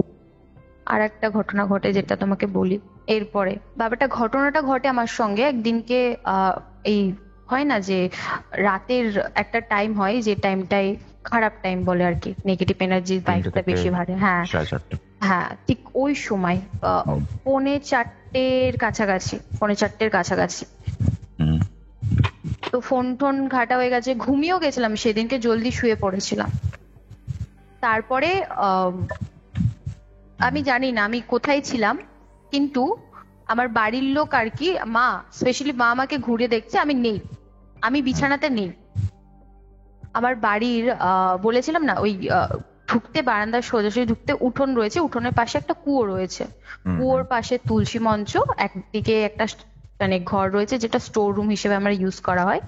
আর একটা ঘটনা ঘটে যেটা তোমাকে বলি এরপরে, ব্যাপারটা ঘটনাটা ঘটে আমার সঙ্গে একদিনকে। এই হয় না যে রাতের একটা টাইম হয় যে টাইমটাই খারাপ টাইম বলে আর কি, নেগেটিভ এনার্জির বাইকটা বেশি ভারে, হ্যাঁ সাড়ে চারটে। হ্যাঁ ঠিক ওই সময় পৌনে চারটের কাছাকাছি, পৌনে চারটের কাছাকাছি। হুম। তো ফোন টোন ঘাটা হয়ে গেছে, ঘুমিয়েও গেছিলাম সেদিনকে, জলদি শুয়ে পড়েছিলাম। তারপরে আমি জানি না আমি কোথায় ছিলাম, কিন্তু আমার বাড়ির লোক আর কি, মা স্পেশালি মা আমাকে ঘুরে দেখছে আমি নেই, আমি বিছানাতে নেই। আমার বাড়ির বলেছিলাম না ওই ঢুকতে বারান্দার সোজাসুজি ঢুকতে উঠোন রয়েছে, উঠোনের পাশে একটা কুয়ো রয়েছে, কুয়োর পাশে তুলসী মঞ্চ, একদিকে একটা মানে ঘর রয়েছে যেটা স্টোর রুম হিসেবে আমরা ইউজ করা হয়।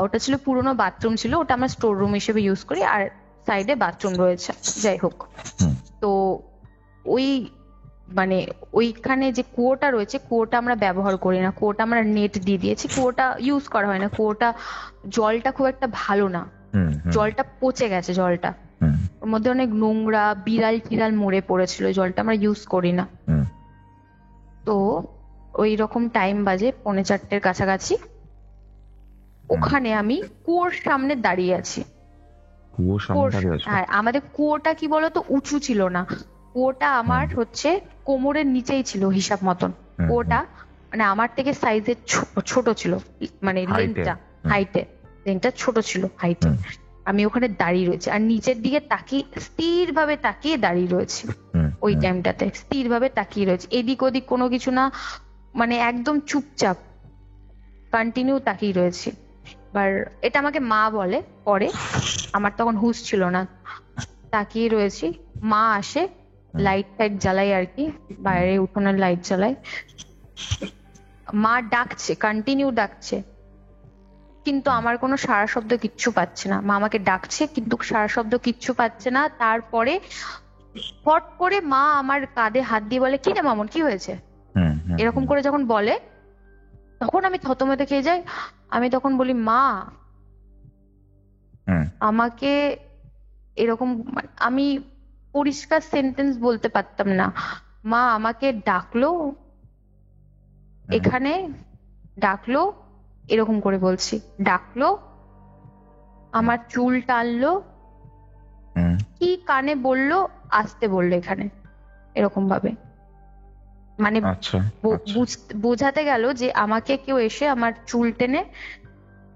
ওটা ছিল পুরোনো বাথরুম ছিল, ওটা আমরা স্টোর রুম হিসেবে ইউজ করি, আর সাইডে বাথরুম রয়েছে। যাই হোক, তো ওই মানে ওইখানে যে কুয়োটা রয়েছে, কুয়োটা আমরা ব্যবহার করি না, কুয়োটা আমরা নেট দিয়ে দিয়েছি, কুয়োটা ইউজ করা হয় না, কুয়োটা জলটা খুব একটা ভালো না, জলটা পচে গেছে, জলটা ওর মধ্যে অনেক নোংরা, বিড়াল টিড়াল মরে পড়েছিল, জলটা আমরা ইউজ করি না। তো ওই রকম টাইম বাজে 3:45 কাছাকাছি, ওখানে আমি কুয়োর সামনে দাঁড়িয়ে আছি। হ্যাঁ, আমাদের কুয়োটা কি বলতো উঁচু ছিল না, কুয়োটা আমার হচ্ছে কোমরের নিচেই ছিল হিসাব মতন। কুয়োটা মানে আমার থেকে সাইজে ছোট ছিল, মানে লেনটা ছোট ছিল হাইটে। আমি ওখানে দাঁড়িয়ে রয়েছি আর নিচের দিকে তাকিয়ে স্থির ভাবে তাকিয়ে দাঁড়িয়ে রয়েছি। ওই টাইমটাতে স্থির ভাবে তাকিয়ে রয়েছে, এদিক ওদিক কোনো কিছু না, মানে একদম চুপচাপ কন্টিনিউ তাকিয়ে রয়েছি। এবার এটা আমাকে মা বলে পরে, আমার তখন হুঁশ ছিল না। তাকিয়ে রয়েছি, মা আসে, লাইট টাইট জ্বালাই আর কি, বাইরে উঠোনের লাইট জ্বালাই। মা ডাকছে, কন্টিনিউ ডাকছে, কিন্তু আমার কোনো সারা শব্দ কিচ্ছু পাচ্ছে না। মা আমাকে ডাকছে কিন্তু সারা শব্দ কিচ্ছু পাচ্ছে না। তারপরে ফট করে মা আমার কাঁধে হাত দিয়ে বলে, কি রে মামুন, কি হয়েছে? এরকম করে যখন বলে তখন আমি থতমতে খেয়ে যাই। আমি তখন বলি, মা আমাকে এরকম, আমি পরিষ্কার সেন্টেন্স বলতে পারতাম না। মা আমাকে ডাকলো, এখানে ডাকলো, এরকম করে বলছি, ডাকলো, আমার চুল টানলো, কি কানে বললো, আসতে বললো এখানে, এরকম ভাবে। মানে বোঝাতে গেল যে আমাকে কেউ এসে আমার চুল টেনে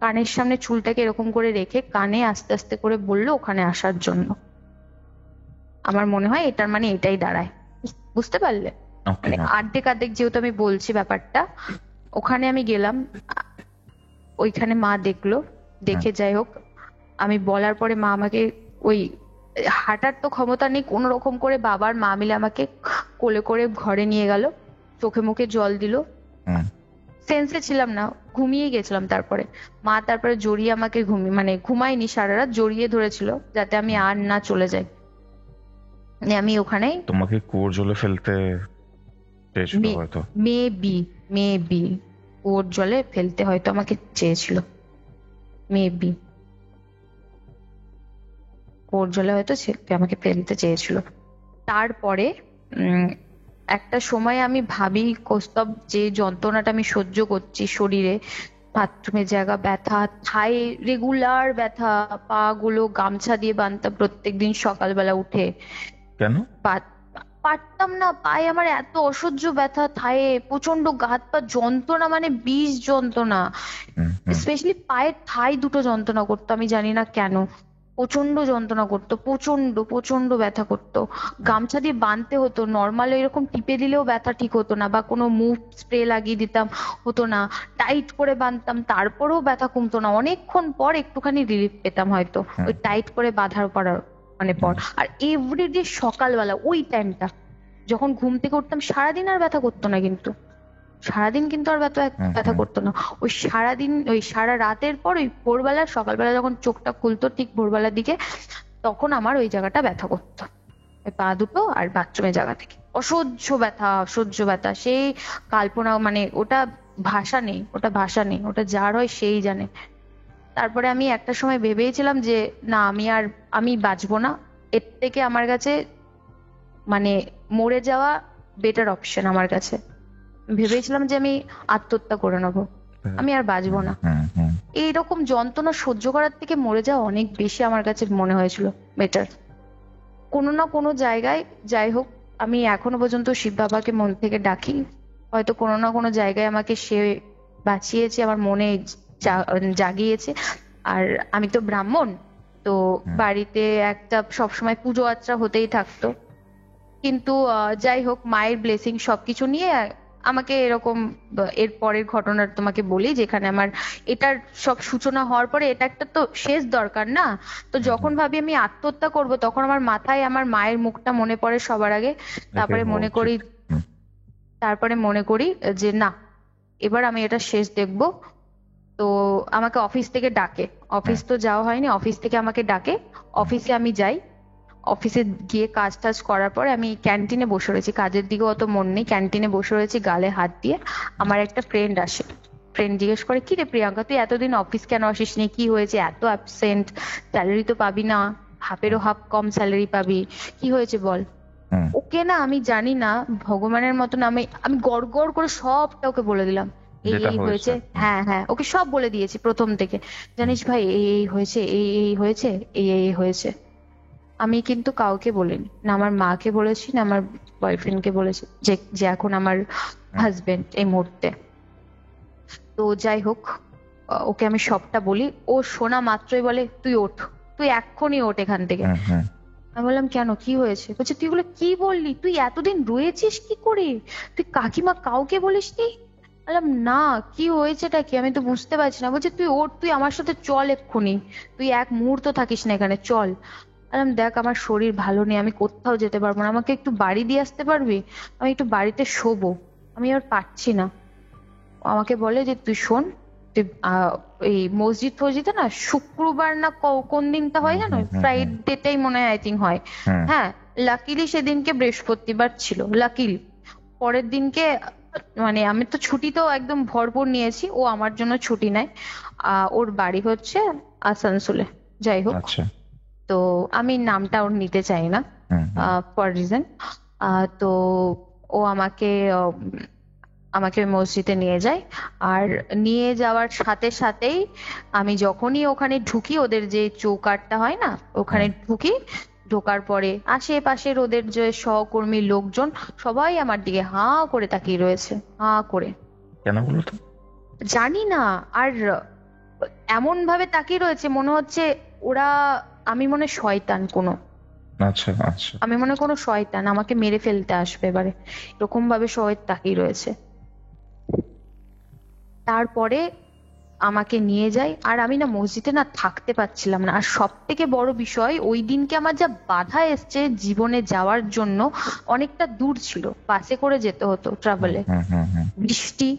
কানের সামনে চুলটাকে এরকম করে রেখে কানে আস্তে আস্তে করে বললো ওখানে আসার জন্য। আমার মনে হয় এটার মানে এটাই দাঁড়ায়, বুঝতে পারলে? মানে আর্ধেক যেহেতু আমি বলছি ব্যাপারটা, ওখানে আমি গেলাম, ওইখানে মা দেখলো, দেখে যাই হোক আমি বলার পরে মা আমাকে, ওই হাঁটার তো ক্ষমতা নেই, কোন রকম করে বাবার মা মিলে আমাকে কোলে করে ঘরে নিয়ে গেল, চোখে মুখে জল দিল। সেন্সে ছিলাম না, ঘুমিয়ে গেছিলাম। তারপরে মা তারপরে জড়িয়ে আমাকে মানে ঘুমাইনি সারা রাত, জড়িয়ে ধরেছিল যাতে আমি আর না চলে যাই। আমি ওখানে তোমাকে কুয়োর জলে ফেলতে চেয়েছিল হয়তো, মেবি কুয়োর জলে ফেলতে হয়তো আমাকে চেয়েছিল, মেবি কুয়োর জলে হয়তো আমাকে ফেলতে চেয়েছিল। তারপরে একটা সময় আমি ভাবি, কৌস্তব যে যন্ত্রণাটা আমি সহ্য করছি শরীরে, বাথরুমের জায়গা ব্যথা, থায়ে রেগুলার ব্যথা, পা গুলো গামছা দিয়ে বাঁধতাম প্রত্যেকদিন সকালবেলা উঠে। কেন? পারতাম না, পায়ে আমার এত অসহ্য ব্যথা, থায়ে প্রচন্ড হাত পা যন্ত্রণা, মানে বিষ যন্ত্রণা, স্পেশালি পায়ের থাই দুটো যন্ত্রণা করতো, আমি জানি না কেন, প্রচন্ড যন্ত্রণা করতো, প্রচন্ড ব্যথা করতো। গামছা দিয়ে বাঁধতে হতো, নর্মাল এরকম টিপে দিলেও ব্যথা ঠিক হতো না, বা কোনো মুভ স্প্রে লাগিয়ে দিতাম, হতো না, টাইট করে বাঁধতাম তারপরেও ব্যথা কমতো না, অনেকক্ষণ পর একটুখানি রিলিফ পেতাম হয়তো ওই টাইট করে বাঁধার মানে পর। আর এভরিডে সকালবেলা ওই টাইমটা যখন ঘুম থেকে উঠতাম, সারাদিন আর ব্যথা করতো না, কিন্তু সারাদিন কিন্তু আর ব্যথা করতো না, ওই সারাদিন, ওই সারা রাতের পর ওই ভোরবেলা সকালবেলা যখন চোখটা খুলতো ঠিক ভোরবেলার দিকে, তখন আমার ওই জায়গাটা ব্যথা করতো, ওই পা দুটো আর বাথরুমের জায়গা থেকে অসহ্য ব্যথা, সেই কাল্পনা, মানে ওটা ভাষা নেই, ওটা যার হয় সেই জানে। তারপরে আমি একটা সময় ভেবেছিলাম যে না, আমি বাঁচবো না, এর থেকে আমার কাছে মানে মরে যাওয়া বেটার অপশন। আমার কাছে ভেবেছিলাম যে আমি আত্মহত্যা করে নেবো, আমি আর বাঁচবো না। এইরকম যন্ত্রণা সহ্য করার থেকে মরে যাওয়া অনেক বেশি আমার কাছে মনে হয়েছিল বেটার। কোনো না কোনো জায়গায়, যাই হোক, আমি এখনো পর্যন্ত শিব বাবাকে মন থেকে ডাকি, হয়তো কোনো না কোনো জায়গায় আমাকে সে বাঁচিয়েছে, আমার মনে জাগিয়েছে। আর আমি তো ব্রাহ্মণ, তো বাড়িতে একটা সবসময় পুজো আচ্ছা হতেই থাকতো, কিন্তু যাই হোক মায়ের ব্লেসিং সবকিছু নিয়ে আমাকে এরকম, এর পরের ঘটনার তোমাকে বলি, যেখানে আমার এটার সব সূচনা হওয়ার পরে এটা একটা তো শেষ দরকার না, তো যখন ভাবি আমি আত্মহত্যা করব তখন আমার মাথায় আমার মায়ের মুখটা মনে পড়ে সবার আগে। তারপরে মনে করি যে না, এবার আমি এটা শেষ দেখব। তো আমাকে অফিস থেকে ডাকে, অফিস তো যাওয়া হয়নি, অফিস থেকে আমাকে ডাকে, অফিসে আমি যাই। অফিসে গিয়ে কাজ টাজ করার পরে আমি ক্যান্টিনে বসে রয়েছি, কাজের দিকে অত মন নেই, ক্যান্টিনে বসে রয়েছি গালে হাত দিয়ে। আমার একটা ফ্রেন্ড আসে, ফ্রেন্ড জিজ্ঞেস করে, কি রে প্রিয়াঙ্কা, তুই এতদিন অফিস কেন আসিসনি, কি হয়েছে, এত অ্যাবসেন্ট, স্যালারি তো পাবি না, হাফেরও হাফ কম স্যালারি পাবি, কি হয়েছে বল। ওকে না আমি জানি না, ভগবানের মতন আমি আমি গড় গড় করে সবটা ওকে বলে দিলাম, এই যেটা এই হয়েছে। হয়েছে, হ্যাঁ হ্যাঁ ওকে সব বলে দিয়েছি প্রথম থেকে। জানিস ভাই, এই এই হয়েছে, এই এই হয়েছে, এই এই হয়েছে। আমি কিন্তু কাউকে বলিনি, না আমার মাকে বলেছি, না আমার বয়ফ্রেন্ডকে বলেছি, যে যে এখন আমার হাজবেন্ড এই মুহূর্তে। তো যাই হোক, ওকে আমি সবটা বলি, ও শোনা মাত্রই বলে, তুই ওঠ, তুই এক্ষুনি ওঠ এখান থেকে। আমি বললাম কেন, কি হয়েছে? বলছে তুই এগুলো কি বললি, তুই এতদিন রয়েছিস কি করে, তুই কাকিমা কাউকে বলিসনি? বললাম না, কি হয়েছেটা কি, আমি তো বুঝতে পারছি না। বলছে তুই ওঠ, তুই আমার সাথে চল এক্ষুনি, তুই এক মুহূর্ত থাকিস না এখানে, চল। বললাম দেখ আমার শরীর ভালো নেই, আমি কোথাও যেতে পারবো না, আমাকে একটু বাড়ি দিয়ে আসতে পারবি, আমি একটু বাড়িতে শোবো, আমি আর পারছি না। ও আমাকে বলে যে তুই শোন, তুই এই মসজিদ ফসজিদে না শুক্রবার না কোন দিনটা হয় জানো, ফ্রাইডেটাই মনে হয় আই থিঙ্ক হয়, হ্যাঁ লাকিলি সেদিনকে বৃহস্পতিবার ছিল, লাকিলি পরের দিনকে, মানে আমি তো ছুটি তো একদম ভরপুর নিয়েছি, ও আমার জন্য ছুটি নেয়। ওর বাড়ি হচ্ছে আসানসোলে, যাই হোক। আচ্ছা। তো আমি নামটা ওর নিতে চাই না ফর রিজন। তো ও আমাকে আমাকে ওই মসজিদে নিয়ে যায়, আর নিয়ে যাওয়ার সাথে সাথেই আমি যখনই ওখানে ঢুকি, ওদের যে চৌকাঠটা হয় না ওখানে ঢুকি, ঢোকার পরে আশেপাশের ওদের যে সহকর্মী লোকজন সবাই আমার দিকে হাঁ করে তাকিয়ে রয়েছে, হাঁ করে। কেন বলো তো? জানি না, আর এমন ভাবে তাকিয়ে রয়েছে মনে হচ্ছে ওরা, আমি মনে হয় শয়তান কোনো, আচ্ছা আচ্ছা। আমি মনে হয় কোনো শয়তান আমাকে মেরে ফেলতে আসবে এবারে, এরকম ভাবে সবাই তাকিয়ে রয়েছে। তারপরে আমাকে নিয়ে যায়, আর আমি না মসজিদে না থাকতে পারছিলাম না। আর সব থেকে বড় বিষয়, ওই দিনকে আমার যা বাধা এসছে জীবনে যাওয়ার জন্য, অনেকটা দূর ছিল, বাসে করে যেতে হতো ট্রাভেলে, বৃষ্টি,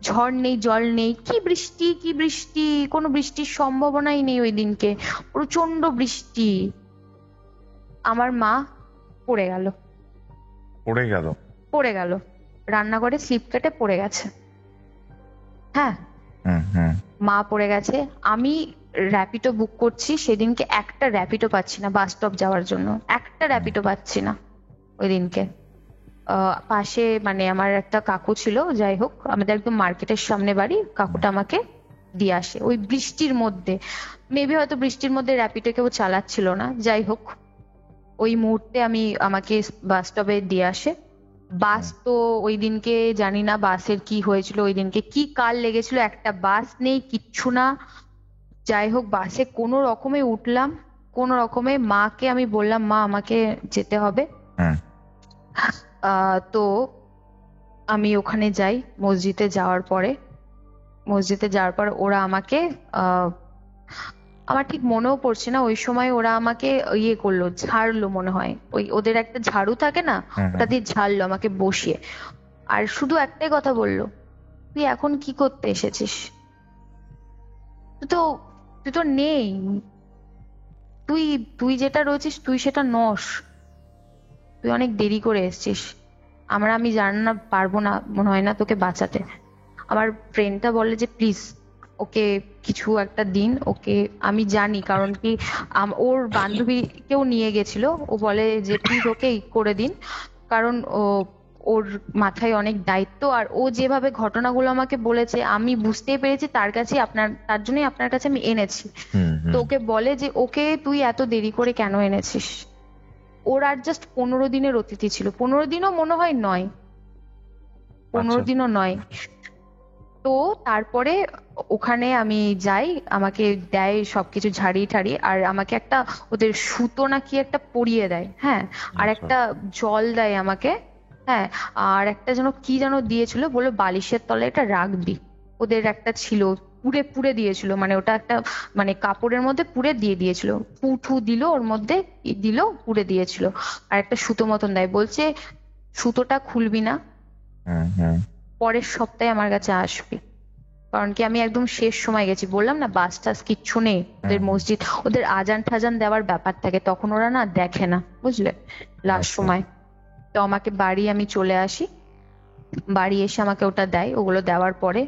ঝড় নেই জল নেই, কি বৃষ্টি কি বৃষ্টি, কোনো বৃষ্টির সম্ভাবনাই নেই ওই দিনকে, প্রচন্ড বৃষ্টি। আমার মা পড়ে গেল, পড়ে গেল? পড়ে গেল, রান্নাঘরে স্লিপ কেটে পড়ে গেছে, হ্যাঁ মা পড়ে গেছে। আমি র্যাপিডো বুক করছি সেদিনকে, একটা র্যাপিডো পাচ্ছি না বাস স্টপ যাওয়ার জন্য, একটা র্যাপিডো পাচ্ছি না ওই দিনকে। পাশে মানে আমার একটা কাকু ছিল, যাই হোক আমাদের একদম মার্কেটের সামনে বাড়ি, কাকুটা আমাকে দিয়ে আসে ওই বৃষ্টির মধ্যে, মেবি হয়তো বৃষ্টির মধ্যে র্যাপিডো কেউ চালাচ্ছিল না, যাই হোক ওই মুহূর্তে আমাকে বাস স্টপে দিয়ে আসে। বাস তো ওই দিনকে জানি না বাসের কি হয়েছিল, ওই দিনকে কি কাল লেগেছিল, একটা বাস নেই কিচ্ছু না। যাই হোক বাসে কোনো রকমে উঠলাম, কোনো রকমে মাকে আমি বললাম মা আমাকে যেতে হবে। তো আমি ওখানে যাই, মসজিদে যাওয়ার পরে ওরা আমাকে আমার ঠিক মনেও পড়ছে না, ওই সময় ওরা আমাকে ইয়ে করলো, ঝাড়লো মনে হয়, ওই ওদের একটা ঝাড়ু থাকে না, ওটা দিয়ে ঝাড়লো আমাকে বসিয়ে, আর শুধু একটাই কথা বললো, তুই এখন কি করতে এসেছিস, তুই তো নেই, তুই তুই যেটা রয়েছিস তুই সেটা নস, তুই অনেক দেরি করে এসেছিস, আমি জানি না পারবো না মনে হয় না তোকে বাঁচাতে। আমার ফ্রেন্ডটা বলে যে প্লিজ ওকে কিছু একটা দিন ওকে, আমি জানি কারণ কি ওর বান্ধবীকেও নিয়ে গেছিল, ও বলে যে প্লিজ ওকে করে দিন, কারণ ওর মাথায় অনেক দায়িত্ব, আর ও যেভাবে ঘটনাগুলো আমাকে বলেছে আমি বুঝতেই পেরেছি তার জন্যই আপনার কাছে আমি এনেছি। তো ওকে বলে যে ওকে তুই এত দেরি করে কেন এনেছিস, ওর আর জাস্ট 15 দিনের অতিথি ছিল, 15 দিনও মনে হয় নয়, 15 দিনও নয়। তো তারপরে ওখানে আমি যাই, আমাকে দেয় সবকিছু ঝাড়িয়ে ঠাড়িয়ে, আর আমাকে একটা ওদের সুতো না কি একটা পরিয়ে দেয়, হ্যাঁ, আর একটা জল দেয় আমাকে, হ্যাঁ, আর একটা যেন কি যেন দিয়েছিল, বলে বালিশের তলায় এটা রাখবি, ওদের একটা ছিল পুড়ে পুড়ে দিয়েছিল, মানে ওটা একটা মানে কাপড়ের মধ্যে পুড়ে দিয়ে দিয়েছিল, পুঠু দিল ওর মধ্যে দিল পুড়ে দিয়েছিল, আর একটা সুতো মতন দেয়, বলছে সুতোটা খুলবি না, পরের সপ্তাহে আমার কাছে আসবি, কারণ কি আমি একদম শেষ সময় গেছি, বললাম না বাস টাস কিচ্ছু নেই, ওদের মসজিদ ওদের আজান ঠাজান দেওয়ার ব্যাপার থাকে, তখন ওরা না দেখে না, বুঝলে, লাস্ট সময়। তো আমাকে বাড়ি আমি চলে আসি, বাড়ি এসে আমাকে ওটা দেয়, ওগুলো দেওয়ার পরে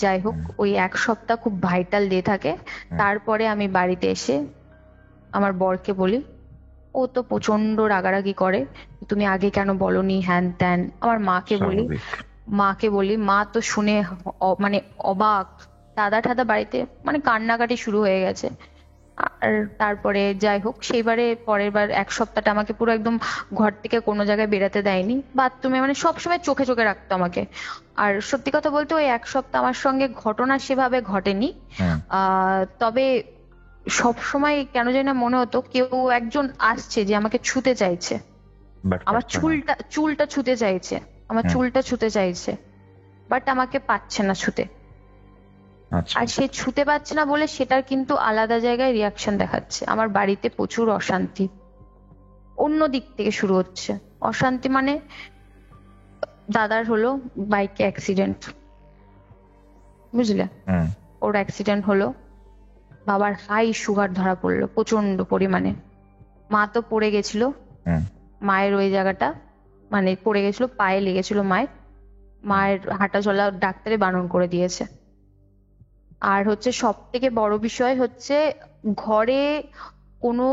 যাই হোক, ওই 1 সপ্তাহ খুব ভাইটাল ডে থাকে। তারপরে আমি বাড়িতে এসে আমার বরকে বলি, ও তো প্রচন্ড রাগারাগি করে, তুমি আগে কেন বলনি, হ্যান ত্যান। আমার মাকে বলি, মা তো শুনে মানে অবাক, দাদা ঠাদা বাড়িতে মানে কান্নাকাটি শুরু হয়ে গেছে। আর তারপরে যাই হোক, সেইবারে পরের বার 1 সপ্তাহটা আমাকে পুরো একদম ঘর থেকে কোনো জায়গায় বেরাতে দেয়নি, বাথরুমে মানে সবসময় চোখে চোখে রাখতো আমাকে। আর সত্যি কথা বলতে ওই 1 সপ্তাহ আমার সঙ্গে ঘটনা সেভাবে ঘটেনি, তবে সব সময় কেন জানি না মনে হতো কেউ একজন আসছে যে আমাকে ছুতে চাইছে, আমার চুলটা ছুতে চাইছে, আমার চুলটা ছুতে চাইছে, বাট আমাকে পাচ্ছে না ছুতে। আর সে ছুতে পারছে না বলে সেটার কিন্তু আলাদা জায়গায় রিয়াকশন দেখাচ্ছে। আমার বাড়িতে প্রচুর অশান্তি অন্য দিক থেকে শুরু হচ্ছে। অশান্তি মানে দাদার হলো বাইকে অ্যাক্সিডেন্ট, বুঝলে, ওর অ্যাক্সিডেন্ট হলো, বাবার হাই সুগার ধরা পড়লো প্রচন্ড পরিমাণে, মা তো পড়ে গেছিল, মায়ের ওই জায়গাটা মানে পড়ে গেছিল, পায়ে লেগেছিল, মায়ের হাঁটা চলা ডাক্তারে বারণ করে দিয়েছে। আর হচ্ছে সব থেকে বড় বিষয় হচ্ছে ঘরে কোনো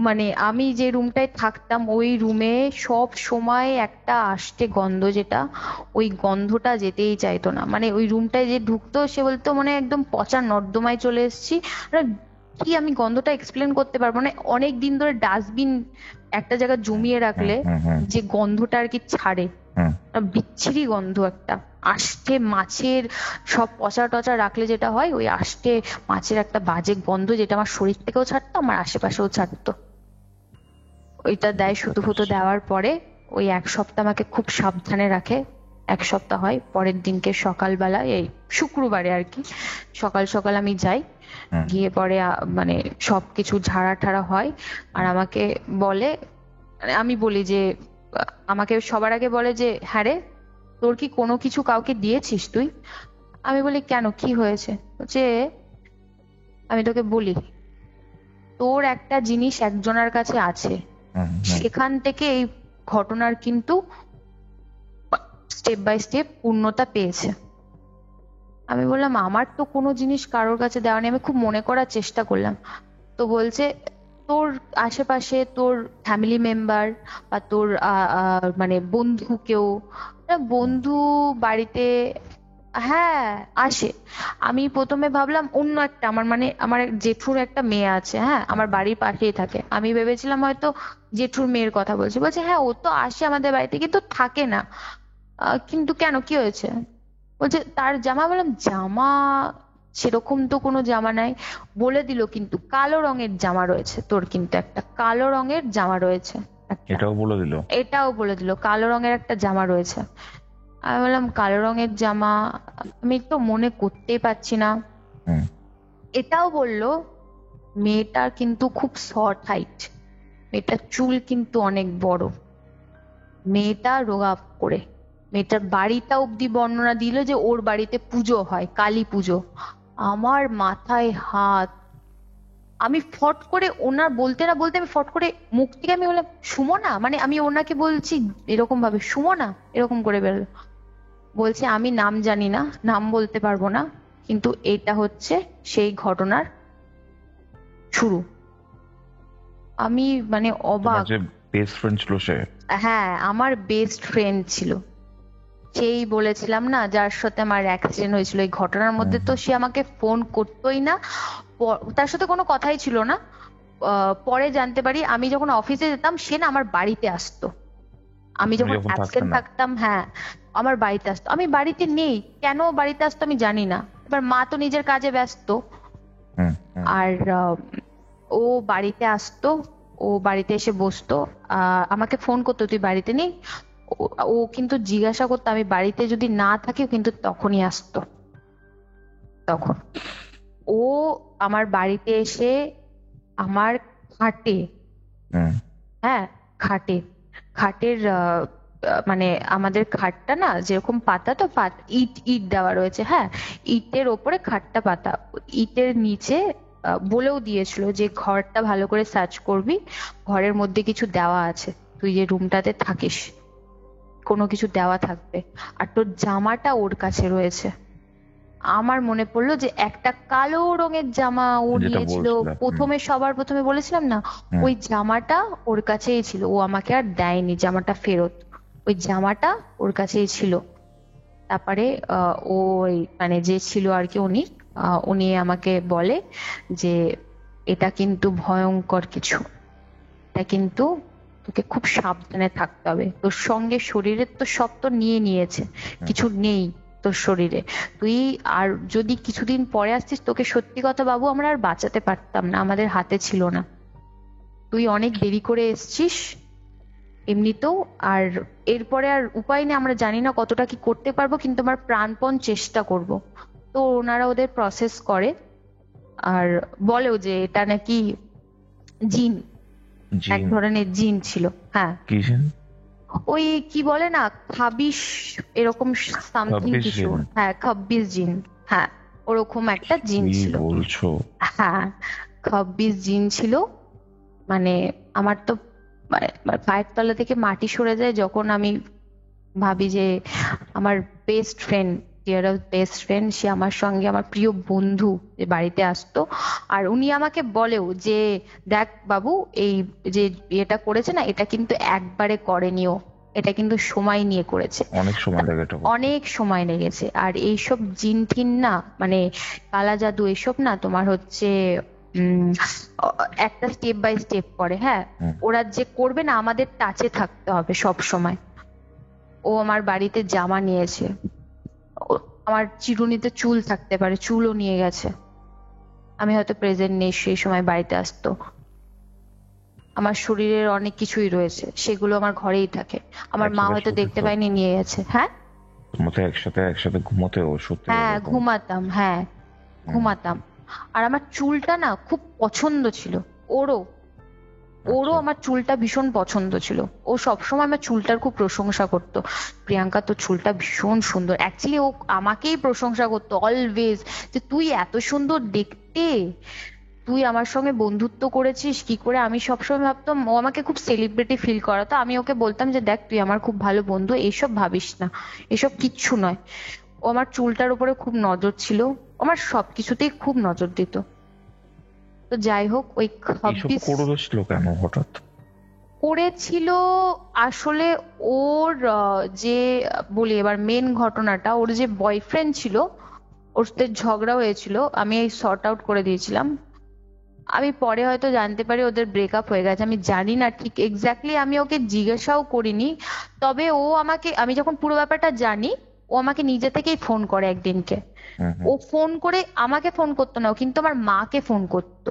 মানে আমি যে রুমটায় থাকতাম ওই রুমে সব সময় একটা আষ্টে গন্ধ, যেটা ওই গন্ধটা যেতেই চাইতো না। মানে ওই রুমটায় যে ঢুকতো সে বলতো মানে একদম পচা নর্দমায় চলে এসেছি। কি আমি গন্ধটা এক্সপ্লেন করতে পারবো না। অনেক দিন ধরে ডাস্টবিন একটা জায়গায় জমিয়ে রাখলে যে গন্ধটা আর কি ছাড়ে, বিচ্ছিরি গন্ধ একটা, আষ্টে মাছের সব পচা টচা রাখলে যেটা হয়, ওই আষ্টে মাছের একটা বাজে গন্ধ, যেটা আমার শরীর থেকেও ছাড়তো, আমার আশেপাশেও ছাড়তো। ওইটা দেয়, সুতো ফুতো দেওয়ার পরে ওই 1 সপ্তাহ আমাকে খুব সাবধানে রাখে। 1 সপ্তাহ হয়, পরের দিনকে সকালবেলা, এই শুক্রবারে আর কি, সকাল সকাল আমি যাই, গিয়ে পরে মানে সবকিছু ঝাড়া ঠাড়া হয়। আর আমাকে বলে, আমি বলি যে, আমাকে সবার আগে বলে যে, হ্যাঁ রে, তোর কি কোনো কিছু কাউকে দিয়েছিস তুই? আমি বলি কেন, কি হয়েছে? যে আমি তোকে বলি, তোর একটা জিনিস একজনের কাছে আছে, সেখান থেকে এই ঘটনার কিন্তু স্টেপ বাই স্টেপ পূর্ণতা পেয়েছে। আমি বললাম আমার তো কোনো জিনিস কারোর কাছে দেওয়া নেই। আমি খুব মনে করার চেষ্টা করলাম, তো বলছে তোর আশেপাশে তোর ফ্যামিলি মেম্বার বা তোর মানে বন্ধু কেউ, বন্ধু বাড়িতে হ্যাঁ আসে। আমি প্রথমে ভাবলাম অন্য একটা, আমার মানে আমার জেঠুর একটা মেয়ে আছে, হ্যাঁ আমার বাড়ির পাশেই থাকে, আমি ভেবেছিলাম হয়তো জেঠুর মেয়ের কথা বলছে। বলছে হ্যাঁ ও তো আসে আমাদের বাড়িতে কিন্তু থাকে না। কিন্তু কেন, কি হয়েছে? বলছে তার জামা। বললাম জামা, সেরকম তো কোনো জামা নাই। বলে দিল কিন্তু কালো রঙের জামা রয়েছে, তোর কিন্তু একটা কালো রঙের জামা রয়েছে। এটাও বলে দিল কালো রঙের একটা জামা রয়েছে। আমি বললাম কালো রঙের জামা, আমি তো মনে করতেই পারছি না। এটাও বললো মেয়েটার কিন্তু খুব শর্ট হাইট, মেয়েটার চুল কিন্তু অনেক বড়, মেয়েটা রোগা করে, মেয়েটার বাড়িটা অব্দি বর্ণনা দিল যে ওর বাড়িতে পুজো হয়, কালী পুজো। আমার মাথায় হাত, আমি ফট করে ওনার বলতে না বলতে আমি ফট করে মুখ থেকে আমি বললাম সুমনা, মানে আমি ওনাকে বলছি এরকম ভাবে, সুমনা এরকম করে বেরোলো। বলছে আমি নাম জানি না, নাম বলতে পারবো না, কিন্তু এটা হচ্ছে সেই ঘটনার শুরু। আমি মানে অবাক। বেস্ট ফ্রেন্ড ছিল সে? হ্যাঁ আমার বেস্ট ফ্রেন্ড ছিল, সেই বলেছিলাম না যার সাথে আমার অ্যাক্সিডেন্ট হয়েছিল। এই ঘটনার মধ্যে তো সে আমাকে ফোন করতোই না, তার সাথে কোনো কথাই ছিল না। পরে জানতে পারি আমি যখন অফিসে যেতাম সে না আমার বাড়িতে আসতো, আমি যখন অ্যাবসেন্ট থাকতাম, হ্যাঁ আমার বাড়িতে আসতো। আমি বাড়িতে নেই, কেন বাড়িতে আসতো আমি জানি না। এবার মা তো নিজের কাজে ব্যস্ত, আর ও বাড়িতে আসতো, ও বাড়িতে এসে বসতো, আমাকে ফোন করতো তুই বাড়িতে নেই। ও কিন্তু জিজ্ঞাসা করতো আমি বাড়িতে যদি না থাকি, কিন্তু তখনই আসতো। তখন ও আমার বাড়িতে এসে আমার খাটে, হ্যাঁ খাটের মানে আমাদের খাটটা না যেরকম পাতা, তো ইট দেওয়া রয়েছে, হ্যাঁ ইটের ওপরে খাটটা পাতা, ইটের নিচে বলেও দিয়েছিল যে ঘরটা ভালো করে সার্চ করবি, ঘরের মধ্যে কিছু দেওয়া আছে, তুই যে রুমটাতে থাকিস কোনো কিছু দেওয়া থাকবে, আর তোর জামাটা ওর কাছে রয়েছে। আমার মনে পড়লো যে একটা কালো রঙের জামা ও নিয়েছিল প্রথমে, সবার প্রথমে বলেছিলাম না, ওই জামাটা ওর কাছেই ছিল, ও আমাকে আর দেয়নি জামাটা ফেরত, ওই জামাটা ওর কাছেই ছিল। তারপরে ওই মানে যে ছিল আর কি উনি আমাকে বলে যে এটা কিন্তু ভয়ঙ্কর কিছু, এটা কিন্তু তোকে খুব সাবধানে থাকতে হবে, তোর সঙ্গে শরীরের তো সব তো নিয়েছে, কিছু নেই তোর শরীরে, তুই আর যদি কিছুদিন পরে আসতিস তোকে সত্যি কথা বাবু আমরা আর বাঁচাতে পারতাম না, আমাদের হাতে ছিল না, তুই অনেক দেরি করে এসছিস এমনিতেও, আর এরপরে আর উপায় নেই, আমরা জানি না কতটা কি করতে পারবো, কিন্তু আমার প্রাণপণ চেষ্টা করব। তো ওনারা ওদের প্রসেস করে আর বলেও যে এটা নাকি জিন, এক ধরনের জিন ছিল। হ্যাঁ, ওই কি বলে না খাবিশ এরকম সামথিং কিছু, হ্যাঁ খাব্বিশ জিন, হ্যাঁ ওরকম একটা জিন ছিল। বলছো? হ্যাঁ খাব্বিশ জিন ছিল, মানে আমার তো পায়ের তলা থেকে মাটি সরে যায় যখন আমি ভাবি যে আমার বেস্ট ফ্রেন্ড, বেস্ট ফ্রেন্ড, সে আমার সঙ্গে আমার প্রিয় বন্ধু যে বাড়িতে আসতো, আর উনি আমাকে বলেও যে দেখ বাবু এই যে এটা করেছে না এটা কিন্তু একবারে করেনিও, এটা কিন্তু সময় নিয়ে করেছে, অনেক সময় লেগেছে। আর এইসব জিন টিন না মানে কালা জাদু এসব না তোমার হচ্ছে একটা স্টেপ বাই স্টেপ করে। হ্যাঁ, ওরা যে করবে না আমাদের টাচে থাকতে হবে সব সময়। ও আমার বাড়িতে জামা নিয়েছে, আমার চিরুনিতে চুল থাকতে পারে, চুলও নিয়ে গেছে, আমি হয়তো প্রেজেন্ট নেই সেই সময় বাড়িতে আসতো, আমার শরীরের অনেক কিছুই রয়েছে সেগুলো আমার ঘরেই থাকে, আমার মা হয়তো দেখতে পায়নি নিয়ে গেছে। হ্যাঁ একসাথে ঘুমোতেও? হ্যাঁ ঘুমাতাম, হ্যাঁ ঘুমাতাম। আর আমার চুলটা না খুব পছন্দ ছিল ওরও আমার চুলটা ভীষণ পছন্দ ছিল, ও সবসময় আমার চুলটার খুব প্রশংসা করতো, প্রিয়াঙ্কা তোর চুলটা ভীষণ সুন্দর, অ্যাকচুয়ালি ও আমাকেই প্রশংসা করতো অলওয়েজ, যে তুই এত সুন্দর দেখতে, তুই আমার সঙ্গে বন্ধুত্ব করেছিস কি করে। আমি সবসময় ভাবতাম, ও আমাকে খুব সেলিব্রিটি ফিল করাতো, আমি ওকে বলতাম যে দেখ তুই আমার খুব ভালো বন্ধু, এইসব ভাবিস না, এসব কিচ্ছু নয়। ও আমার চুলটার উপরে খুব নজর ছিল, আমার সবকিছুতেই খুব নজর দিত। তো যাই হোক, ওই কেন হঠাৎ করেছিল আসলে ওর যে বলি এবার মেন ঘটনাটা, ওর যে বয়ফ্রেন্ড ছিল ওর সাথে ঝগড়া হয়েছিল, আমি এই সর্ট আউট করে দিয়েছিলাম। আমি পরে হয়তো জানতে পারি ওদের ব্রেকআপ হয়ে গেছে, আমি জানি না ঠিক এক্স্যাক্টলি, আমি ওকে জিজ্ঞাসাও করিনি। তবে ও আমাকে, আমি যখন পুরো ব্যাপারটা জানি, ও আমাকে নিজে থেকেই ফোন করে একদিনকে, ও ফোন করে আমাকে ফোন করতো না, কিন্তু আমার মাকে ফোন করতো,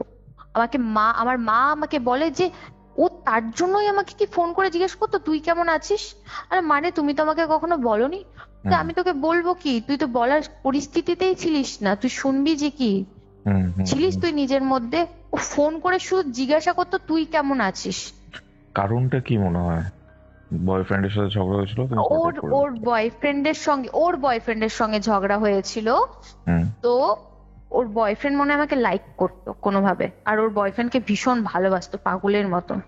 আমার মা আমাকে বলে যে ও তার জন্যই আমাকে কি ফোন করে জিজ্ঞেস করতো তুই কেমন আছিস। আরে মানে তুমি তো আমাকে কখনো বলোনি, আমি তোকে বলবো কি, তুই তো বলার পরিস্থিতিতেই ছিলিস না, তুই শুনবি যে কি ছিলিস তুই নিজের মধ্যে। ও ফোন করে শুধু জিজ্ঞাসা করতো তুই কেমন আছিস। কারণটা কি মনে হয়? বয়ফ্রেন্ডের সাথে ঝগড়া হয়েছিল? ওর বয়ফ্রেন্ডের সঙ্গে ঝগড়া হয়েছিল, তো ওর বয়ফ্রেন্ড মনে আমাকে লাইক করতো কোনোভাবে, আর ওর বয়ফ্রেন্ডকে ভীষণ ভালোবাসতো পাগলের মতন,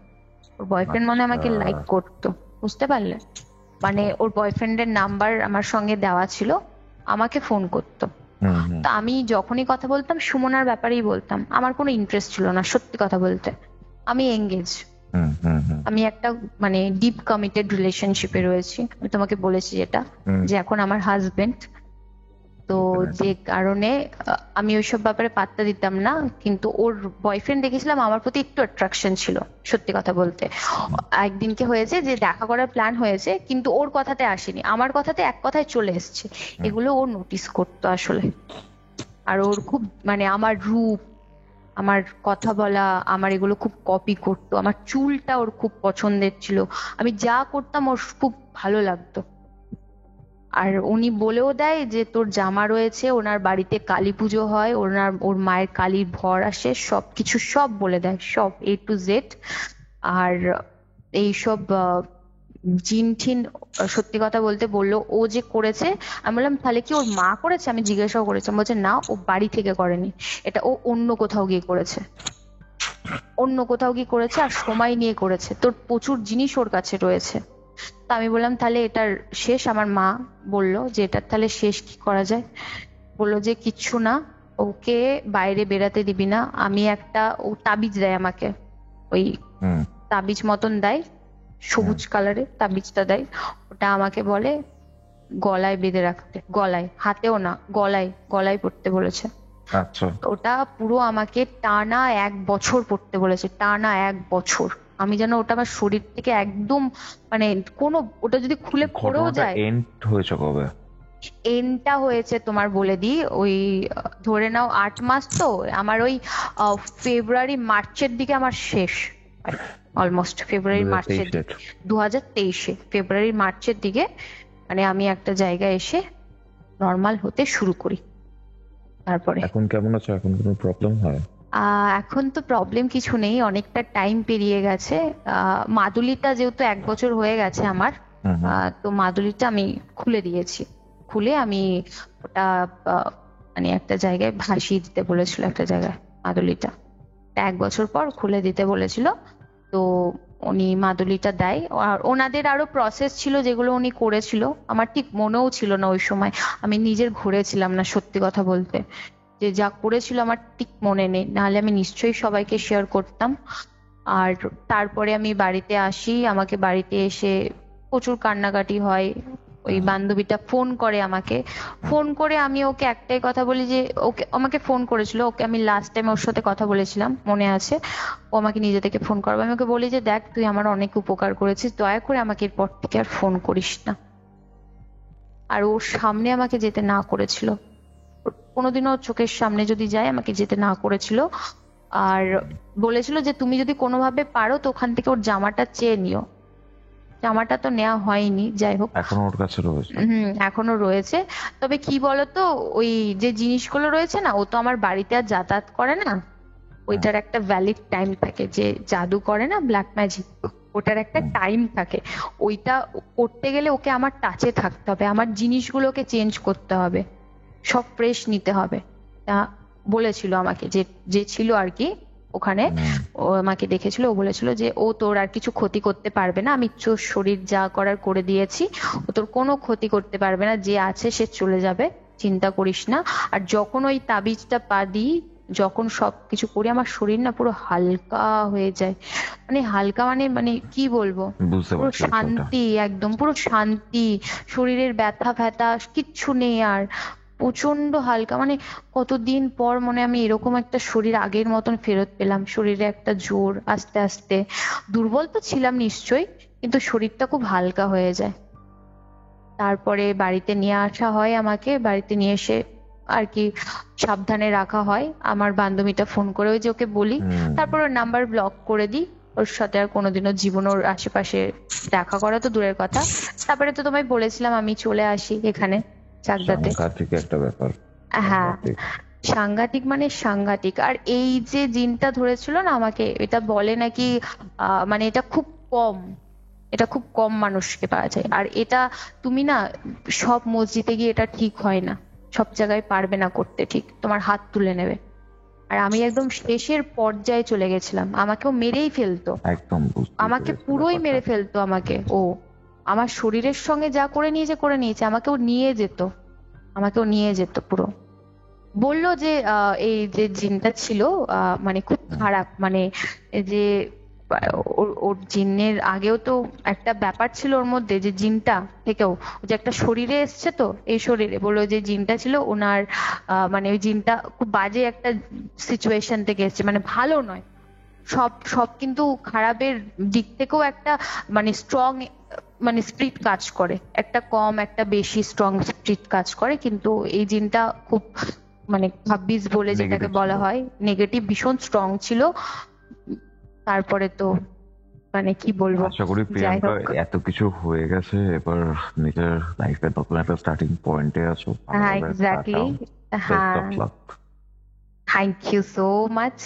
ওর বয়ফ্রেন্ড মনে আমাকে লাইক করতো, বুঝতে পারলে? মানে ওর বয়ফ্রেন্ডের নাম্বার আমার সঙ্গে দেওয়া ছিল, আমাকে ফোন করতো। তা আমি যখনই কথা বলতাম সুমনার ব্যাপারেই বলতাম, আমার কোনো ইন্টারেস্ট ছিল না সত্যি কথা বলতে, আমি এঙ্গেজ, আমি একটা মানে ডিপ কমিটেড রিলেশনশিপে রয়েছি, আমি তোমাকে বলেছি যেটা, যে এখন আমার হাজবেন্ড। তো যে কারণে আমি ওইসব ব্যাপারে পাত্তা দিতাম না, কিন্তু ওর বয়ফ্রেন্ড দেখেছিলাম আমার প্রতি একটু অ্যাট্রাকশন ছিল সত্যি কথা বলতে। একদিনকে হয়েছে যে দেখা করার প্ল্যান হয়েছে, কিন্তু ওর কথাতে আসেনি, আমার কথাতে এক কথায় চলে এসছে, এগুলো ও নোটিস করতো আসলে। আর ওর খুব মানে আমার রূপ, আমার কথা বলা, আমার এগুলো খুব কপি করতো, আমার চুলটা ওর খুব পছন্দের ছিল, আমি যা করতাম ওর খুব ভালো লাগতো। আর উনি বলেও দেয় যে তোর জামা রয়েছে, ওনার বাড়িতে কালী পুজো হয়, ওর মায়ের কালীর ভর আসে, সবকিছু সব বলে দেয়, সব A to Z। আর এইসব জিন ঠিন সত্যি কথা বলতে বললো ও যে করেছে, আমি বললাম তাহলে কি ওর মা করেছে, আমি জিজ্ঞাসাও করেছিলাম, বলছে না ও বাড়ি থেকে করেনি, এটা ও অন্য কোথাও গিয়ে করেছে, অন্য কোথাও গিয়ে করেছে, আর সময় নিয়ে করেছে, তোর প্রচুর জিনিস ওর কাছে রয়েছে। তা আমি বললাম তাহলে এটার শেষ, আমার মা বললো যে এটার তাহলে শেষ কি করা যায়। বললো যে কিচ্ছু না, ওকে বাইরে বেরাতে দিবি না। আমি একটা, ও তাবিজ দেয় আমাকে, ওই তাবিজ মতন দেয়, সবুজ কালারের তাবিজটা দেয়, ওটা আমাকে বলে গলায় বেঁধে রাখতে, গলায়, হাতেও না, গলায়, গলায় পড়তে বলেছে। আচ্ছা, ওটা পুরো আমাকে টানা 1 বছর পড়তে বলেছে, টানা 1 বছর। আমি যেন ওটা আমার শরীর থেকে একদম মানে কোনো, ওটা যদি খুলে পড়েও যায়। এন্ড হয়েছে কবে? এন্ডটা হয়েছে তোমার বলে দিই, ওই ধরে নাও 8 মাস, তো আমার ওই ফেব্রুয়ারি মার্চের দিকে আমার শেষ, অলমোস্ট ফেব্রুয়ারি মার্চের দিকে, 2023 ফেব্রুয়ারি মার্চের দিকে মানে আমি একটা জায়গায় এসে নর্মাল হতে শুরু করি। তারপরে এখন কেমন আছো? এখন কোনো প্রবলেম হয়? এখন তো প্রবলেম কিছু নেই, অনেকটা টাইম পেরিয়ে গেছে। মাদুলিটা যেহেতু 1 বছর হয়ে গেছে আমার, তো মাদুলিটা আমি খুলে দিয়েছি। খুলে আমি ওটা মানে একটা জায়গায় ভাসিয়ে দিতে বলেছিল, একটা জায়গায় মাদুলিটা 1 বছর পর খুলে দিতে বলেছিল। তো উনি মাদুলিটা দেয়, আর ওনাদের আরো প্রসেস ছিল যেগুলো উনি করেছিল, আমার ঠিক মনেও ছিল না ওই সময়, আমি নিজের ঘুরে ছিলাম না সত্যি কথা বলতে, যে যা করেছিল আমার ঠিক মনে নেই, নাহলে আমি নিশ্চয়ই সবাইকে শেয়ার করতাম। আর তারপরে আমি বাড়িতে আসি, আমাকে বাড়িতে এসে প্রচুর কান্নাকাটি হয়। ওই বান্ধবীটা ফোন করে আমাকে, ফোন করে আমি ওকে একটাই কথা বলি যে, ওকে আমাকে ফোন করেছিল, ওকে আমি লাস্ট টাইম ওর সাথে কথা বলেছিলাম মনে আছে, ও আমাকে নিজে থেকে ফোন করবে, আমি ওকে বলি যে দেখ তুই আমার অনেক উপকার করেছিস, দয়া করে আমাকে এরপর থেকে আর ফোন করিস না। আর ওর সামনে আমাকে যেতে না করেছিল, কোনোদিনও চোখের সামনে যদি যায় আমাকে যেতে না করেছিল। আর বলেছিল যে তুমি যদি কোনোভাবে পারো তো ওখান থেকে ওর জামাটা চেয়ে নিও। জামাটা তো নেওয়া হয়নি, যাই হোক এখনো ওর কাছে রয়েছে। এখনো রয়েছে। তবে কি বলতো, ওই যে জিনিসগুলো রয়েছে না, ও তো আমার বাড়িতে আর যাতায়াত করে না, ওইটার একটা ভ্যালিড টাইম থাকে, যে জাদু করে না ব্ল্যাক ম্যাজিক, ওটার একটা টাইম থাকে, ওইটা করতে গেলে ওকে আমার টাচে থাকতে হবে, আমার জিনিসগুলোকে চেঞ্জ করতে হবে, সব ফ্রেশ নিতে হবে। তা বলেছিল আমাকে, যে ছিল আর কি ওখানে, ও আমাকে দেখেছিল, ও বলেছিল যে ও তোর আর কিছু ক্ষতি করতে পারবে না, আমি তোর শরীর যা করার করে দিয়েছি, ও তোর কোনো ক্ষতি করতে পারবে না, যে আছে সে চলে যাবে, চিন্তা করিস না। আর যখন ওই তাবিজটা পা দিই, যখন সবকিছু করি, আমার শরীর না পুরো হালকা হয়ে যায়, মানে হালকা মানে মানে কি বলবো, পুরো শান্তি, একদম পুরো শান্তি, শরীরের ব্যথা ফ্যাথা কিচ্ছু নেই আর, প্রচন্ড হালকা, মানে কতদিন পর মনে আমি এরকম একটা শরীর আগের মতন ফেরত পেলাম, শরীরে একটা জোর, আস্তে আস্তে, দুর্বল তো ছিলাম নিশ্চয়ই, কিন্তু শরীরটা খুব হালকা হয়ে যায়। তারপরে বাড়িতে নিয়ে আসা হয়, আমাকে বাড়িতে নিয়ে এসে আর কি সাবধানে রাখা হয়, আমার বান্ধবীটা ফোন করে ওই যে ওকে বলি, তারপর ওর নাম্বার ব্লক করে দিই, ওর সাথে আর কোনোদিনও জীবন ওর আশেপাশে দেখা করা তো দূরের কথা। তারপরে তো তোমায় বলেছিলাম আমি চলে আসি এখানে চাকদাতে। একটা ব্যাপার, হ্যাঁ সাংঘাতিক, মানে সাংঘাতিক। আর এই যে জিনটা ধরেছিল না আমাকে, এটা বলে নাকি মানে এটা খুব কম, এটা খুব কম মানুষকে পাওয়া যায়, আর এটা তুমি না সব মসজিদে গিয়ে এটা ঠিক হয় না, সব জায়গায় পারবে না করতে, ঠিক তোমার হাত তুলে নেবে। আর আমি একদম শেষের পর্যায়ে চলে গেছিলাম, আমাকেও মেরেই ফেলতো, একদম আমাকে পুরোই মেরে ফেলতো, আমাকে ও আমার শরীরের সঙ্গে যা করে নিয়েছে, আমাকেও নিয়ে যেত পুরো। বললো যে এই যে জিনটা ছিল মানে খুব খারাপ, মানে যে ওর জিনের আগেও তো একটা ব্যাপার ছিল ওর মধ্যে, যে জিনটা থেকেও যে একটা শরীরে এসছে, তো এই শরীরে বললো যে জিনটা ছিল ওনার মানে ওই জিনটা খুব বাজে একটা সিচুয়েশন থেকে এসছে, মানে ভালো নয়, সব কিন্তু খারাপের দিক থেকেও একটা মানে স্ট্রং মানে স্পিরিট কাজ করে, একটা কম একটা বেশি স্ট্রং স্পিরিট কাজ করে, কিন্তু এই জিনটা খুব মানে ভাব্বিস বলে যেটাকে বলা হয়, নেগেটিভ, ভীষণ স্ট্রং ছিল। তারপরে তো মানে কি বলবো, আশা করি প্রিয়াঙ্কা এত কিছু হয়ে গেছে, এবার নিজের লাইফে নতুন একটা স্টার্টিং পয়েন্টে আছো। হ্যাঁ এক্স্যাক্টলি, হ্যাঁ থ্যাংক ইউ সো মাচ।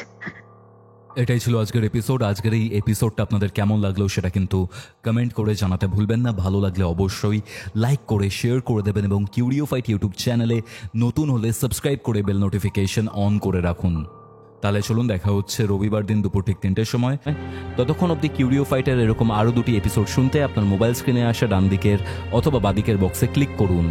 এটাই ছিল আজকের এপিসোড। আজকের এই এপিসোডটা আপনাদের কেমন লাগলো সেটা কিন্তু কমেন্ট করে জানাতে ভুলবেন না। ভালো লাগলে অবশ্যই লাইক করে শেয়ার করে দেবেন, এবং কিউরিওফাইট ইউটিউব চ্যানেলে নতুন হলে সাবস্ক্রাইব করে বেল নোটিফিকেশন অন করে রাখুন। তাহলে চলুন দেখা হচ্ছে রবিবার দিন দুপুর ঠিক 3টের সময়। ততক্ষণ অবধি কিউরিওফাইটের এরকম আরও 2টি এপিসোড শুনতে আপনার মোবাইল স্ক্রিনে আসা ডান দিকের অথবা বাদিকের বক্সে ক্লিক করুন।